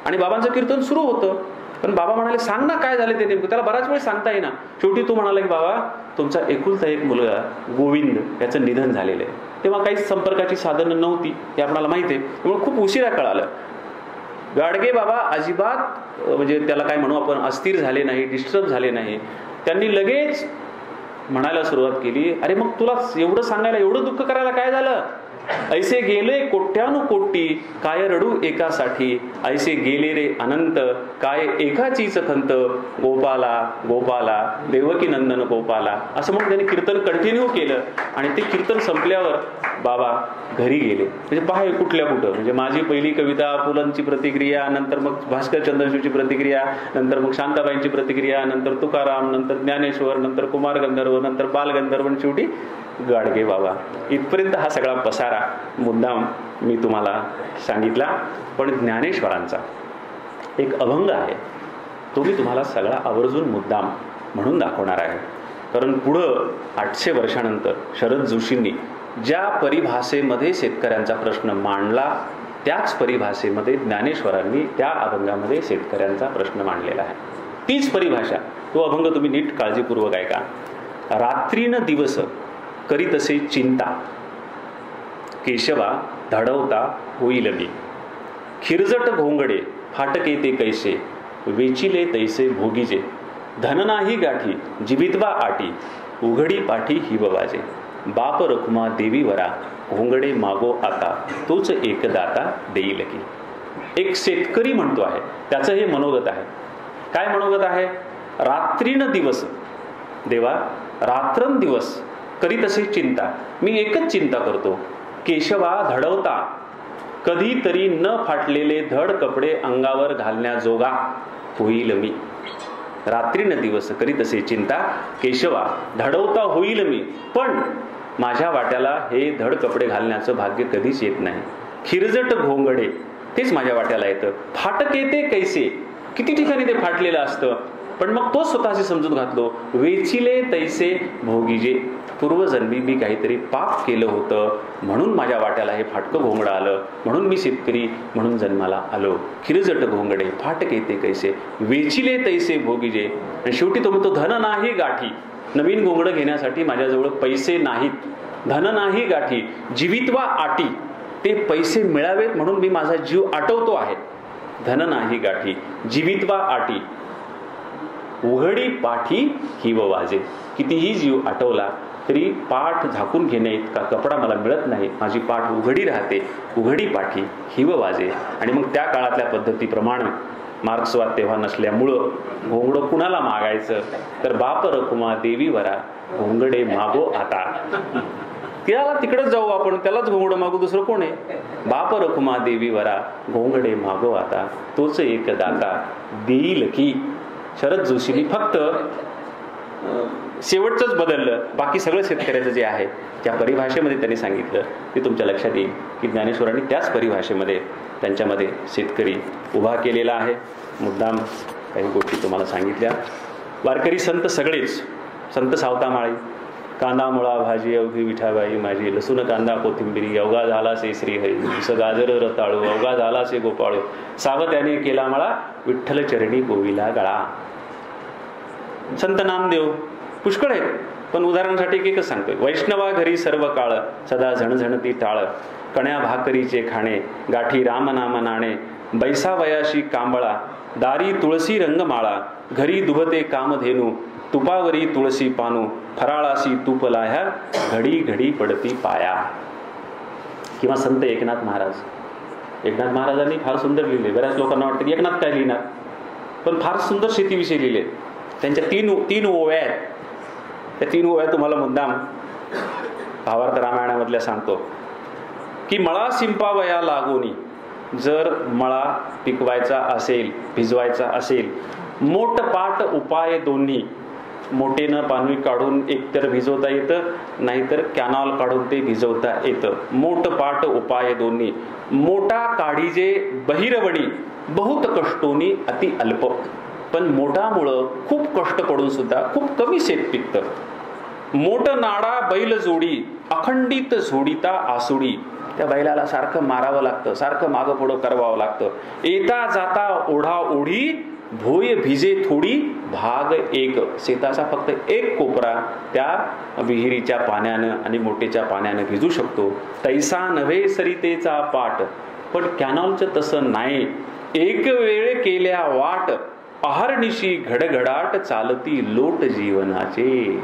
आणि बाबांचं कीर्तन सुरू होतं. पण बाबा म्हणाले, सांग ना काय झाले ते नेमकं. त्याला बराच वेळ सांगता येईना. शेवटी तो म्हणाला की बाबा, तुमचा एकुलता एक मुलगा गोविंद याचं निधन झालेलं आहे. तेव्हा काहीच संपर्काची साधनं नव्हती, हे आपल्याला माहिती आहे. त्यामुळे खूप उशिरा कळालं. गाडगे बाबा अजिबात म्हणजे त्याला काय म्हणू आपण, अस्थिर झाले नाही, डिस्टर्ब झाले नाही. त्यांनी लगेच म्हणायला सुरुवात केली, अरे मग तुला एवढं सांगायला, एवढं दुःख करायला काय झालं? ऐसे गेले कोट्यानुकोटी काय रडू एकासाठी, ऐसे गेले रे अनंत काय एकाचीच खंत, गोपाला गोपाला देवकी नंदन गोपाला, असं म्हणून त्यांनी कीर्तन कंटिन्यू केलं. आणि ते कीर्तन संपल्यावर बाबा घरी गेले. म्हणजे पहा कुठल्या कुठं, म्हणजे माझी पहिली कविता, पुलंची प्रतिक्रिया, नंतर मग भास्कर चंद्रशूची प्रतिक्रिया, नंतर मग शांताबाईंची प्रतिक्रिया, नंतर तुकाराम, नंतर ज्ञानेश्वर, नंतर कुमार गंधर्व, नंतर बालगंधर्व, शेवटी गाडगे बाबा. इथपर्यंत हा सगळा पसारा मुद्दाम मी तुम्हाला सांगितला. पण ज्ञानेश्वरांचा एक अभंग आहे, तो मी तुम्हाला सगळा आवर्जून मुद्दाम म्हणून दाखवणार आहे. कारण पुढं 800 वर्षानंतर शरद जोशींनी ज्या परिभाषेमध्ये शेतकऱ्यांचा प्रश्न मांडला, त्याच परिभाषेमध्ये ज्ञानेश्वरांनी त्या अभंगामध्ये शेतकऱ्यांचा प्रश्न मांडलेला आहे. तीच परिभाषा, तो अभंग तुम्ही नीट काळजीपूर्वक ऐका. रात्रीन दिवस करीतसे चिंता, केशवा धडवता होईल मी, खिरजट घोंगडे फाटके ते कैसे, वेचिले तैसे भोगीजे, धन नाही गाठी जीवितवा आटी, उघडी पाठी हिव वाजे, बाप रखुमा देवी वरा, घोंगडे मागो आता, तोच एक दाता देईल की. एक शेतकरी म्हणतो आहे, त्याचं हे मनोगत आहे. काय मनोगत आहे? रात्रीन दिवस, देवा रात्रंदिवस करीत असे चिंता, मी एकच चिंता करतो, केशवा धडवता कधीतरी न फाटलेले धड कपडे अंगावर घालण्याजोगा होईल मी. रात्रीन दिवस करीत असे चिंता, केशवा धडवता होईल मी, पण माझ्या वाट्याला हे धड कपडे घालण्याचं भाग्य कधीच येत नाही. खिरजट घोंगडे तेच माझ्या वाट्याला येतं, फाटके ते कैसे, किती ठिकाणी ते फाटलेलं असतं, पण मग तो स्वतःशी समजूत घातलो, वेचिले तैसे भोगीजे, पूर्वजन्मी मी काहीतरी पाप केलं होतं म्हणून माझ्या वाट्याला हे फाटकं घोंगडं आलं, म्हणून मी शेतकरी म्हणून जन्माला आलो. खिरजट घोंगडे फाटके ते कैसे, वेचिले तैसे भोगीजे. आणि शेवटी तो म्हणतो, धन नाही गाठी, नवीन घोंगडं घेण्यासाठी माझ्याजवळ पैसे नाहीत, धन नाही गाठी जीवितवा आटी, ते पैसे मिळावेत म्हणून मी माझा जीव आटवतो आहे. धन नाही गाठी जीवितवा आटी, उघडी पाठी हिव वाजे, कितीही जीव आटवला तरी पाठ झाकून घेणे इतका कपडा मला मिळत नाही, माझी पाठ उघडी राहते, उघडी पाठी हिव वाजे. आणि मग त्या काळातल्या पद्धतीप्रमाणे मार्क्सवाद तेव्हा नसल्यामुळं घोंगडं कुणाला मागायचं, तर बाप रखुमा देवी वरा, घोंगडे मागो आता. त्याला तिकडच जाऊ आपण, त्यालाच घोंगडं मागू, दुसरं कोण आहे? बाप रखुमा देवी वरा, घोंगडे मागो आता, तोच एक दाता देईल की. शरद जोशींनी फक्त शेवटचंच बदललं, बाकी सगळं शेतकऱ्याचं जे आहे त्या परिभाषेमध्ये त्यांनी सांगितलं. ते तुमच्या लक्षात येईल की ज्ञानेश्वरांनी त्याच परिभाषेमध्ये त्यांच्यामध्ये शेतकरी उभा केलेला आहे. मुद्दाम काही गोष्टी तुम्हाला सांगितल्या. वारकरी संत सगळेच, संत सावतामाळी, कांदा मुळा भाजी अवघी विठाबाई माझी, लसूण कांदा कोथिंबिरी अवघा झाला से श्रीहरी, गाजर रताळू अवघा झाला से गोपाळू, सावत्याने केला मळा विठ्ठल चरणी गोविला गळा. संत नामदेव पुष्कळ आहेत, पण उदाहरणासाठी एकच सांगतोय. वैष्णवा घरी सर्व काळ सदा झणझणती टाळ, कण्या भाकरीचे खाणे गाठी रामनाम नाणे, बैसावयाशी कांबळा दारी तुळसी रंगमाळा, घरी दुभते कामधेनू तुपावरी तुळसी पानू, फराळाशी तूप लाह्या घडी घडी पडती पाया. किंवा संत एकनाथ महाराज, एकनाथ महाराजांनी फार सुंदर लिहिले. बऱ्याच लोकांना वाटतं की एकनाथ काय लिहिणार, पण फार सुंदर शेतीविषयी लिहिले. त्यांच्या तीन ओव्या आहेत. त्या 3 ओव्या तुम्हाला मुद्दाम भावार्थ रामायणामधल्या सांगतो की मळा शिंपावया लागोनी, जर मळा पिकवायचा असेल, भिजवायचा असेल, मोठपाट उपाय दोन्ही, मोठेनं पाणी काढून एकतर भिजवता येतं, नाहीतर कॅनॉल काढून ते भिजवता येतं. मोठपाट उपाय दोन्ही, मोठा काढीजे बहिरवणी, बहुत कष्टोनी अति अल्प. पण मोठामुळं खूप कष्ट पडून सुद्धा खूप कमी शेत पिकतं. मोठ नाडा बैल जोडी, अखंडित झोडीता आसुडी. त्या बैलाला सारखं मारावं लागतं, सारखं मागं पुढं करावं लागतं. येता जाता ओढा ओढी, भोय भिजे थोडी भाग एक. शेताचा फक्त एक कोपरा त्या विहिरीच्या पाण्यानं आणि मोठेच्या पाण्यानं भिजू शकतो. तैसा नव्हे सरितेचा पाठ, पण कॅनॉलचं तसं नाही. एक वेळ केल्या वाट, अहर्निशी घडघडाट चालती लोट जीवनाचे.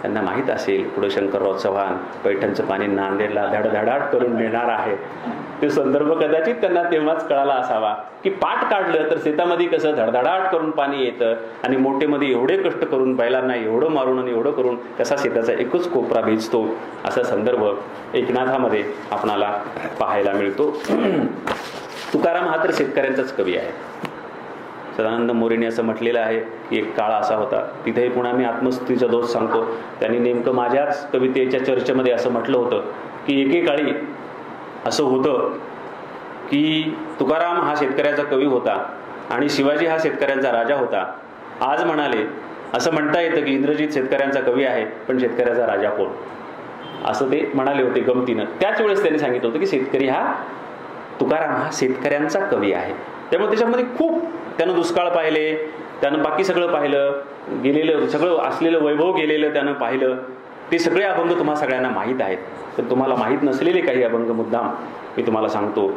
त्यांना माहीत असेल पुढे शंकरराव चव्हाण पैठणचं पाणी नांदेडला धडधडाट करून नेणार आहे. ते संदर्भ कदाचित त्यांना तेव्हाच कळाला असावा की पाठ काढलं तर शेतामध्ये कसं धडधडाट करून पाणी येतं आणि मोठेमध्ये एवढे कष्ट करून बैलांना एवढं मारून आणि एवढं करून कसा शेताचा एकच कोपरा भिजतो, असा संदर्भ एकनाथामध्ये आपणाला पाहायला मिळतो. तुकाराम हा तर शेतकऱ्यांचाच कवी आहे. सदानंद मोरेने असं म्हटलेलं आहे की एक काळ असा होता, तिथेही पुन्हा मी आत्मस्तुतीचा दोष सांगतो, त्यांनी नेमकं माझ्याच कवितेच्या चर्चेमध्ये असं म्हटलं होतं की एकेकाळी असं होतं की तुकाराम हा शेतकऱ्याचा कवी होता आणि शिवाजी हा शेतकऱ्यांचा राजा होता. आज म्हणाले असं म्हणता येतं की इंद्रजित शेतकऱ्यांचा कवी आहे पण शेतकऱ्याचा राजा कोण, असं ते म्हणाले होते गमतीनं. त्याच वेळेस त्यांनी सांगितलं होतं की शेतकरी हा तुकाराम हा शेतकऱ्यांचा कवी आहे. त्यामुळे त्याच्यामध्ये खूप त्यानं दुष्काळ पाहिले, त्यानं बाकी सगळं पाहिलं, गेलेलं सगळं असलेलं वैभव गेलेलं त्यानं पाहिलं. ते सगळे अभंग तुम्हा सगळ्यांना माहीत आहेत. पण तुम्हाला माहीत नसलेले काही अभंग मुद्दाम मी तुम्हाला सांगतो.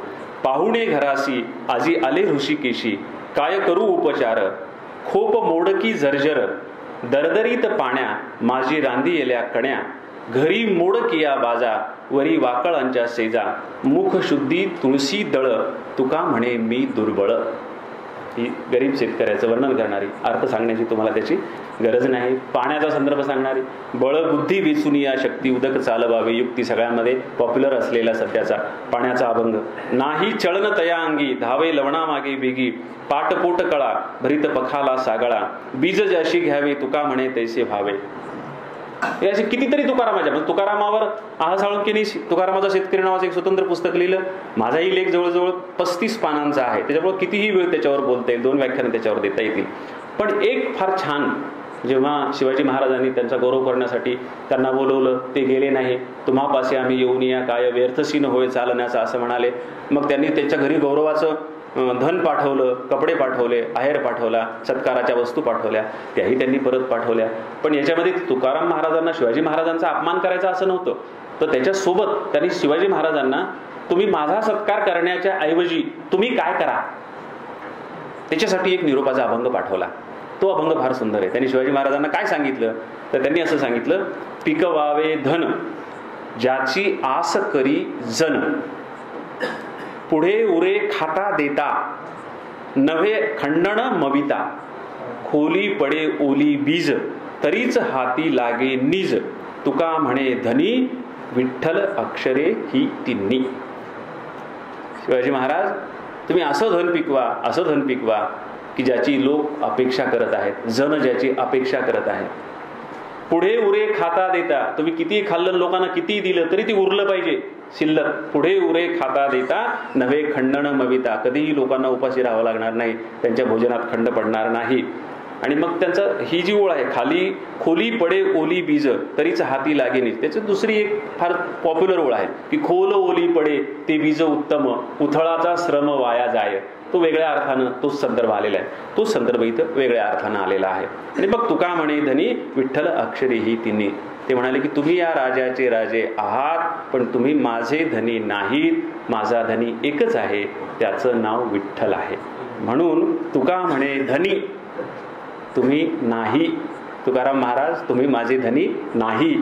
पाहुणे घरासी आजी आले ऋषिकेशी, काय करू उपचार, खोप मोडकी जर्जर, दरदरीत पाण्या माझी रांदी येल्या कण्या, घरी मोड किया बाजा वरी वाकळांच्या सेजा, मुख शुद्धी तुळशी दळ तुका म्हणे मी दुर्बळ. ही गरीब शेतकऱ्याचं वर्णन करणारी, अर्थ सांगण्याची तुम्हाला त्याची गरज नाही. पाण्याचा संदर्भ सांगणारी, बळ बुद्धी विचून या शक्ती उदक चालवावे, युक्ती सगळ्यांमध्ये पॉप्युलर असलेला सध्याचा पाण्याचा अभंग. नाही चळन तया अंगी धावे लवणा मागे बेगी, पाटपोट कळा भरीत पखाला सागळा, बीज जशी घ्यावे तुका म्हणे तैसे भावे. हे असे कितीतरी तुकारामाच्या, म्हणजे तुकारामावर आहा साळुंकेनी तुकारामाचा शेतकरी नावाचं एक स्वतंत्र पुस्तक लिहिलं. माझाही लेख जवळजवळ 35 पानांचा आहे. त्याच्यामुळे कितीही वेळ त्याच्यावर बोलता येईल, 2 व्याख्यानं त्याच्यावर देता येतील. पण एक फार छान, जेव्हा शिवाजी महाराजांनी त्यांचा गौरव करण्यासाठी त्यांना बोलवलं, ते गेले नाही. तुम्हापाशी आम्ही येऊन या काय व्यर्थसीन होय चालण्याचा असं म्हणाले. मग त्यांनी त्यांच्या घरी गौरवाचं धन पाठवलं, कपडे पाठवले, आहेर पाठवला, सत्काराच्या वस्तू पाठवल्या, त्याही त्यांनी परत पाठवल्या. पण याच्यामध्ये तुकाराम महाराजांना शिवाजी महाराजांचा अपमान करायचा असं नव्हतं. तर त्याच्यासोबत त्यांनी शिवाजी महाराजांना तुम्ही माझा सत्कार करण्याच्या ऐवजी तुम्ही काय करा, त्याच्यासाठी एक निरोपाचा अभंग पाठवला. तो अभंग फार सुंदर आहे. त्यांनी शिवाजी महाराजांना काय सांगितलं, तर त्यांनी असं सांगितलं, पिकवावे धन ज्याची आस करी जन, पुढे उरे खाता देता नव्हे खंडण मविता, खोली पडे ओली बीज तरीच हाती लागे निज, तुका म्हणे धनी विठ्ठल अक्षरे ही तिन्ही. शिवाजी महाराज तुम्ही असं धन पिकवा, असं धन पिकवा की ज्याची लोक अपेक्षा करत आहेत, जन ज्याची अपेक्षा करत आहे. पुढे उरे खाता देता, तुम्ही किती खाल्लं, लोकांना किती दिलं तरी ते उरलं पाहिजे शिल्लक. पुढे उरे खाता देता नव्हे खंडण मविता, कधीही लोकांना उपाशी राहावं लागणार नाही, त्यांच्या भोजनात खंड पडणार नाही. आणि मग त्यांचं ही जी ओळ आहे, खाली खोली पडे ओली बीज तरीच हाती लागे नाही, त्याची दुसरी एक फार पॉप्युलर ओळ आहे की खोल ओली पडे ते बीज उत्तम, उथळाचा श्रम वाया जाय. तो वेगळ्या अर्थानं तोच संदर्भ आलेला आहे. तोच संदर्भ इथं वेगळ्या अर्थानं आलेला आहे. आणि मग तुका म्हणे धनी विठ्ठल अक्षरे ही तिन्ही. ते म्हणाले की तुम्ही या राजाचे राजे आहात पण तुम्ही माझे धनी नाहीत. माझा धनी एकच आहे, त्याचं नाव विठ्ठल आहे. म्हणून तुका म्हणे धनी तुम्ही नाही, तुकाराम महाराज तुम्ही माझे धनी नाही.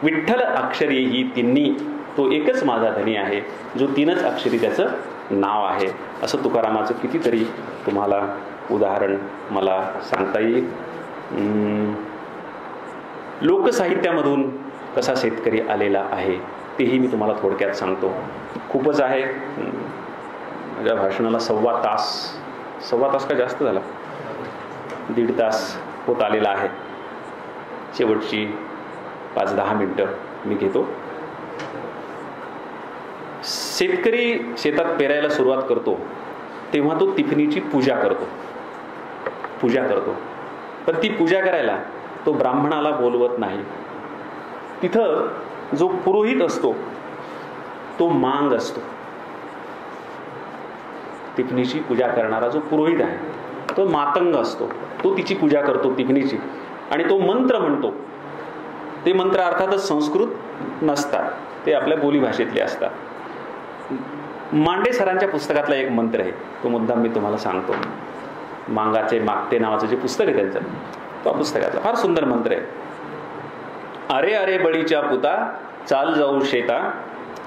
विठ्ठल अक्षरी ही तिन्ही, तो एकच माझा धनी आहे, जो 3च अक्षरी त्याचं नाव आहे. असं तुकारामाचं कितीतरी तुम्हाला उदाहरण मला सांगता येईल. लोकसाहित्यामधून कसा शेतकरी आलेला आहे तेही मी तुम्हाला थोडक्यात सांगतो. खूपच आहे, माझ्या भाषणाला सव्वा तास का जास्त झाला, 1.5 तास होत आलेला आहे. शेवटची 5-10 मिनटं मी घेतो. शेतकरी शेतात पेरायला सुरुवात करतो तेव्हा तो तिफणीची पूजा करतो. पण ती पूजा करायला तो ब्राह्मणाला बोलवत नाही. तिथं जो पुरोहित असतो तो मांग असतो. तिफणीची पूजा करणारा जो पुरोहित आहे तो मातंग असतो. तो तिची पूजा करतो तिफणीची, आणि तो मंत्र म्हणतो. ते मंत्र अर्थातच संस्कृत नसतात, ते आपल्या बोलीभाषेतले असतात. मांडे सरांच्या पुस्तकातला एक मंत्र आहे, तो मुद्दाम मी तुम्हाला सांगतो. मांगाचे मागते नावाचं जे पुस्तक आहे त्यांचं, तो पुस्तकातला फार सुंदर मंत्र आहे. अरे अरे बळीच्या पुता चाल जाऊ शेता,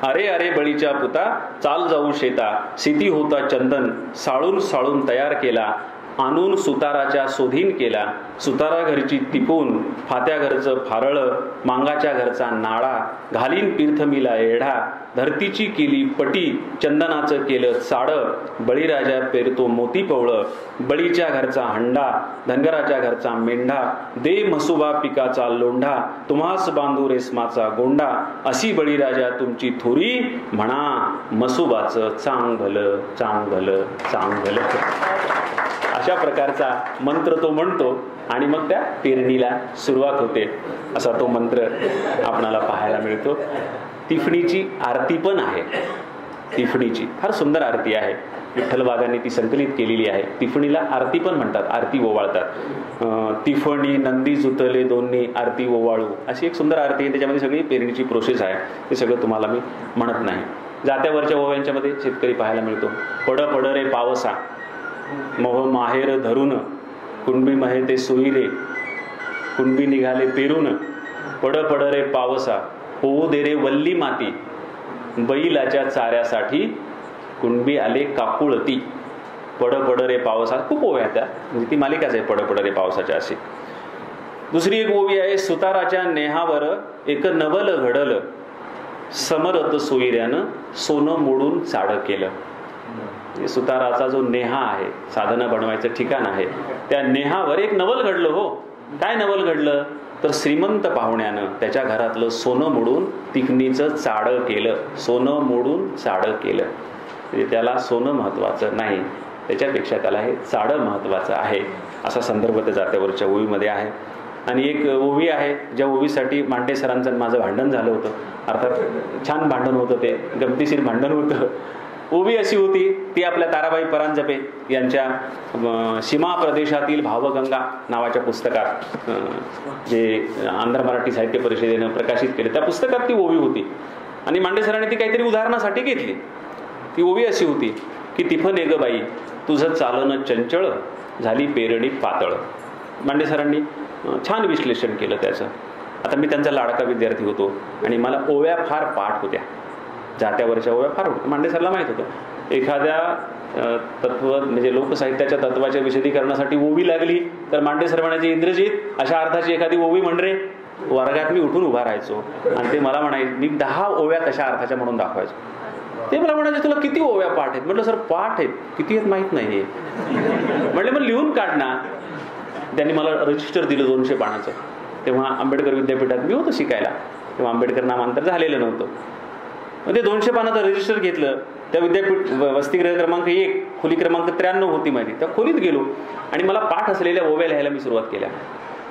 अरे अरे बळीच्या पुता चाल जाऊ शेता, सिती होता चंदन साळून साळून तयार केला, आणून सुताराच्या शोधीन केला, सुतारा घरची तिपून फात्या घरचं फारळ, मांगाच्या घरचा नाळा, घालीन तीर्थमीला एढा, धरतीची केली पटी चंदनाचं केलं चाड, बळीराजा पेरतो मोती पवळ, बळीच्या घरचा हंडा धनगराच्या घरचा मेंढा, दे म्हसोबा पिकाचा लोंढा, तुम्हास बांधू रेशमाचा गोंडा, अशी बळीराजा तुमची थोरी, म्हणा म्हसोबाचं चांग भलं चांग भलं चांग भलं. अशा प्रकारचा मंत्र तो म्हणतो आणि मग त्या पेरणीला सुरुवात होते. असा तो मंत्र आपणाला पाहायला मिळतो. तिफणीची आरती पण आहे. तिफणीची फार सुंदर आरती आहे. विठ्ठल वाघांनी ती संकलित केलेली आहे. तिफणीला आरती पण म्हणतात, आरती ओवाळतात. तिफणी नंदी जुतले दोन्ही आरती ओवाळू, अशी एक सुंदर आरती आहे. त्याच्यामध्ये सगळी पेरणीची प्रोसेस आहे. ते सगळं तुम्हाला मी म्हणत नाही. जात्यावरच्या ओव्यांच्या मध्ये शेतकरी पाहायला मिळतो. पड पड रे पावसा मोह माहेर धरून, कुणबी महे ते सोयीले, कुणबी निघाले पेरून, पड पड रे पावसा होऊ दे रे वल्ली माती, बैलाच्या चाऱ्यासाठी कुणबी आले काकुळती. पड पड रे पावसा, खूप ओव्या त्या, म्हणजे ती मालिकाच आहे पड पड रे पावसाच्या अशी. दुसरी एक ओवी आहे. सुताराच्या नेहावर एक नवल घडल, समरत सोयऱ्यानं सोनं मोडून चाड केलं. सुताराचा जो नेहा आहे, साधनं बनवायचं ठिकाण आहे, त्या नेहावर एक नवल घडलं. हो, काय नवल घडलं तर श्रीमंत पाहुण्यानं त्याच्या घरातलं सोनं मोडून तिकणीचं चाड केलं. सोनं मोडून चाड केलं म्हणजे त्याला सोनं महत्वाचं नाही, त्याच्यापेक्षा त्याला हे चाड महत्वाचं आहे, असा संदर्भ त्या जात्यावरच्या ओवीमध्ये आहे. आणि एक ओवी आहे ज्या ओवीसाठी मांडे सरांचं माझं भांडण झालं होतं. अर्थात छान भांडण होतं, ते गमतीशीर भांडण होतं. ओवी अशी होती, ती आपल्या ताराबाई परांजपे यांच्या सीमा प्रदेशातील भावगंगा नावाच्या पुस्तकात, जे आंध्र मराठी साहित्य परिषदेनं प्रकाशित केले, त्या पुस्तकात ती ओवी होती. आणि मांडे सरांनी ती काहीतरी उदाहरणासाठी घेतली. ती ओवी अशी होती की तिफन ग बाई तुझं चालणं चंचळ, झाली पेरणी पातळ. मांडे सरांनी छान विश्लेषण केलं त्याचं. आता मी त्यांचा लाडका विद्यार्थी होतो आणि मला ओव्या फार पाठ होत्या. जात्यावरच्या ओव्या फार होत्या. मांडे सरला माहीत होतं एखाद्या तत्व म्हणजे लोकसाहित्याच्या तत्वाच्या विशदीकरणासाठी ओवी लागली तर मांडे सर म्हणायचे, इंद्रजित अशा अर्थाची एखादी ओवी म्हण रे. वर्गात मी उठून उभा राहायचो आणि ते मला म्हणायचे, मी 10 ओव्या तशा अर्थाच्या म्हणून दाखवायचो. ते मला म्हणायचे, तुला किती ओव्या पाठ आहेत? म्हटलं सर पाठ आहेत, किती आहेत माहीत नाहीये. म्हटले मग लिहून काढ ना. त्यांनी मला रजिस्टर दिलं 200 पानाचं. तेव्हा आंबेडकर विद्यापीठात मी होतो शिकायला, तेव्हा आंबेडकर नामांतर झालेलं नव्हतं. मग ते 200 पानाचं रजिस्टर घेतलं. त्या विद्यापीठ वसतिगृह क्रमांक 1 खोली क्रमांक 93 होती माझी. त्या खोलीत गेलो आणि मला पाठ असलेल्या ओव्या लिहायला मी सुरुवात केल्या.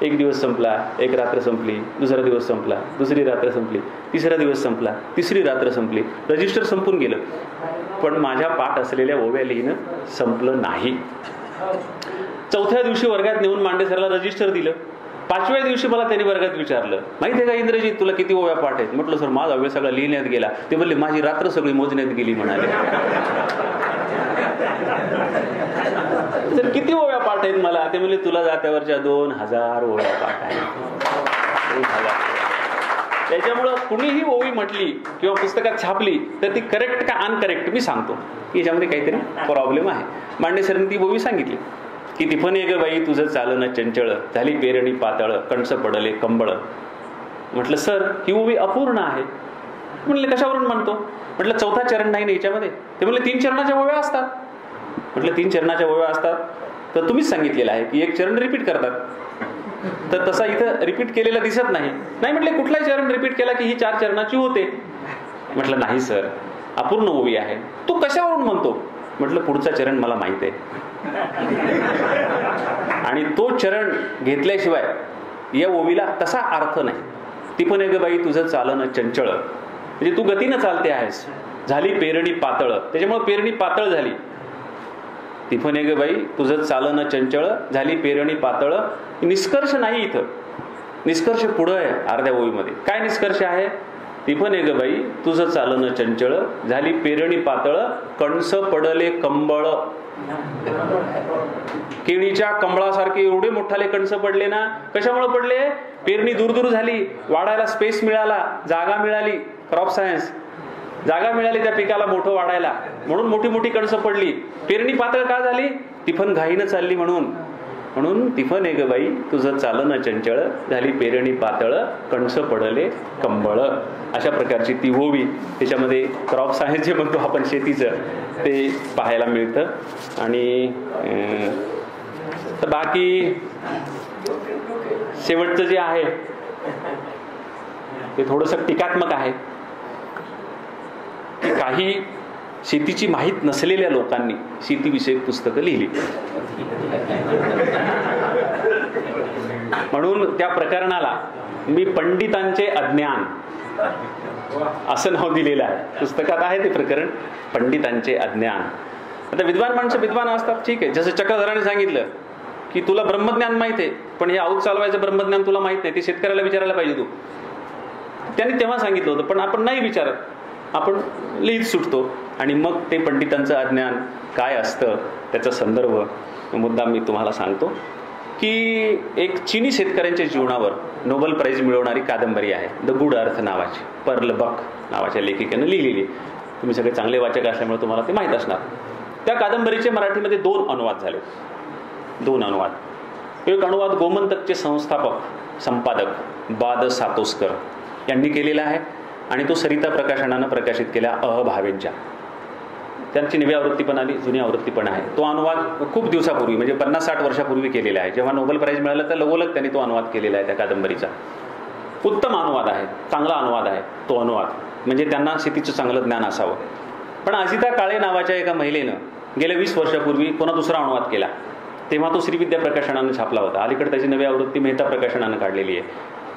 एक दिवस संपला, एक रात्र संपली, दुसरा दिवस संपला, दुसरी रात्र संपली, तिसरा दिवस संपला, तिसरी रात्र संपली, रजिस्टर संपून गेलं. पण माझ्या पाठ असलेल्या ओव्या लिहिणं संपलं नाही. 4थ्या दिवशी वर्गात नेऊन मांडे सरला रजिस्टर दिलं. 5व्या दिवशी मला त्यांनी वर्गात विचारलं, माहिती आहे का इंद्रजित तुला किती ओव्या पाठ आहेत? म्हटलं सर माझा वेळ सगळा लिहिण्यात गेला. ते म्हणले माझी रात्र सगळी मोजण्यात गेली म्हणाले. तर किती ओव्या पाठ आहेत मला? ते म्हणले तुला जात्यावरच्या 2000 ओव्या पाठ आहेत. 2000. त्याच्यामुळं कुणीही ओवी म्हटली किंवा पुस्तकात छापली तर ती करेक्ट का अनकरेक्ट मी सांगतो की याच्यामध्ये काहीतरी प्रॉब्लेम आहे. मांडे सरांनी ती ओवी सांगितली की तिफन ग बाई तुझं चालणं चंचळ, झाली पेरणी पातळ, कणस पडले कंबळ. म्हटलं सर ही ओवी अपूर्ण आहे. म्हणले कशावरून म्हणतो? म्हटलं 4था चरण नाही ना याच्यामध्ये. ते म्हणले 3 चरणाच्या ओव्या असतात. म्हटलं 3 चरणाच्या ओव्या असतात तर तुम्हीच सांगितलेलं आहे की एक चरण रिपीट करतात, तर तसा इथं रिपीट केलेला दिसत नाही. नाही म्हटले कुठलाही चरण रिपीट केला की ही 4 चरणाची होते. म्हटलं नाही सर अपूर्ण ओवी आहे. तू कशावरून म्हणतो? म्हटलं पुढचा चरण मला माहित आहे आणि तो चरण घेतल्याशिवाय या ओवीला तसा अर्थ नाही. ती पण ग बाई तुझं चालणं चंचळ, म्हणजे तू गतीनं चालते आहेस. झाली पेरणी पातळ, त्याच्यामुळे पेरणी पातळ झाली. ती पण ग बाई तुझं चालणं चंचळ, झाली पेरणी पातळ. निष्कर्ष नाही इथं, निष्कर्ष पुढं आहे अर्ध्या ओवीमध्ये. काय निष्कर्ष आहे? ती पण आहे ग बाई तुझं चालन चंचळ, झाली पेरणी पातळ, कणस पडले कंबळ. केळीच्या कमळासारखे एवढे मोठाले कणस पडले ना. कशामुळे पडले? पेरणी दूर दूर झाली, वाढायला स्पेस मिळाला, जागा मिळाली, क्रॉप सायन्स जागा मिळाली त्या पिकाला मोठं वाढायला, म्हणून मोठी मोठी कणस पडली. पेरणी पातळ का झाली? तिफन घाईनं चालली म्हणून. म्हणून तिफन आहे ग बाई तुझं चालन चंचळ, झाली पेरणी पातळ, कणस पडले कंबळ. अशा प्रकारची ती ओवी, त्याच्यामध्ये क्रॉप सायन्स जे म्हणतो आपण शेतीचं ते पाहायला मिळतं. आणि बाकी शेवटचं जे आहे ते थोडंसं टीकात्मक आहे की काही शेतीची माहीत नसलेल्या लोकांनी शेतीविषयक पुस्तकं लिहिली. म्हणून त्या प्रकरणाला मी पंडितांचे अज्ञान असं नाव दिलेलं आहे. पुस्तकात आहे ते प्रकरण, पंडितांचे अज्ञान. आता विद्वान माणसं विद्वान असतात, ठीक आहे. जसं चक्रधराने सांगितलं की तुला ब्रह्मज्ञान माहित आहे, पण हे आऊत चालवायचं ब्रह्मज्ञान तुला माहित नाही, ते शेतकऱ्याला विचारायला पाहिजे तू. त्यांनी तेव्हा सांगितलं होतं, पण आपण नाही विचारत, आपण लिहित सुटतो. आणि मग ते पंडितांचं अज्ञान काय असतं त्याचा संदर्भ मुद्दा मी तुम्हाला सांगतो की एक चीनी शेतकऱ्यांच्या जीवनावर नोबेल प्राइज मिळवणारी कादंबरी आहे, द गुड अर्थ नावाची, पर्ल बक नावाच्या लेखिकेनं लिहिलेली. तुम्ही सगळे चांगले वाचक असल्यामुळे तुम्हाला ते माहीत असणार. त्या कादंबरीचे मराठीमध्ये 2 अनुवाद झाले. 2 अनुवाद. एक अनुवाद गोमंतकचे संस्थापक संपादक बाद सातोस्कर यांनी केलेला आहे आणि तो सरिता प्रकाशनानं प्रकाशित केला अहभावेंच्या. त्यांची नवी आवृत्ती पण आली, जुनी आवृत्ती पण आहे. तो अनुवाद खूप दिवसापूर्वी म्हणजे 50-60 वर्षापूर्वी केलेला आहे. जेव्हा नोबेल प्राइज मिळालं तर लगोलग त्यांनी तो अनुवाद केलेला आहे त्या कादंबरीचा. उत्तम अनुवाद आहे, चांगला अनुवाद आहे तो अनुवाद, म्हणजे त्यांना शेतीचं चांगलं ज्ञान असावं. पण अजिता काळे नावाच्या एका महिलेनं गेल्या 20 वर्षापूर्वी पुन्हा दुसरा अनुवाद केला. तेव्हा तो श्रीविद्या प्रकाशनानं छापला होता. अलीकडे त्याची नवी आवृत्ती मेहता प्रकाशनानं काढलेली आहे.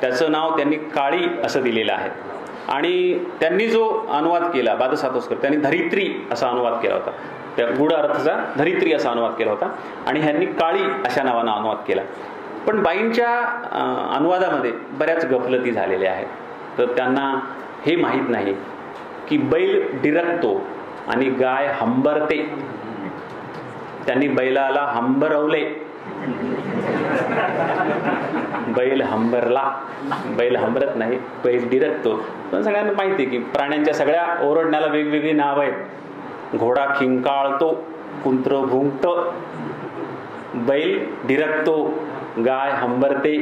त्याचं नाव त्यांनी काळी असं दिलेलं आहे. आणि त्यांनी जो अनुवाद केला बाद सातोस्कर, त्यांनी धरित्री असा अनुवाद केला होता. त्या गुढ अर्थाचा धरित्री असा अनुवाद केला होता आणि ह्यांनी काळी अशा नावानं अनुवाद केला. पण बाईंच्या अनुवादामध्ये बऱ्याच गफलती झालेल्या आहेत. तर त्यांना हे माहीत नाही की बैल डिरकतो आणि गाय हंबरते. त्यांनी बैलाला हंबरवले, बैल हंबरला. बैल हंबरत नाही, बैल डिरकतो. पण सगळ्यांना माहिती आहे की प्राण्यांच्या सगळ्या ओरडण्याला वेगवेगळी नाव आहेत. घोडा खिंकाळतो, कुंत्र भुंकत, बैल डिरकतो, गाय हंबरते,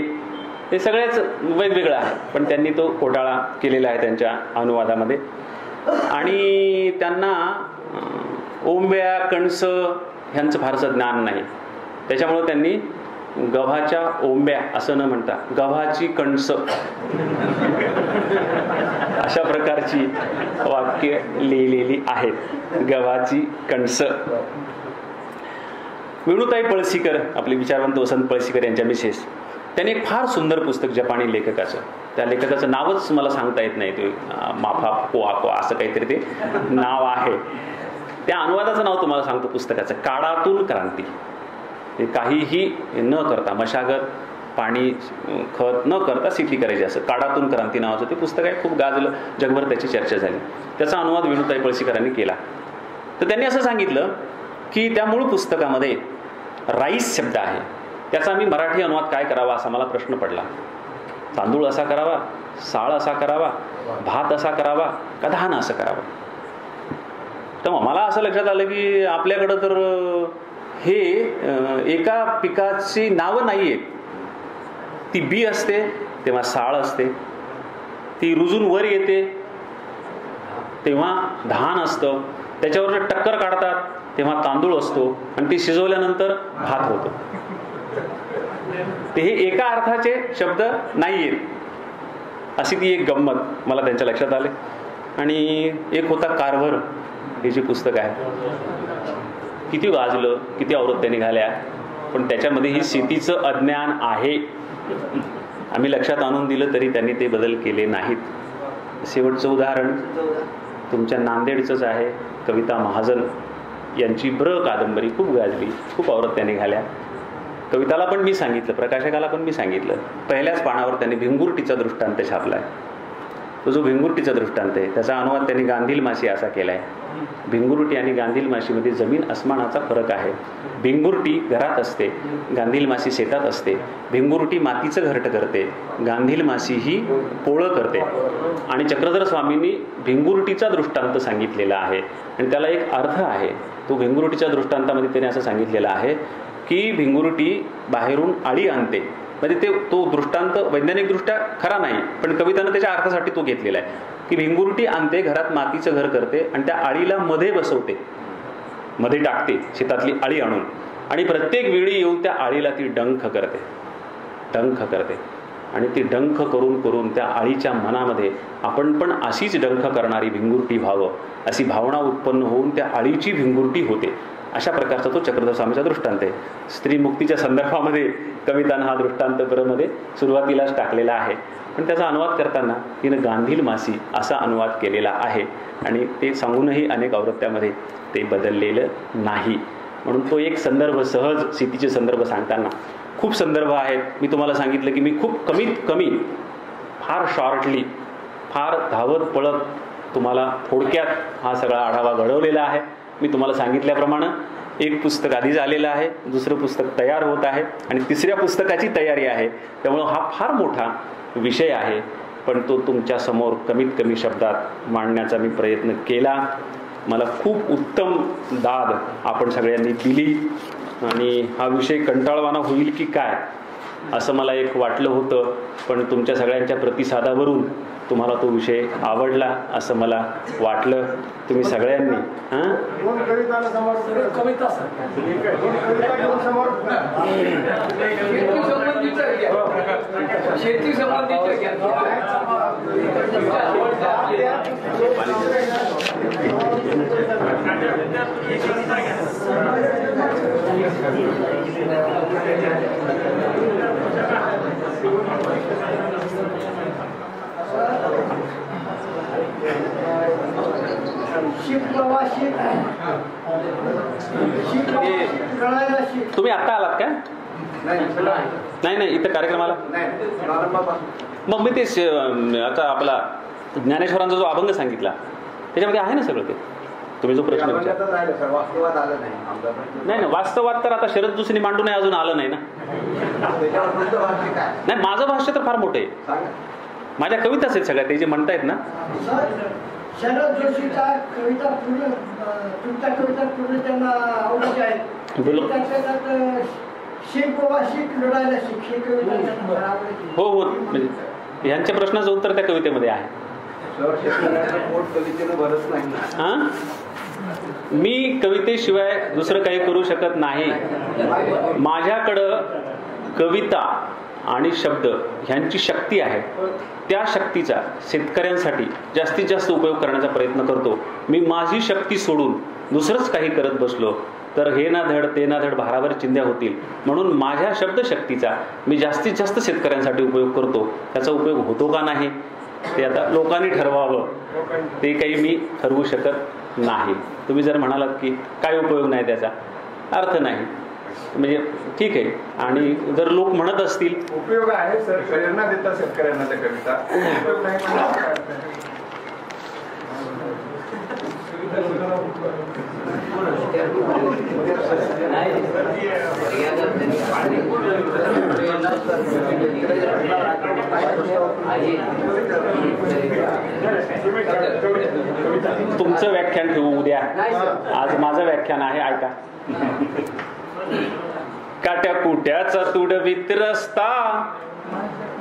हे सगळ्याच वेगवेगळं आहे. पण त्यांनी तो घोटाळा केलेला आहे त्यांच्या अनुवादामध्ये. आणि त्यांना ओंब्या कणस ह्यांचं फारसं ज्ञान नाही. त्याच्यामुळं त्यांनी गव्हाच्या ओंब्या असं न म्हणता गव्हाची कणस अशा प्रकारची वाक्य लिहिलेली आहेत. गव्हाची कणस. वेणुताई पळशीकर, आपले विचारवंत वसंत पळशीकर यांच्या मिसेस, त्यांनी एक फार सुंदर पुस्तक जपानी लेखकाचं, त्या लेखकाचं नावच मला सांगता येत नाही, ते माफा कोआ असं काहीतरी ते नाव आहे. त्या अनुवादाचं नाव तुम्हाला सांगतो पुस्तकाचं, काळातून क्रांती. काहीही न करता, मशागत, पाणी, खत न करता शेती करायची, असं काळातून क्रांती नावाचं ते पुस्तक आहे. खूप गाजलं, जगभर त्याची चर्चा झाली. त्याचा अनुवाद वेणुताई पळशीकरांनी केला. तर त्यांनी असं सांगितलं की त्या मूळ पुस्तकामध्ये राईस शब्द आहे, त्याचा मी मराठी अनुवाद काय करावा असा मला प्रश्न पडला. तांदूळ असा करावा, साळ असा करावा, भात असा करावा, का धान असं करावं. तर मला असं लक्षात आलं की आपल्याकडं तर हे एका पिकाची नावं नाही आहेत. ती बी असते तेव्हा साळ असते, ती रुजून वर येते तेव्हा धान असतं, त्याच्यावर टक्कर काढतात तेव्हा तांदूळ असतो आणि ती शिजवल्यानंतर भात होतो. ते हे एका अर्थाचे शब्द नाही आहेत. अशी ती एक गंमत मला त्यांच्या लक्षात आले. आणि एक होता कारभार, हे जे पुस्तक आहे, किती गाजलं, किती आवृत्त्या निघाल्या, पण त्याच्यामध्ये ही शेतीचं अज्ञान आहे. आम्ही लक्षात आणून दिलं तरी त्यांनी ते बदल केले नाहीत. शेवटचं उदाहरण तुमच्या नांदेडचंच आहे. कविता महाजन यांची ब्र कादंबरी खूप गाजली, खूप आवृत्त्या निघाल्या. कविताला पण मी सांगितलं, प्रकाशकाला पण मी सांगितलं. पहिल्याच पानावर त्यांनी भिंगुर्टीचा दृष्टांत छापलाय. तो जो भिंगुरटीचा दृष्टांत आहे त्याचा अनुवाद त्यांनी गांधील माशी असा केला आहे. भिंगुरटी आणि गांधील माशीमध्ये जमीन अस्मानाचा फरक आहे. भिंगुरटी घरात असते, गांधील माशी शेतात असते. भिंगुरटी मातीचं घरटं करते, गांधील माशी ही पोळं करते. आणि चक्रधर स्वामींनी भिंगुरटीचा दृष्टांत सांगितलेला आहे आणि त्याला एक अर्थ आहे. तो भिंगुरटीच्या दृष्टांतामध्ये त्याने असं सांगितलेलं आहे की भिंगुरटी बाहेरून आळी आणते. म्हणजे तो दृष्टांत वैज्ञानिकदृष्ट्या खरा नाही, पण कवितानं त्याच्या अर्थासाठी तो घेतलेला आहे की भिंगुरटी आणते, घरात मातीचं घर करते आणि त्या आळीला मध्ये बसवते, मध्ये टाकते शेतातली आळी आणून, आणि प्रत्येक वेळी येऊन त्या आळीला ती डंख करते आणि ती डंख करून करून त्या आळीच्या मनामध्ये आपण पण अशीच डंख करणारी भिंगुरटी व्हावं अशी भावना उत्पन्न होऊन त्या आळीची भिंगुरटी होते. अशा प्रकारचा तो चक्रधर स्वामीचा दृष्टांत आहे. स्त्री मुक्तीच्या संदर्भामध्ये कवितानं हा दृष्टांत परमध्ये सुरुवातीलाच टाकलेला आहे, पण त्याचा अनुवाद करताना तिनं गांधील मासी असा अनुवाद केलेला आहे आणि ते सांगूनही अनेक आवृत्त्यामध्ये ते बदललेलं नाही. म्हणून तो एक संदर्भ, सहज स्थितीचे संदर्भ सांगताना खूप संदर्भ आहेत. मी तुम्हाला सांगितलं की मी खूप कमीत कमी फार शॉर्टली, फार धावत पळत तुम्हाला थोडक्यात हा सगळा आढावा घडवलेला आहे. मी तुम्हाला सांगितल्याप्रमाणे एक पुस्तक आधीच आलेलं आहे, दुसरं पुस्तक तयार होत आहे आणि तिसऱ्या पुस्तकाची तयारी आहे. त्यामुळं हा फार मोठा विषय आहे, पण तो तुमच्या समोर कमीत कमी शब्दात मांडण्याचा मी प्रयत्न केला. मला खूप उत्तम दाद आपण सगळ्यांनी दिली आणि हा विषय कंटाळवाणा होईल की काय असं मला एक वाटलं होतं, पण तुमच्या सगळ्यांच्या प्रतिसादावरून तुम्हाला तो विषय आवडला असं मला वाटलं. तुम्ही सगळ्यांनी तुम्ही आता आलात का? नाही, इथं कार्यक्रमाला. मग मी ते आता आपला ज्ञानेश्वरांचा जो अभंग सांगितला त्याच्यामध्ये आहे ना सगळं ते. तुम्ही जो प्रश्न नाही, वास्तवात तर आता शरद जोशींनी मांडू नये अजून आलं नाही ना. नाही, माझं भाष्य तर फार मोठं आहे. माझ्या कविताच आहेत सगळ्या, ते जे म्हणतायत ना. शरद जोशीच्या कविता पूर्ण, तुमच्या कविता पूर्ण त्यांना आवडत आहेत. हो, म्हणजे यांच्या प्रश्नाचं उत्तर त्या कवितेमध्ये आहे. मी कवितेशिवाय दुसरं काही करू शकत नाही. माझ्याकडं कविता आणि शब्द ह्यांची शक्ती आहे. त्या शक्तीचा शेतकऱ्यांसाठी जास्तीत जास्त उपयोग करण्याचा प्रयत्न करतो. मी माझी शक्ती सोडून दुसरंच काही करत बसलो तर हे ना धड ते ना धड भाराभर चिंध्या होतील. म्हणून माझ्या शब्दशक्तीचा मी जास्तीत जास्त शेतकऱ्यांसाठी उपयोग करतो. त्याचा उपयोग होतो का नाही ते आता लोकांनी ठरवावं. ते काही मी ठरवू शकत नाही. तुम्ही जर म्हणालात की काय उपयोग नाही, त्याचा अर्थ नाही, म्हणजे ठीक आहे. आणि जर लोक म्हणत असतील उपयोग आहे सर, प्रेरणा देतात शेतकऱ्यांना त्या कविता, उपयोग नाही तुमचं व्याख्यान ठेवू उद्या. आज माझं व्याख्यान आहे, ऐका. काट्या कुट्याचा तुडवीत रस्ता,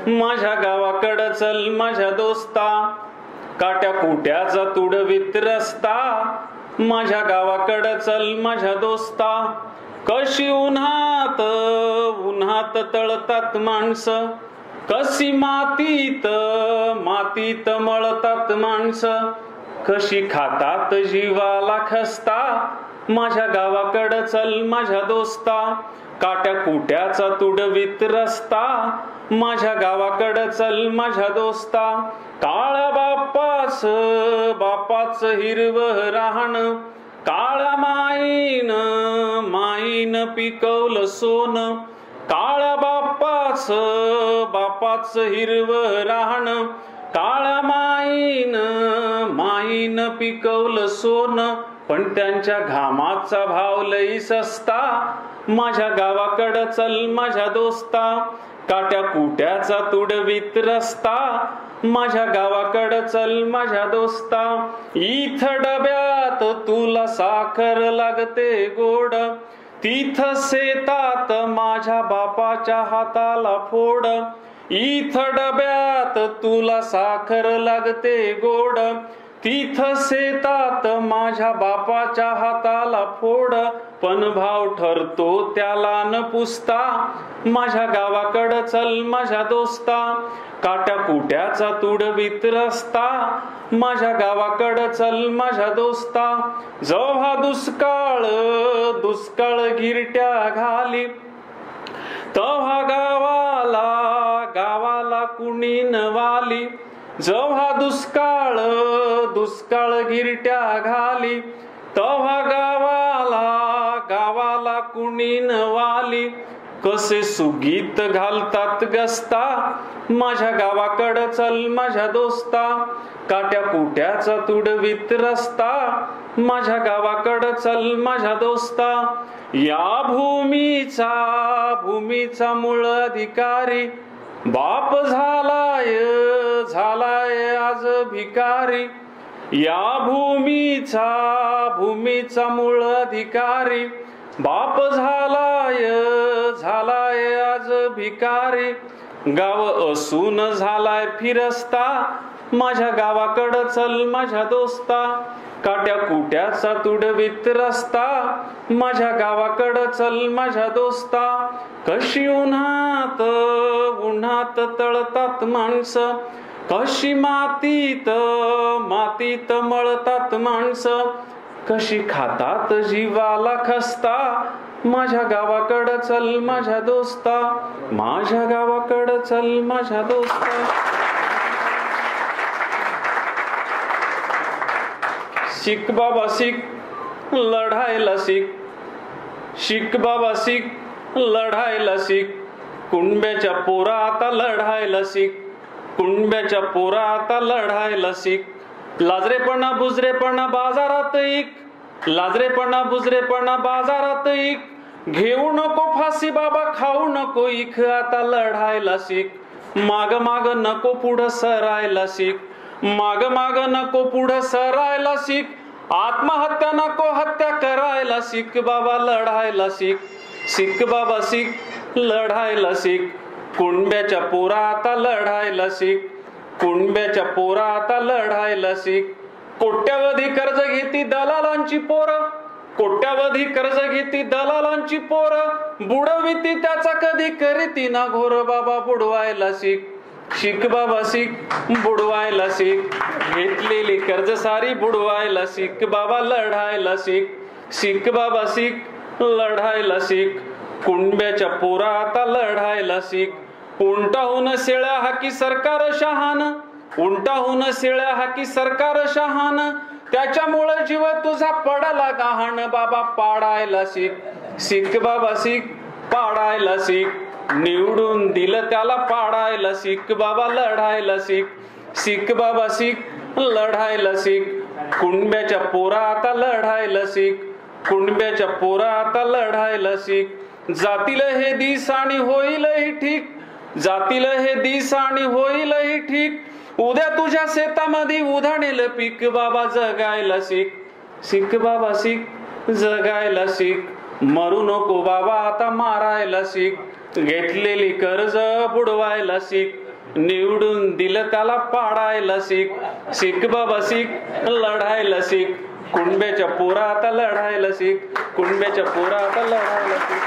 माझ्या गावाकडं चल माझ्या दोस्ता. काट्या कुट्याचा तुडवीत रस्ता, माझ्या गावाकडं चल माझ्या दोस्ता. कशी उन्हात उन्हात तळतात माणसं, कशी मातीत मातीत मळतात माणसं. कशी खातात जीवाला खस्ता, माझ्या गावाकडं चल माझ्या दोस्ता. काट्या कुट्याचा तुडवीत रस्ता, माझ्या गावाकडं चल माझ्या दोस्ता. काळा बापाच हिरवं राहणं, काळा माईन पिकवलं सोनं. काळा बापाच हिरवं राहणं, काळ्या माईन पिकवलं सोनं, पण त्यांच्या घामाचा भाव लई सस्ता. माझ्या गावाकडं चल माझ्या दोस्ता, काट्या कुट्याचा तुडवीत रस्ता. माझ्या गावाकडं चल माझ्या दोस्ता, इथं डब्यात तुला साखर लागते गोड, तिथं शेतात माझ्या बापाच्या हाताला फोड. इथं डब्यात तुला साखर लागते गोड, तिथं शेतात माझ्या बापाच्या हाताला फोड. पण भाव ठरतो त्याला न पुसता, माझ्या गावाकडं चल माझ्या दोस्ता, काट्या कुट्याचा तुडवीत रस्ता. माझ्या गावाकडं चल माझ्या दोस्ता. जेव्हा दुष्काळ गिरट्या घाली, तेव्हा गावाला कुणी न वाली. जेव्हा दुष्काळ गिरट्या घाली, तेव्हा गावाला कुणी न वाली. कसे सुगीत घालतात गस्ता, माझ्या गावाकडं चल माझ्या दोस्ता, काट्या कुट्याचा तुडवीत रस्ता. माझ्या गावाकडं चल माझ्या दोस्ता. या भूमीचा मूळ अधिकारी, बाप झालाय आज भिकारी. या भूमीचा मूळ अधिकारी, बाप झालाय आज भिकारी. गाव असून झालाय फिरस्ता, माझ्या गावाकडं चल माझ्या दोस्ता, काट्या कुट्याचा तुडवीत रस्ता. माझ्या गावाकडं चल माझ्या दोस्ता. कशी उन्हात तळतात माणसं, कशी मातीत मळतात माणसं, कशी खातात जीवाला खस्ता. माझ्या गावाकडं चल माझ्या दोस्ता, माझ्या गावाकडं चल माझ्या दोस्ता. शिक बाबा शिक, लढायला शिक. शिक बाबा शिक, लढायला शिक. कुणब्याच्या पोरा आता लढायला शिक. कुणब्याच्या पोरा आता लढायला शिक. लाजरेपणा बुजरेपणा बाजारात ऐक, लाजरेपणा बुजरेपणा बाजारात ऐक. घेऊ नको फाशी बाबा, खाऊ नको इख, आता लढायला शिक. माग नको पुढं सरायला शिक. माग नको पुढं सरायला शिक. आत्महत्या नको हत्या करायला शिक. बाबा लढायला शिक. शिक बाबा शिक, लढायला शिक. कुणब्याच्या पोरा आता लढायला शिक. कुणब्याच्या पोरा आता लढायला शिक. कोट्यावधी कर्ज घेती दलालांची पोरं, कोट्यावधी कर्ज घेती दलालांची पोरं. बुडविती त्याचा कधी करीती ना घोर. बाबा बुडवायला शिक. शिक बाबा शिक, बुडवायला शिक. घेतलेली कर्ज सारी बुडवायला शिक. बाबा लढायला शिक. शिक बाबा शिक, लढायला शिक. कुणब्याच्या पोरा आता लढायला शिक. उंटाहून शेळ्या हाकी सरकार शहान, उंटाहून शेळ्या हाकी सरकार शहान. त्याच्यामुळे जीव तुझा पडाला गहाण. बाबा पाडायला शिक. शिक बाबा शिक, पाडायला शिक. निवडून दिलं त्याला पाडायला शिक. बाबा लढायला शिक. शिक बाबा शिक, लढायला शिक. कुणब्याच्या पोरा आता लढायला शिक. कुणब्याच्या पोरा आता लढायला शिक. जातील हे दिस आणि होईलही ठीक. जातील हे दिस आणि होईलही ठीक. उद्या तुझ्या शेतामध्ये उधाणेल पीक. बाबा जगायला शिक. शिक बाबा शिक, जगायला शिक. मरू नको बाबा आता मारायला शिक. घेतलेली कर्ज बुडवायला शिक. निवडून दिलं त्याला पाडायला शिक. शिक बाबा शिक, लढायला शिक. कुणब्याच्या पोरा आता लढायला शिक. कुणब्याच्या पोरा आता लढायला शिक.